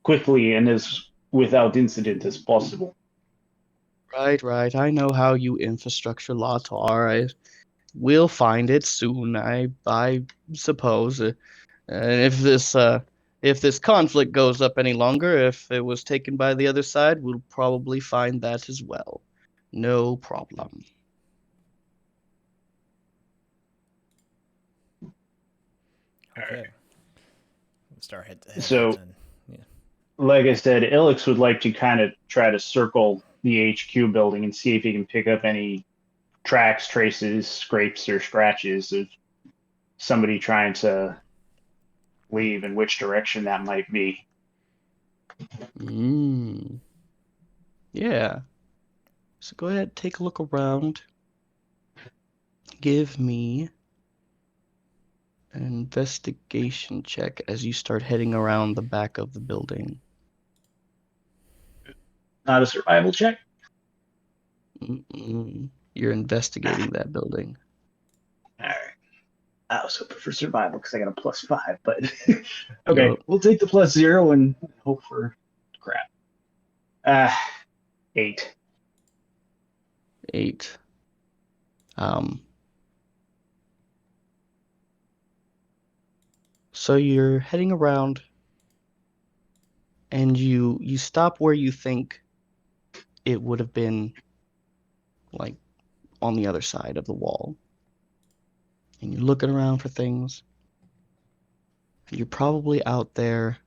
quickly and as without incident as possible. Right. I know how you infrastructure lots are. We'll find it soon, I suppose. And if this conflict goes up any longer, if it was taken by the other side, we'll probably find that as well. No problem. Okay. We'll start head So, then. Yeah. like I said, Ilix would like to kind of try to circle the HQ building and see if he can pick up any tracks, traces, scrapes, or scratches of somebody trying to leave and which direction that might be. Yeah. So go ahead, take a look around. Give me an investigation check as you start heading around the back of the building. Not a survival check? You're investigating that building. All right. I was hoping for survival because I got a +5, but okay, we'll take the +0 and hope for crap. 8. 8. So you're heading around and you stop where you think it would have been, like, on the other side of the wall. And you're looking around for things. You're probably out there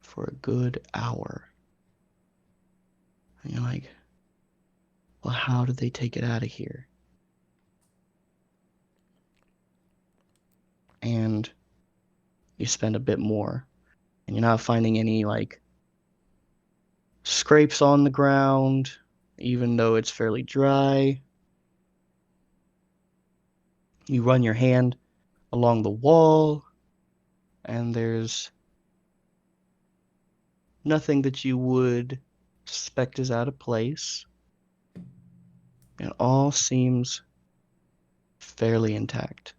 for a good hour. And you're like, well, how did they take it out of here? And you spend a bit more, and you're not finding any, like, scrapes on the ground, even though it's fairly dry. You run your hand along the wall, and there's nothing that you would suspect is out of place. It all seems fairly intact.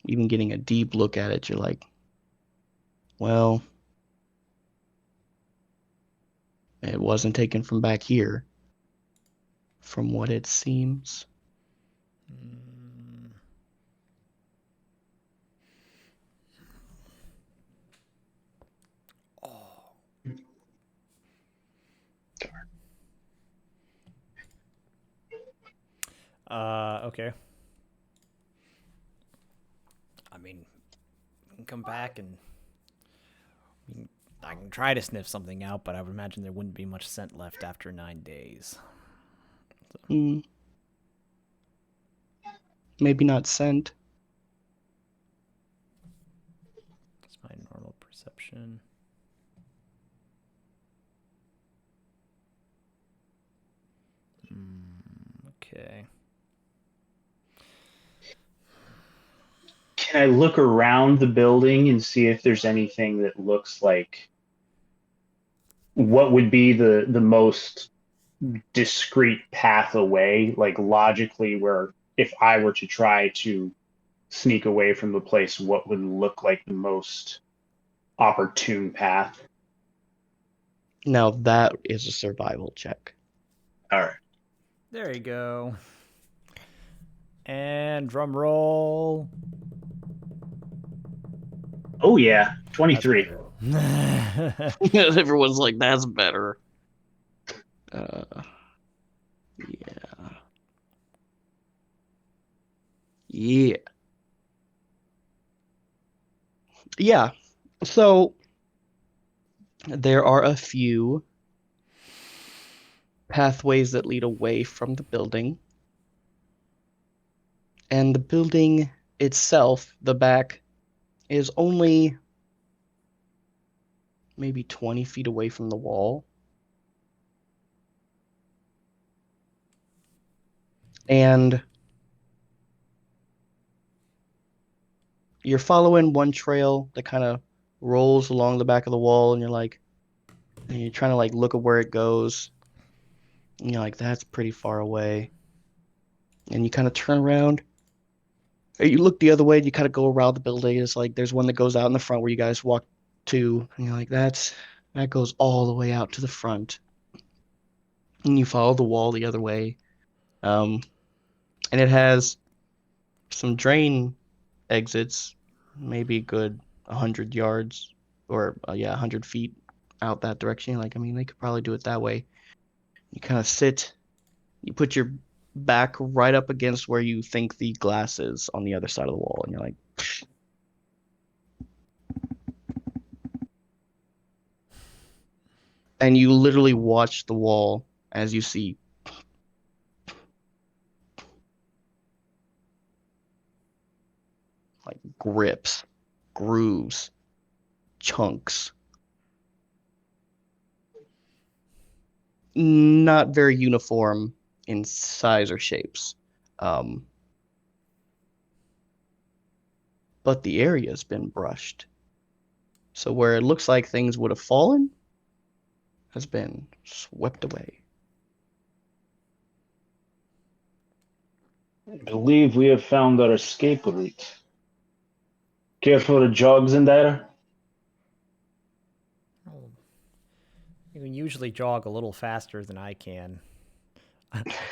Even getting a deep look at it, you're like, well, it wasn't taken from back here, from what it seems. Okay. I mean, we can come back and I can try to sniff something out, but I would imagine there wouldn't be much scent left after 9 days. So. Maybe not scent. It's my normal perception. Okay. Can I look around the building and see if there's anything that looks like what would be the most discrete path away, like logically, where if I were to try to sneak away from the place, what would look like the most opportune path? Now that is a survival check. All right. There you go. And drum roll. Oh yeah, 23. Everyone's like, that's better. Yeah. Yeah. Yeah. So there are a few pathways that lead away from the building. And the building itself, the back, is only maybe 20 feet away from the wall. And you're following one trail that kind of rolls along the back of the wall, and you're trying to like look at where it goes. And you're like, that's pretty far away. And you kind of turn around. Or you look the other way, and you kind of go around the building. It's like there's one that goes out in the front where you guys walk to, and you're like, that goes all the way out to the front. And you follow the wall the other way. And it has some drain exits, maybe a good 100 yards or 100 feet out that direction. Like, I mean, they could probably do it that way. You kind of sit, you put your back right up against where you think the glass is on the other side of the wall, and you're like, and you literally watch the wall as you see like grips, grooves, chunks. Not very uniform in size or shapes. But the area's been brushed. So where it looks like things would have fallen has been swept away. I believe we have found our escape route. Care for the jogs in there? You can usually jog a little faster than I can.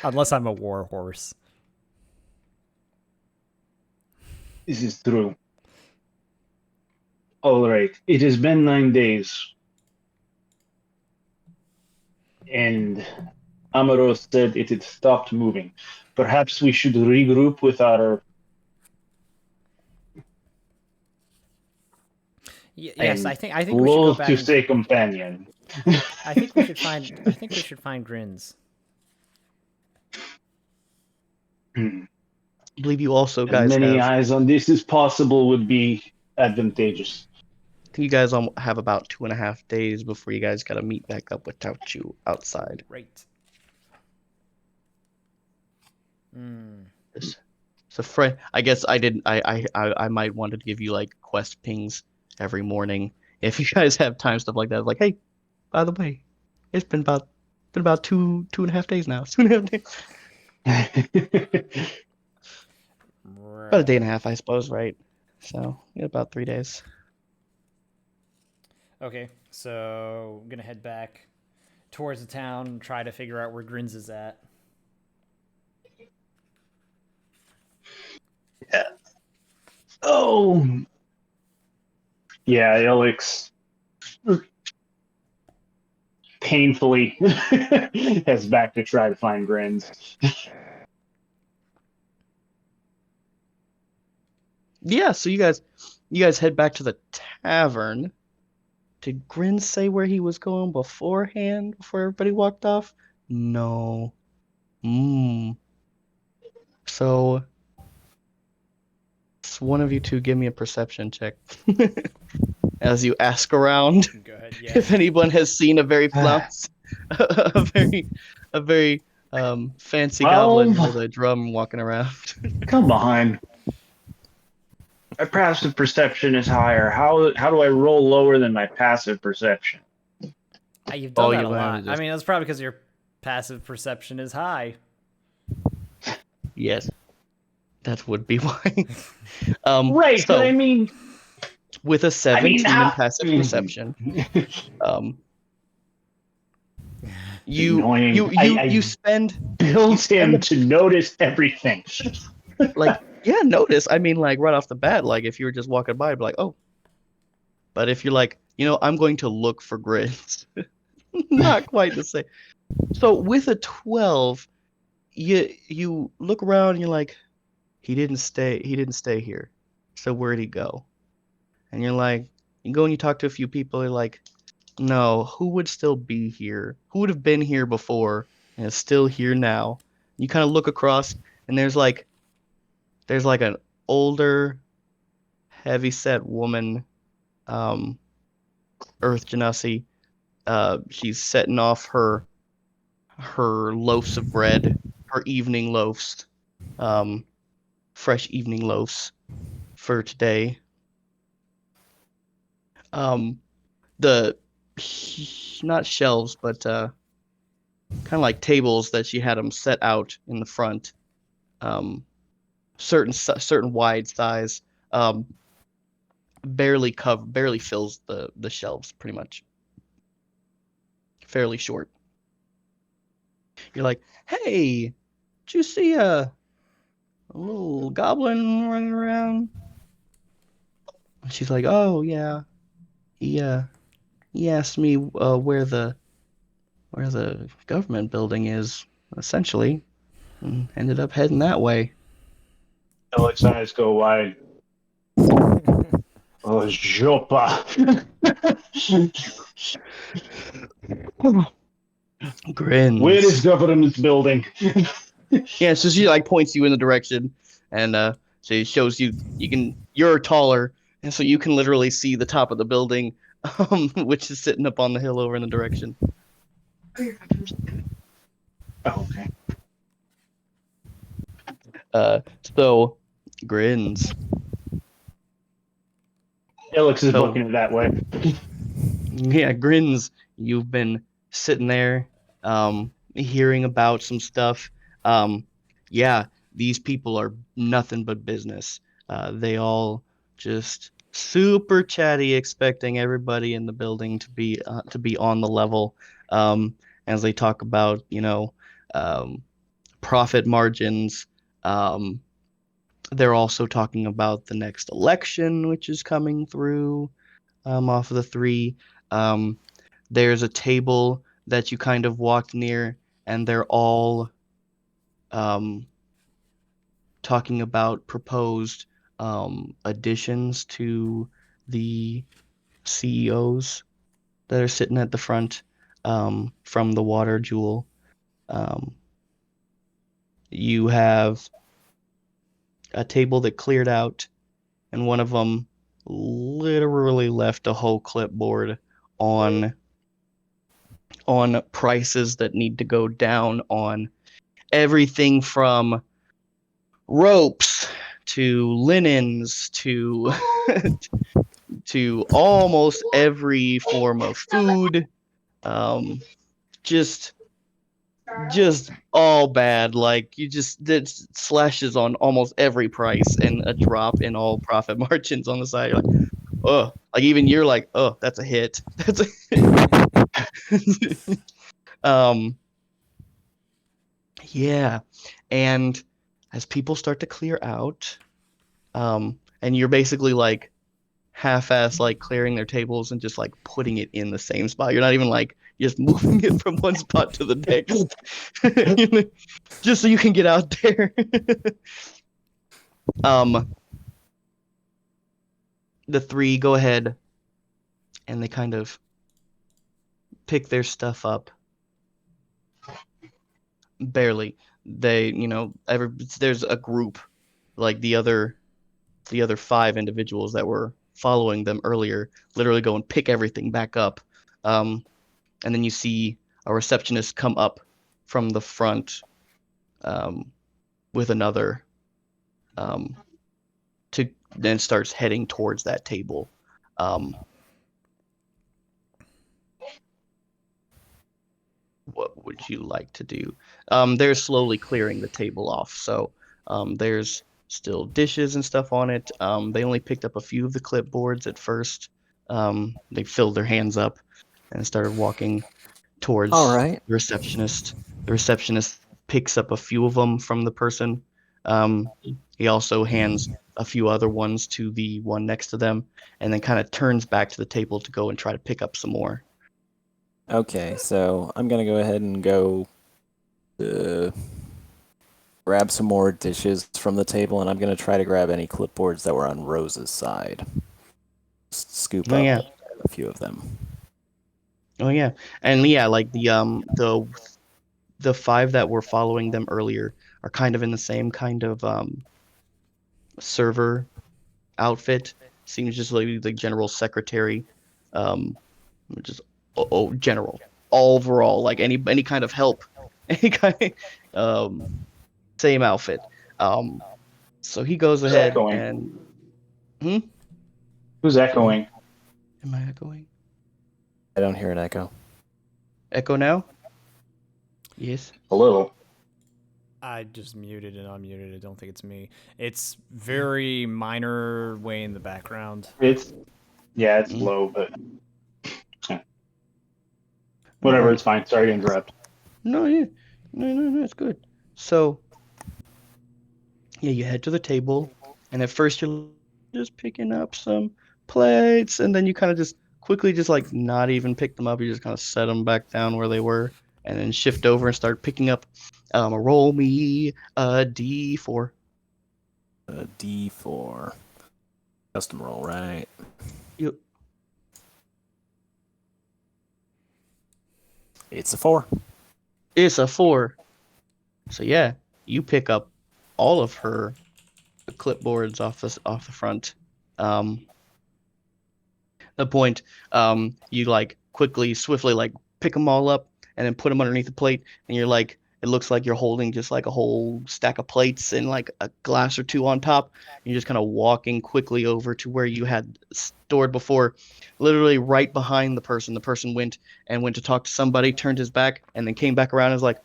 Unless I'm a war horse. This is true. All right. It has been 9 days. And Amaro said it had stopped moving. Perhaps we should regroup with our... Yes, I think we should go back to say companion. I think we should find Grins. I believe you also As guys many have eyes on this as possible would be advantageous. you guys have about 2.5 days before you guys gotta meet back up with Tauchu outside. Right. So friend, I guess I might want to give you like quest pings every morning if you guys have time, stuff like that. Like, hey, by the way, it's been about 2.5 days now. 2.5 days. About a day and a half, I suppose, right? So yeah, about 3 days. Okay, so I'm gonna head back towards the town and try to figure out where Grins is at. Yeah. Oh. Yeah, Alex painfully heads back to try to find Grins. Yeah, so you guys head back to the tavern. Did Grin say where he was going beforehand, before everybody walked off? No. So one of you two give me a perception check as you ask around. Go ahead, yeah. If anyone has seen a very flounce, a very fancy goblin with a drum walking around. Come on. My passive perception is higher. How do I roll lower than my passive perception? You've done that a lot. I mean, that's probably because your passive perception is high. Yes, that would be why. Right, so, but I mean, with a 17 in passive perception, you spend build him to notice everything. Like, yeah, notice. I mean, like right off the bat, like if you were just walking by, I'd be like, oh. But if you're like, I'm going to look for grins, not quite the same. So with a 12, you look around and you're like, he didn't stay here. So where'd he go? And you're like, you go and you talk to a few people, you're like, no, who would still be here? Who would have been here before and is still here now? You kind of look across and there's like an older, heavy-set woman, um, Earth Genasi. She's setting off her loaves of bread, her evening loaves, um, fresh evening loaves for today. The not shelves, but kind of like tables that she had them set out in the front, certain wide size, barely fills the shelves, pretty much. Fairly short. You're like, hey, did you see a little goblin running around? She's like, oh yeah, he asked me where the government building is, essentially, and ended up heading that way. Alex's eyes go wide. Oh, Jopa. Grins. Where is government building? Yeah, so she like points you in the direction, and she shows you're taller, and so you can literally see the top of the building, which is sitting up on the hill over in the direction. Oh, okay. So Grins. Alex is looking that way. Yeah, Grins, you've been sitting there, hearing about some stuff. Yeah, these people are nothing but business. They all just super chatty, expecting everybody in the building to be on the level. As they talk about, profit margins. They're also talking about the next election, which is coming through, off of the 3. There's a table that you kind of walked near, and they're all talking about proposed additions to the CEOs that are sitting at the front, from the water jewel. You have a table that cleared out, and one of them literally left a whole clipboard on prices that need to go down on everything from ropes to linens to to almost every form of food. Just all bad. Like that slashes on almost every price and a drop in all profit margins on the side. You're like, oh, like even you're like, oh, that's a hit. That's a hit. Yeah, and as people start to clear out, and you're basically like half-ass like clearing their tables and just like putting it in the same spot. You're not even like just moving it from one spot to the next, just so you can get out there. The 3 go ahead and they kind of pick their stuff up. Barely. They, there's a group, like the other 5 individuals that were following them earlier, literally go and pick everything back up. And then you see a receptionist come up from the front, with another, to then starts heading towards that table. What would you like to do? They're slowly clearing the table off, so there's still dishes and stuff on it. They only picked up a few of the clipboards at first. They filled their hands up and started walking towards the receptionist. The receptionist picks up a few of them from the person, He also hands a few other ones to the one next to them, and then kind of turns back to the table to go and try to pick up some more. Okay, so I'm gonna go ahead and go grab some more dishes from the table, and I'm gonna try to grab any clipboards that were on Rose's side. Just scoop Oh up yeah, a few of them. oh yeah, and yeah, like the five that were following them earlier are kind of in the same kind of server outfit. Seems just like the general secretary, um, just general overall, like any kind of help, any kind, um, same outfit. So he goes Who's ahead echoing? and Who's echoing? am I echoing? I don't hear an echo. Echo now? Yes. A little. I just muted and unmuted. I don't think it's me. It's very minor way in the background. It's low, but All whatever. right. It's fine. Sorry to interrupt. No, yeah. No, it's good. So, yeah, you head to the table, and at first you're just picking up some plates, and then you kind of just quickly just like not even pick them up. You just kind of set them back down where they were, and then shift over and start picking up. Roll me a D4. A D4. Custom roll, right? Yep. It's a 4. It's a 4. So yeah, you pick up all of her clipboards off the front. The point, you like quickly, swiftly like pick them all up and then put them underneath the plate, and you're like, it looks like you're holding just like a whole stack of plates and like a glass or two on top. You're just kind of walking quickly over to where you had stored before, literally right behind the person. The person went to talk to somebody, turned his back, and then came back around and was like,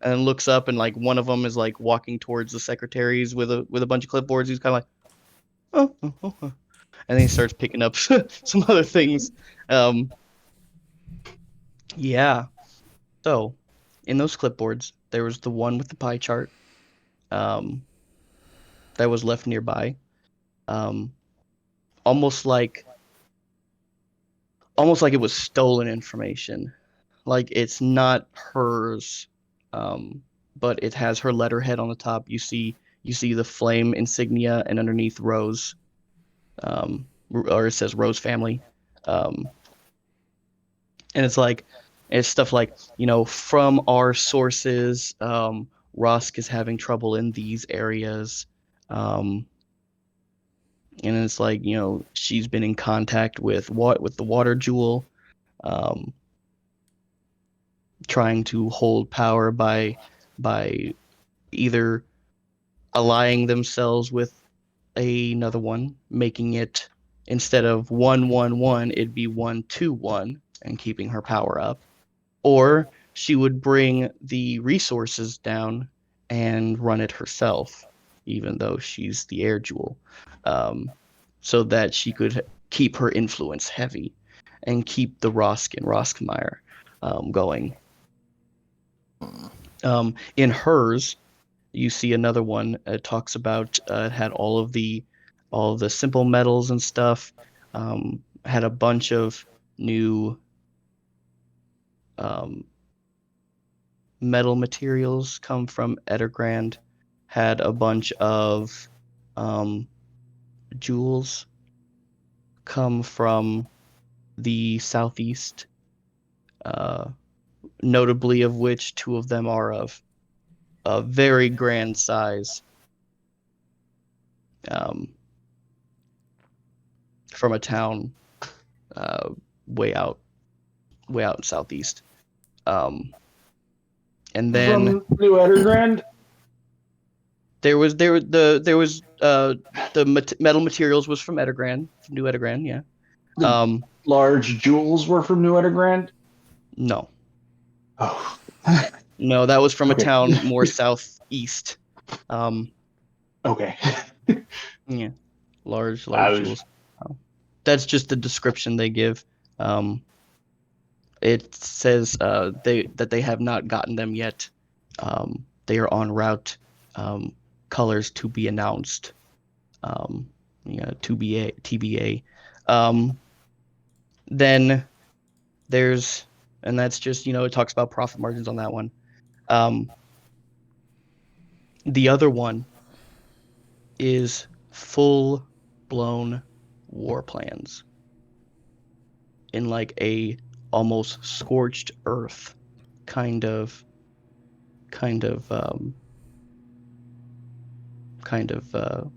and then looks up, and like one of them is like walking towards the secretaries with a bunch of clipboards. He's kind of like, oh. And then he starts picking up some other things. Yeah. So, in those clipboards, there was the one with the pie chart, that was left nearby. Um, almost like it was stolen information. Like it's not hers, but it has her letterhead on the top. You see the flame insignia, and underneath Rose, or it says Rose family. And it's stuff like, from our sources, Rusk is having trouble in these areas. And it's like, she's been in contact with the water jewel, trying to hold power by either allying themselves with another one, making it, instead of 1-1-1, it'd be 1-2-1, and keeping her power up. Or she would bring the resources down and run it herself, even though she's the air jewel, so that she could keep her influence heavy and keep the Rosk and Roskmeyer going. In hers, you see another one. It talks about, it had all of the simple metals and stuff. Had a bunch of new metal materials come from Edergrand. Had a bunch of jewels come from the southeast, notably of which two of them are of a very grand size, from a town way out in southeast. And then From New Edergrand? there was the metal materials was from Edergrand, from New Edergrand, yeah. Large jewels were from New Edergrand? No. Oh. No, that was from Okay. a town more southeast. Okay. Yeah, large I was- jewels. That's just the description they give. It says that they have not gotten them yet. They are en route. Colors to be announced. TBA. Then there's, and that's just, it talks about profit margins on that one. The other one is full-blown war plans in like a almost scorched earth kind of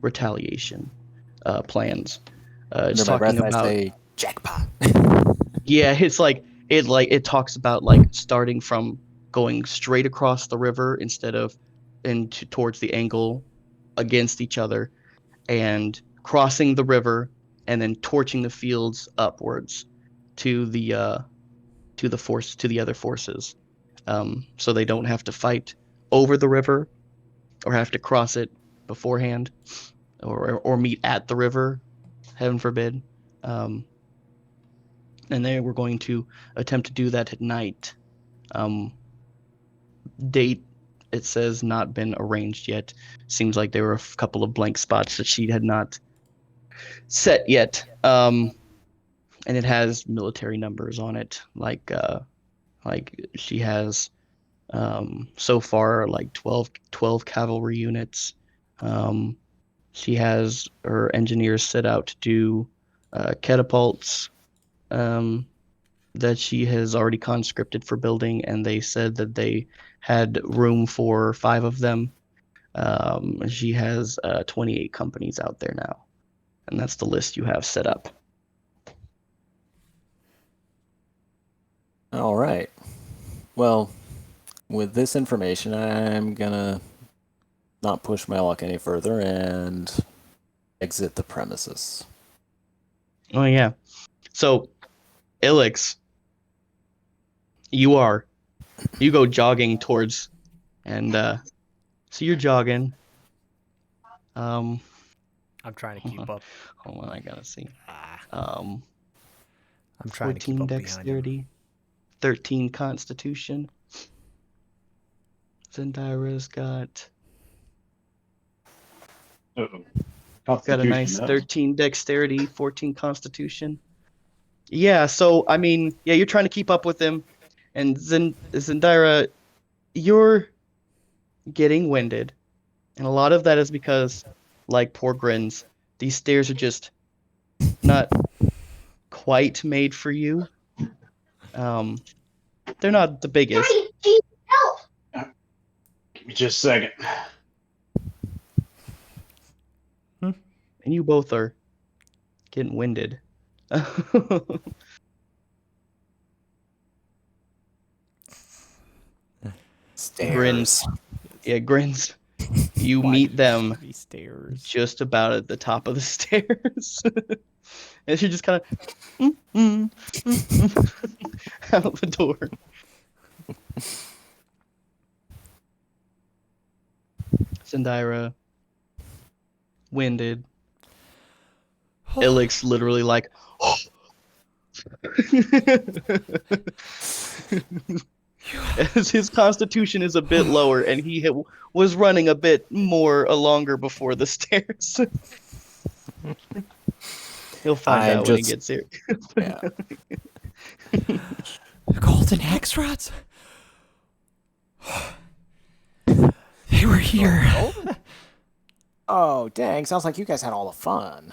retaliation plans. It's talking about, I say jackpot. yeah, it talks about like starting from going straight across the river instead of towards the angle against each other, and crossing the river and then torching the fields upwards to the other forces, so they don't have to fight over the river or have to cross it beforehand, or meet at the river, heaven forbid. And they were going to attempt to do that at night. Date, it says, not been arranged yet. Seems like there were a couple of blank spots that she had not set yet. And it has military numbers on it, like she has so far like 12 cavalry units. She has her engineers set out to do catapults that she has already conscripted for building, and they said that they had room for 5 of them. She has 28 companies out there now, and that's the list you have set up. All right. Well, with this information, I'm gonna not push my luck any further and exit the premises. Oh yeah. So, Ilix, you go jogging towards, and so you're jogging. I'm trying to keep up. Hold on, I gotta see. I'm trying to keep 14 up dexterity, behind him. 13 constitution. Zendira's got a nice 13 dexterity, 14 constitution. Yeah, so I mean, yeah, you're trying to keep up with him, and Zendira, you're getting winded, and a lot of that is because, like poor Grins, these stairs are just not quite made for you. They're not the biggest. Give me just a second. And you both are getting winded. Stairs. Grins. Yeah, Grins. You meet them Stairs. just about at the top of the stairs. And she just kind of out the door. Zendira, winded. Ilix literally like as his constitution is a bit lower, and he was running a bit more longer before the stairs. He'll find out when he gets here. Yeah. Golden hex rods? They were here. Oh, dang. Sounds like you guys had all the fun.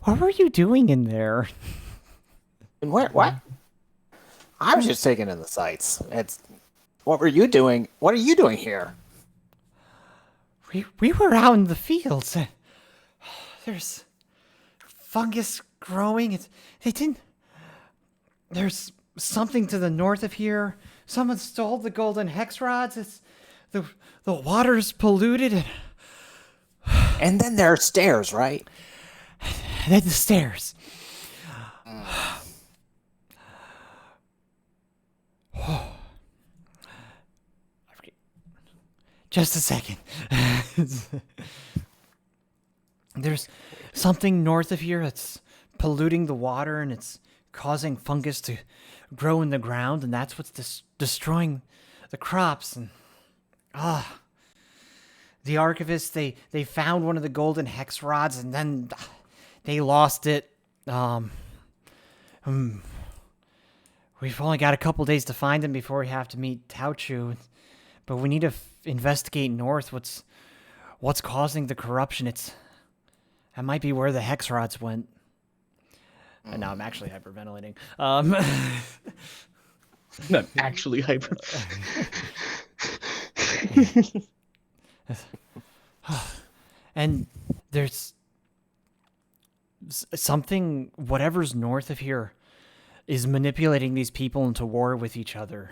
What were you doing in there? And what? I was just taking in the sights. What were you doing? What are you doing here? We were out in the fields. There's fungus growing. There's something to the north of here. Someone stole the golden hex rods. The water's polluted. And then there are stairs, right? And then the stairs. Just a second. There's something north of here that's polluting the water, and it's causing fungus to grow in the ground, and that's what's destroying the crops. And the archivists, they found one of the golden hex rods, and then they lost it. We've only got a couple days to find him before we have to meet Tauchu, but we need to investigate north. What's causing the corruption? That might be where the hex rods went. And now I'm actually hyperventilating. Not actually hyper. And there's something, whatever's north of here is manipulating these people into war with each other.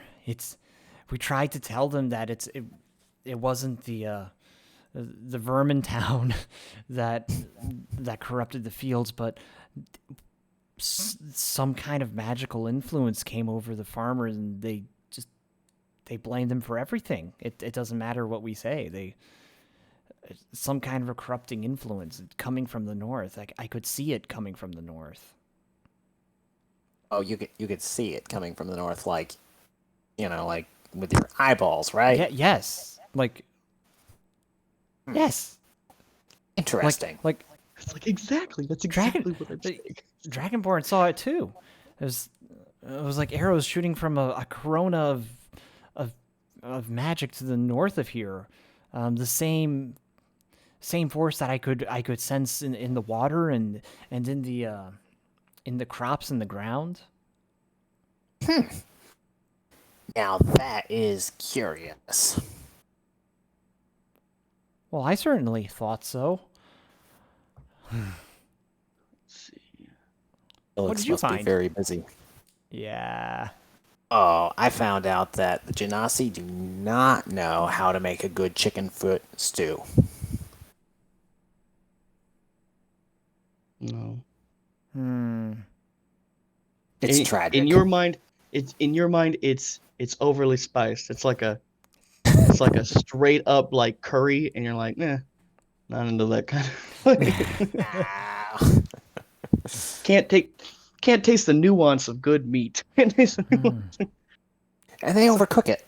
We tried to tell them that it wasn't the vermin town that corrupted the fields, but some kind of magical influence came over the farmers, and they blamed them for everything. It doesn't matter what we say. Some kind of a corrupting influence coming from the north. I could see it coming from the north. Oh, you could see it coming from the north, like with your eyeballs, right? Yeah. Yes. Yes. Interesting. It's exactly. That's exactly what I'm saying. Dragonborn saw it too. It was like arrows shooting from a corona of magic to the north of here. The same force that I could sense in the water and in the crops in the ground. Now that is curious. Well, I certainly thought so. Let's see. What did you must find? Be very busy. Yeah. Oh, I found out that the Genasi do not know how to make a good chicken foot stew. No. It's tragic. In your mind, it's overly spiced. It's like a straight up like curry, and you're like, not into that kind of. Can't taste the nuance of good meat. And they overcook it.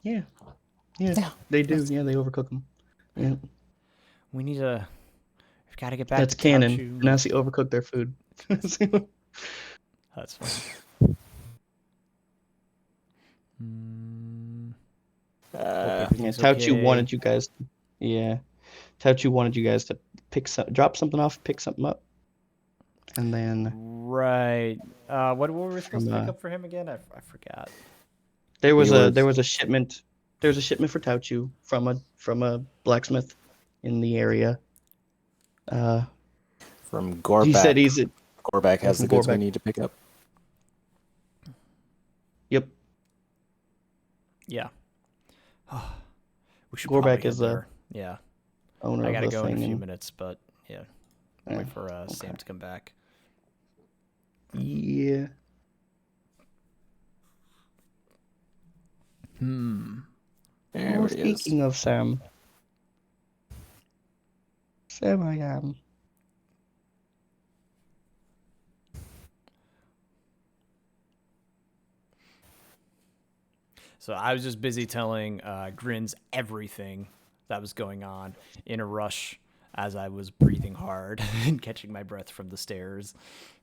Yeah, they do. Yeah, they overcook them. Yeah, We've got to get back. That's to canon. Nazi overcooked their food. That's funny. Tauchu wanted you guys. Tauchu wanted you guys to drop something off, pick something up, and then. Right. What were we supposed to pick up for him again? I forgot. There was a shipment. There's a shipment for Tauchu from a blacksmith in the area. From Gorbak. He said Gorbak has the goods we need to pick up. Yep. Yeah. We should Gorbak is the owner I gotta of the go in a thing. few minutes, but yeah. Wait for Sam to come back. Yeah. There Speaking of Sam I am. So I was just busy telling Grins everything that was going on in a rush as I was breathing hard and catching my breath from the stairs.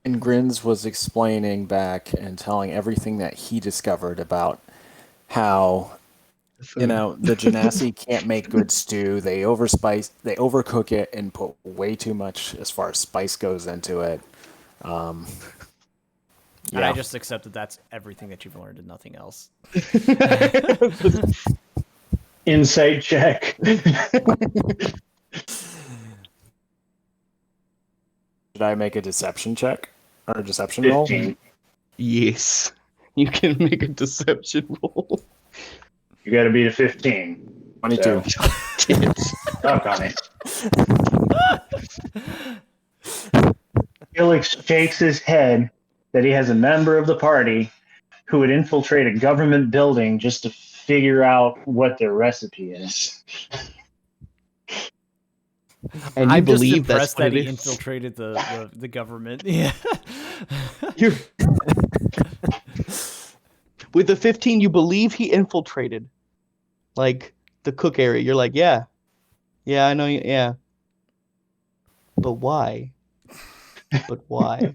And Grins was explaining back and telling everything that he discovered about how, the Genasi can't make good stew. They overcook it and put way too much as far as spice goes into it. And I just accept that that's everything that you've learned and nothing else. Insight check. Should I make a deception check? Or a deception roll? 15. Yes. You can make a deception roll. You got to beat a 15. 22. Stuck on it. Felix shakes his head that he has a member of the party who would infiltrate a government building just to figure out what their recipe is. And you I'm believe just that's impressed what that it he is? infiltrated the government. Yeah. With the 15, you believe he infiltrated, like, the cook area. You're like, yeah, I know you, yeah. But why? But why?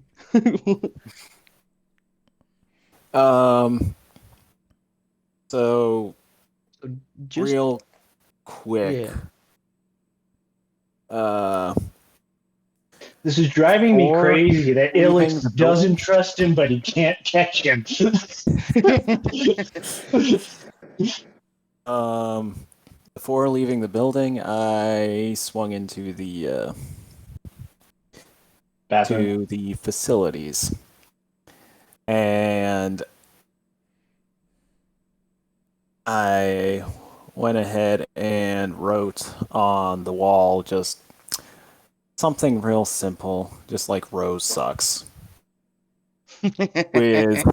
So Just real quick. yeah. This is driving me Or crazy that leaving Ilix the doesn't building? trust him, but he can't catch him. Before leaving the building, I swung into the Bathroom. to the facilities, and I went ahead and wrote on the wall just something real simple, just like Rose sucks, with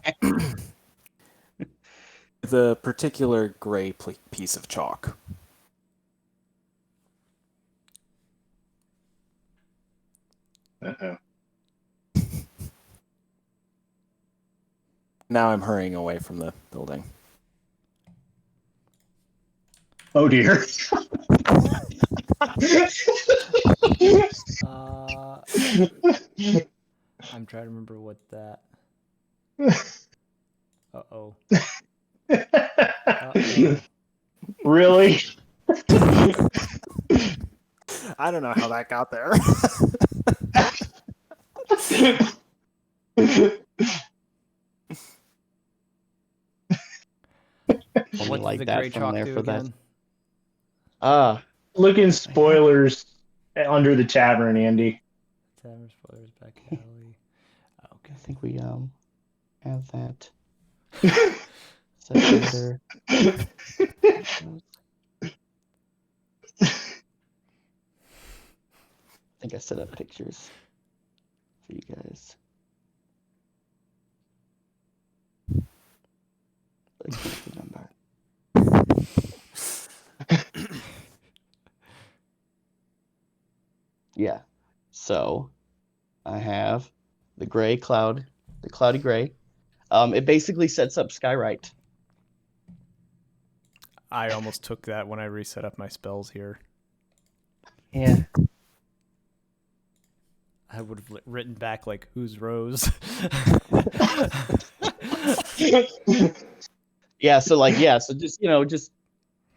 the particular gray piece of chalk. Uh-oh. Now I'm hurrying away from the building. Oh dear. I'm trying to remember what that. Uh-oh. Uh-oh. Really? I don't know how that got there. What like did the that gray from chalk there do for that. again? Look in spoilers under the tavern, Andy. Tavern spoilers, back alley. Okay. I think we have that set under. I think I set up pictures for you guys. But I can't remember. Yeah. So I have the gray cloud, the cloudy gray. It basically sets up Skywrite. I almost took that when I reset up my spells here. Yeah. I would have written back like, "Who's Rose?" Yeah. So like, yeah. So just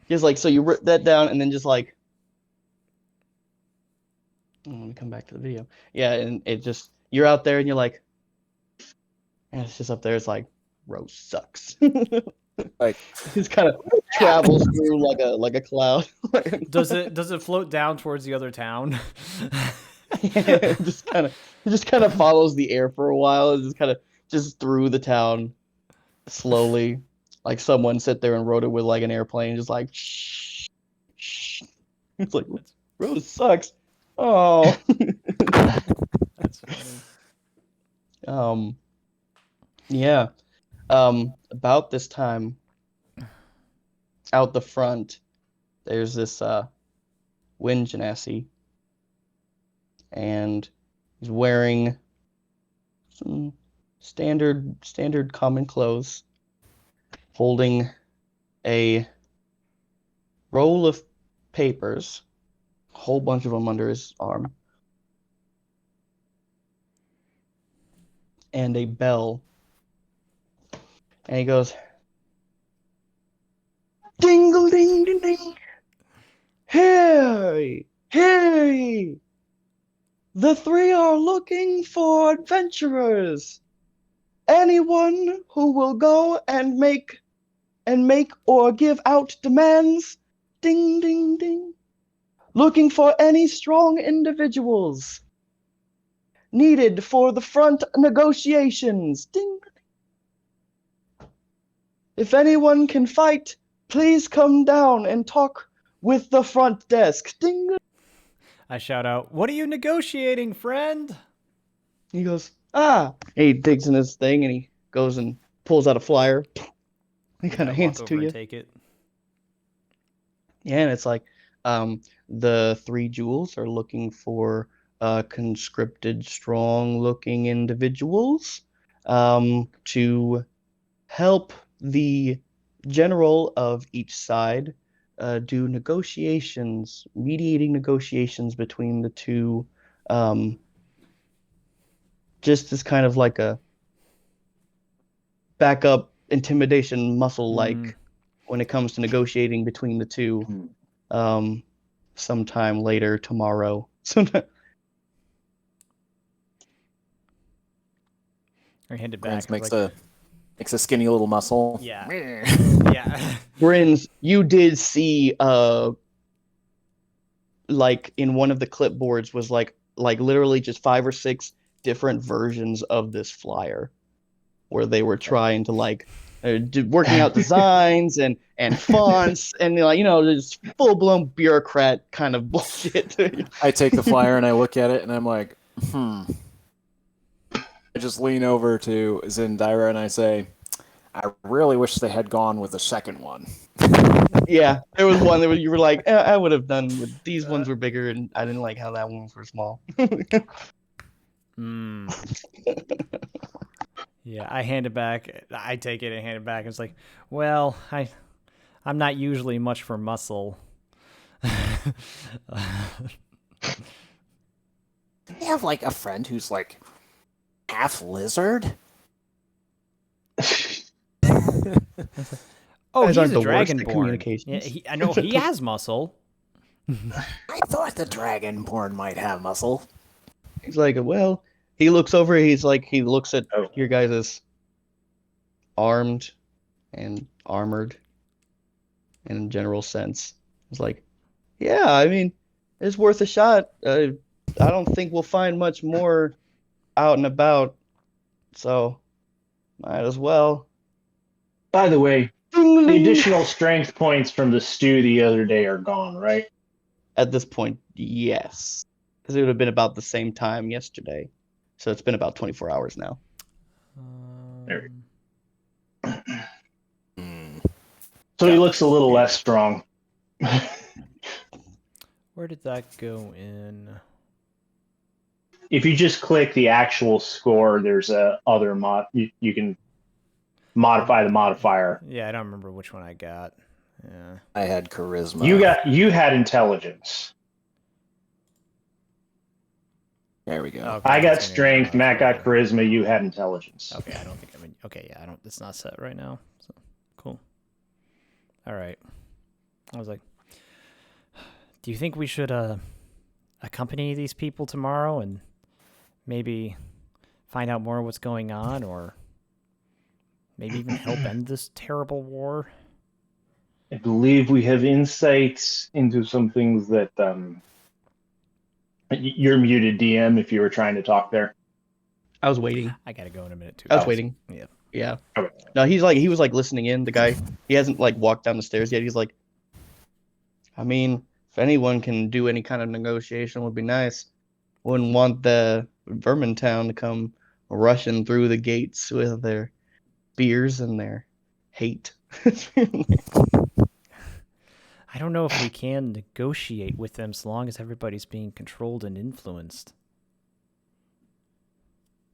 just like, so you wrote that down and then just like, let me come back to the video. Yeah, and it just, you're out there and you're like, and it's just up there. It's like, Rose sucks. Like, Just kind of travels through like a cloud. Does it float down towards the other town? It just kind of follows the air for a while. It just kind of just through the town slowly. Like someone sit there and wrote it with like an airplane, just like shh, shh. It's like, Rose sucks. Oh. That's funny. Yeah. About this time, out the front, there's this wind genasi, and he's wearing some standard common clothes, holding a roll of papers, a whole bunch of them under his arm, and a bell. And he goes, dingle ding ding ding. Hey, hey. The three are looking for adventurers. Anyone who will go and make or give out demands. Ding ding ding. Looking for any strong individuals needed for the front negotiations. Ding. If anyone can fight, please come down and talk with the front desk. Ding. I shout out, "What are you negotiating, friend?" He goes, ah. And he digs in his thing and he goes and pulls out a flyer. He kind of hands it to you. Take it. Yeah, and it's like, the three jewels are looking for conscripted, strong-looking individuals to help the general of each side do negotiations, mediating negotiations between the two, just as kind of like a backup intimidation muscle, like when it comes to negotiating between the two. Sometime later tomorrow. I hand it Grins back. makes a skinny little muscle. Yeah. Yeah. Grins, you did see like in one of the clipboards was like literally just 5 or 6 different versions of this flyer where they were trying to like working out designs and fonts and just full-blown bureaucrat kind of bullshit. I take the flyer and I look at it and I'm like, I just lean over to Zendira and I say, I really wish they had gone with the second one. Yeah, there was one that you were like, I would have done with these ones were bigger, and I didn't like how that ones were small. Yeah, I hand it back. I take it and hand it back. It's like, well, I'm not usually much for muscle. You have like a friend who's like half lizard? Oh, he's a dragonborn. Yeah, I know he has muscle. I thought the dragonborn might have muscle. He's like, well, he looks over. He's like, he looks at your guys as armed and armored in a general sense. He's like, yeah, I mean, it's worth a shot. I don't think we'll find much more out and about, so might as well. By the way, the additional strength points from the stew the other day are gone, right? At this point, yes. Because it would have been about the same time yesterday. So it's been about 24 hours now. There So he looks a little less strong. Where did that go in? If you just click the actual score, there's a other mod. You can modify the modifier. Yeah, I don't remember which one I got. Yeah. I had charisma. You had intelligence. There we go. Okay, I got strength. Matt got charisma. You had intelligence. Okay, I don't think I mean. Okay, yeah, I don't. It's not set right now. So cool. All right. I was like, do you think we should accompany these people tomorrow and maybe find out more what's going on, or maybe even help end this terrible war? I believe we have insights into some things that you're muted, DM, if you were trying to talk there. I was waiting. I gotta go in a minute too. I was waiting. Yeah. Yeah. Okay. No, he was like listening in. The guy, he hasn't like walked down the stairs yet. He's like, I mean, if anyone can do any kind of negotiation, would be nice. Wouldn't want the Vermin Town to come rushing through the gates with their spears and their hate. I don't know if we can negotiate with them so long as everybody's being controlled and influenced.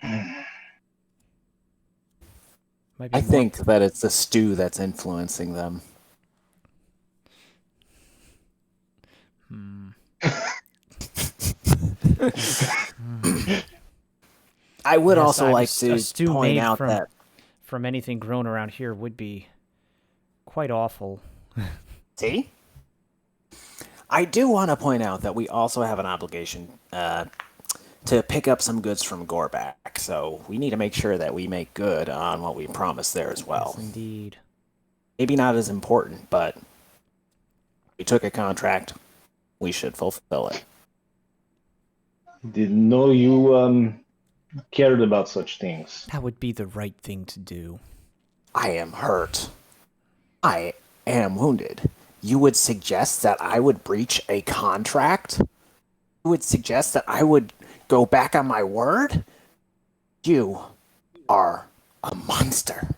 I think that it's the stew that's influencing them. I would also like to point out that from anything grown around here would be quite awful. See? I do want to point out that we also have an obligation to pick up some goods from Gorback, so we need to make sure that we make good on what we promised there as well. Yes, indeed. Maybe not as important, but we took a contract. We should fulfill it. Didn't know you cared about such things. That would be the right thing to do. I am hurt. I am wounded. You would suggest that I would breach a contract? You would suggest that I would go back on my word? You are a monster.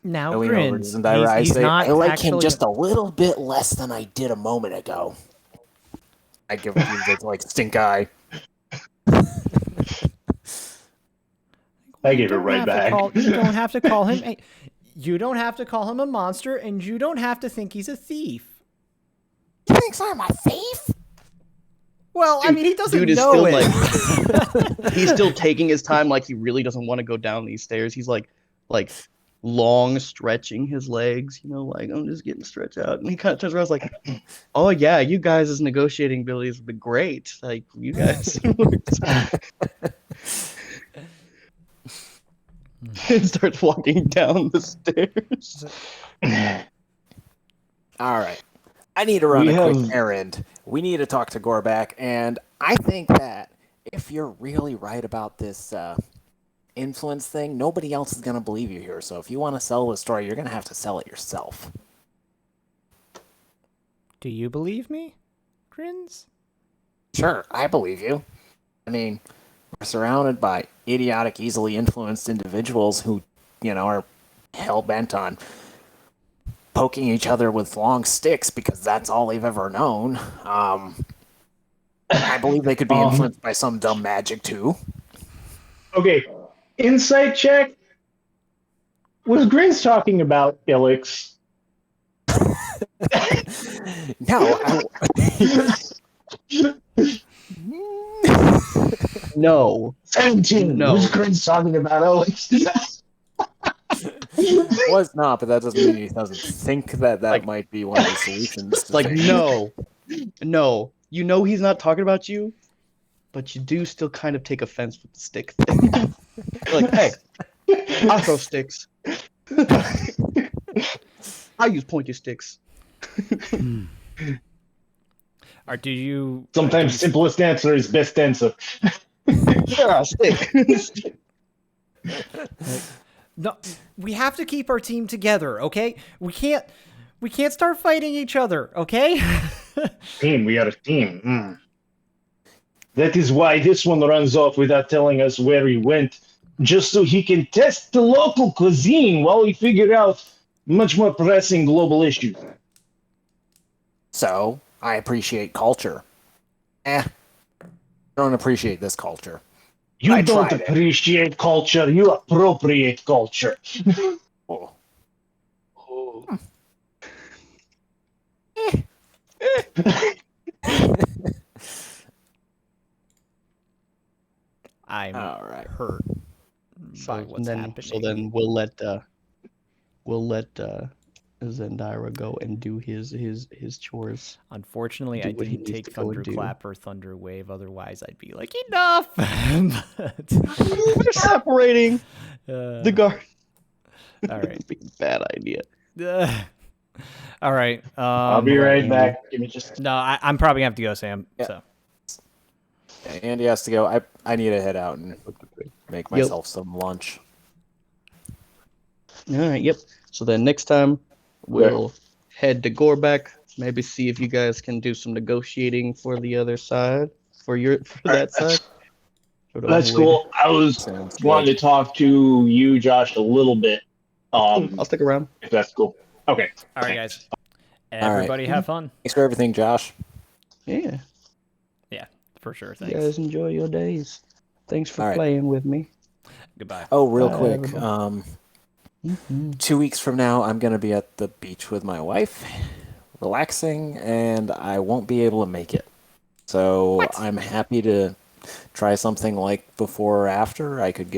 Now I lean over to Grins. Zendaira. I He's say, not I like him actually... just a little bit less than I did a moment ago. I give you the like stink eye. I give it right back. You don't have to call him... You don't have to call him a monster, and you don't have to think he's a thief. He thinks I'm a thief? Well, I mean, he doesn't Dude is know still it. he's still taking his time, like he really doesn't want to go down these stairs. He's like long stretching his legs, like I'm just getting stretched out. And he kind of turns around, like, oh yeah, you guys' negotiating abilities would be great. Like you guys. And starts walking down the stairs. All right. I need to run a quick errand. We need to talk to Gorback, and I think that if you're really right about this influence thing, nobody else is going to believe you here. So if you want to sell the story, you're going to have to sell it yourself. Do you believe me, Grins? Sure, I believe you. I mean, we're surrounded by idiotic, easily influenced individuals who, are hell-bent on poking each other with long sticks because that's all they've ever known. I believe they could be influenced by some dumb magic, too. Okay, insight check. Was Grins talking about Ilix? No. No. 17. No. Was Grins talking about Ilix? Was not, but that doesn't mean he doesn't think that might be one of the solutions. Like, no. He's not talking about you, but you do still kind of take offense with the stick thing. Like, hey, I throw sticks. I use pointy sticks. Or do you... Sometimes simplest answer is best answer. Yeah, stick. No, we have to keep our team together, okay? We can't start fighting each other, okay? Team, we are a team. That is why this one runs off without telling us where he went, just so he can test the local cuisine while we figure out much more pressing global issues. So, I appreciate culture. I don't appreciate this culture. You don't appreciate culture, you appropriate culture. Oh. I'm all right. hurt by what's happening. So then we'll let Zendaira go and do his chores. Unfortunately, I didn't take Thunderclap or Thunder Wave. Otherwise, I'd be like, enough. We're separating the guard. All right, bad idea. All right. I'll be right back. Give me just. No, I'm probably gonna have to go, Sam. Yeah. So. Yeah, Andy has to go. I need to head out and make myself some lunch. All right. Yep. So then next time we'll head to Gorback. Maybe see if you guys can do some negotiating for the other side, for that side. That's cool. I was wanting to talk to you, Josh, a little bit. I'll stick around. If that's cool. Okay. All right, guys. Everybody have fun. Thanks for everything, Josh. Yeah. Yeah, for sure. Thanks. You guys enjoy your days. Thanks for playing with me. Goodbye. Oh, real quick. 2 weeks from now, I'm going to be at the beach with my wife, relaxing, and I won't be able to make it. So I'm happy to try something like before or after. I could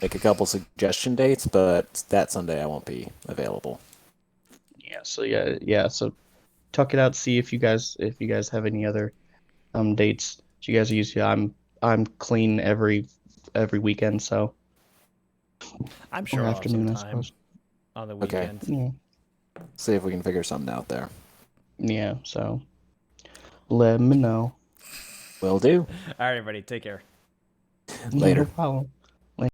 make a couple suggestion dates, but that Sunday I won't be available. Yeah. So talk it out. See if you guys have any other dates. You guys are used to. I'm clean every weekend, so. I'm sure afternoon, I suppose. On the weekend. Okay. Yeah. See if we can figure something out there. Yeah. So. Let me know. Will do. All right, everybody. Take care. Later. No problem.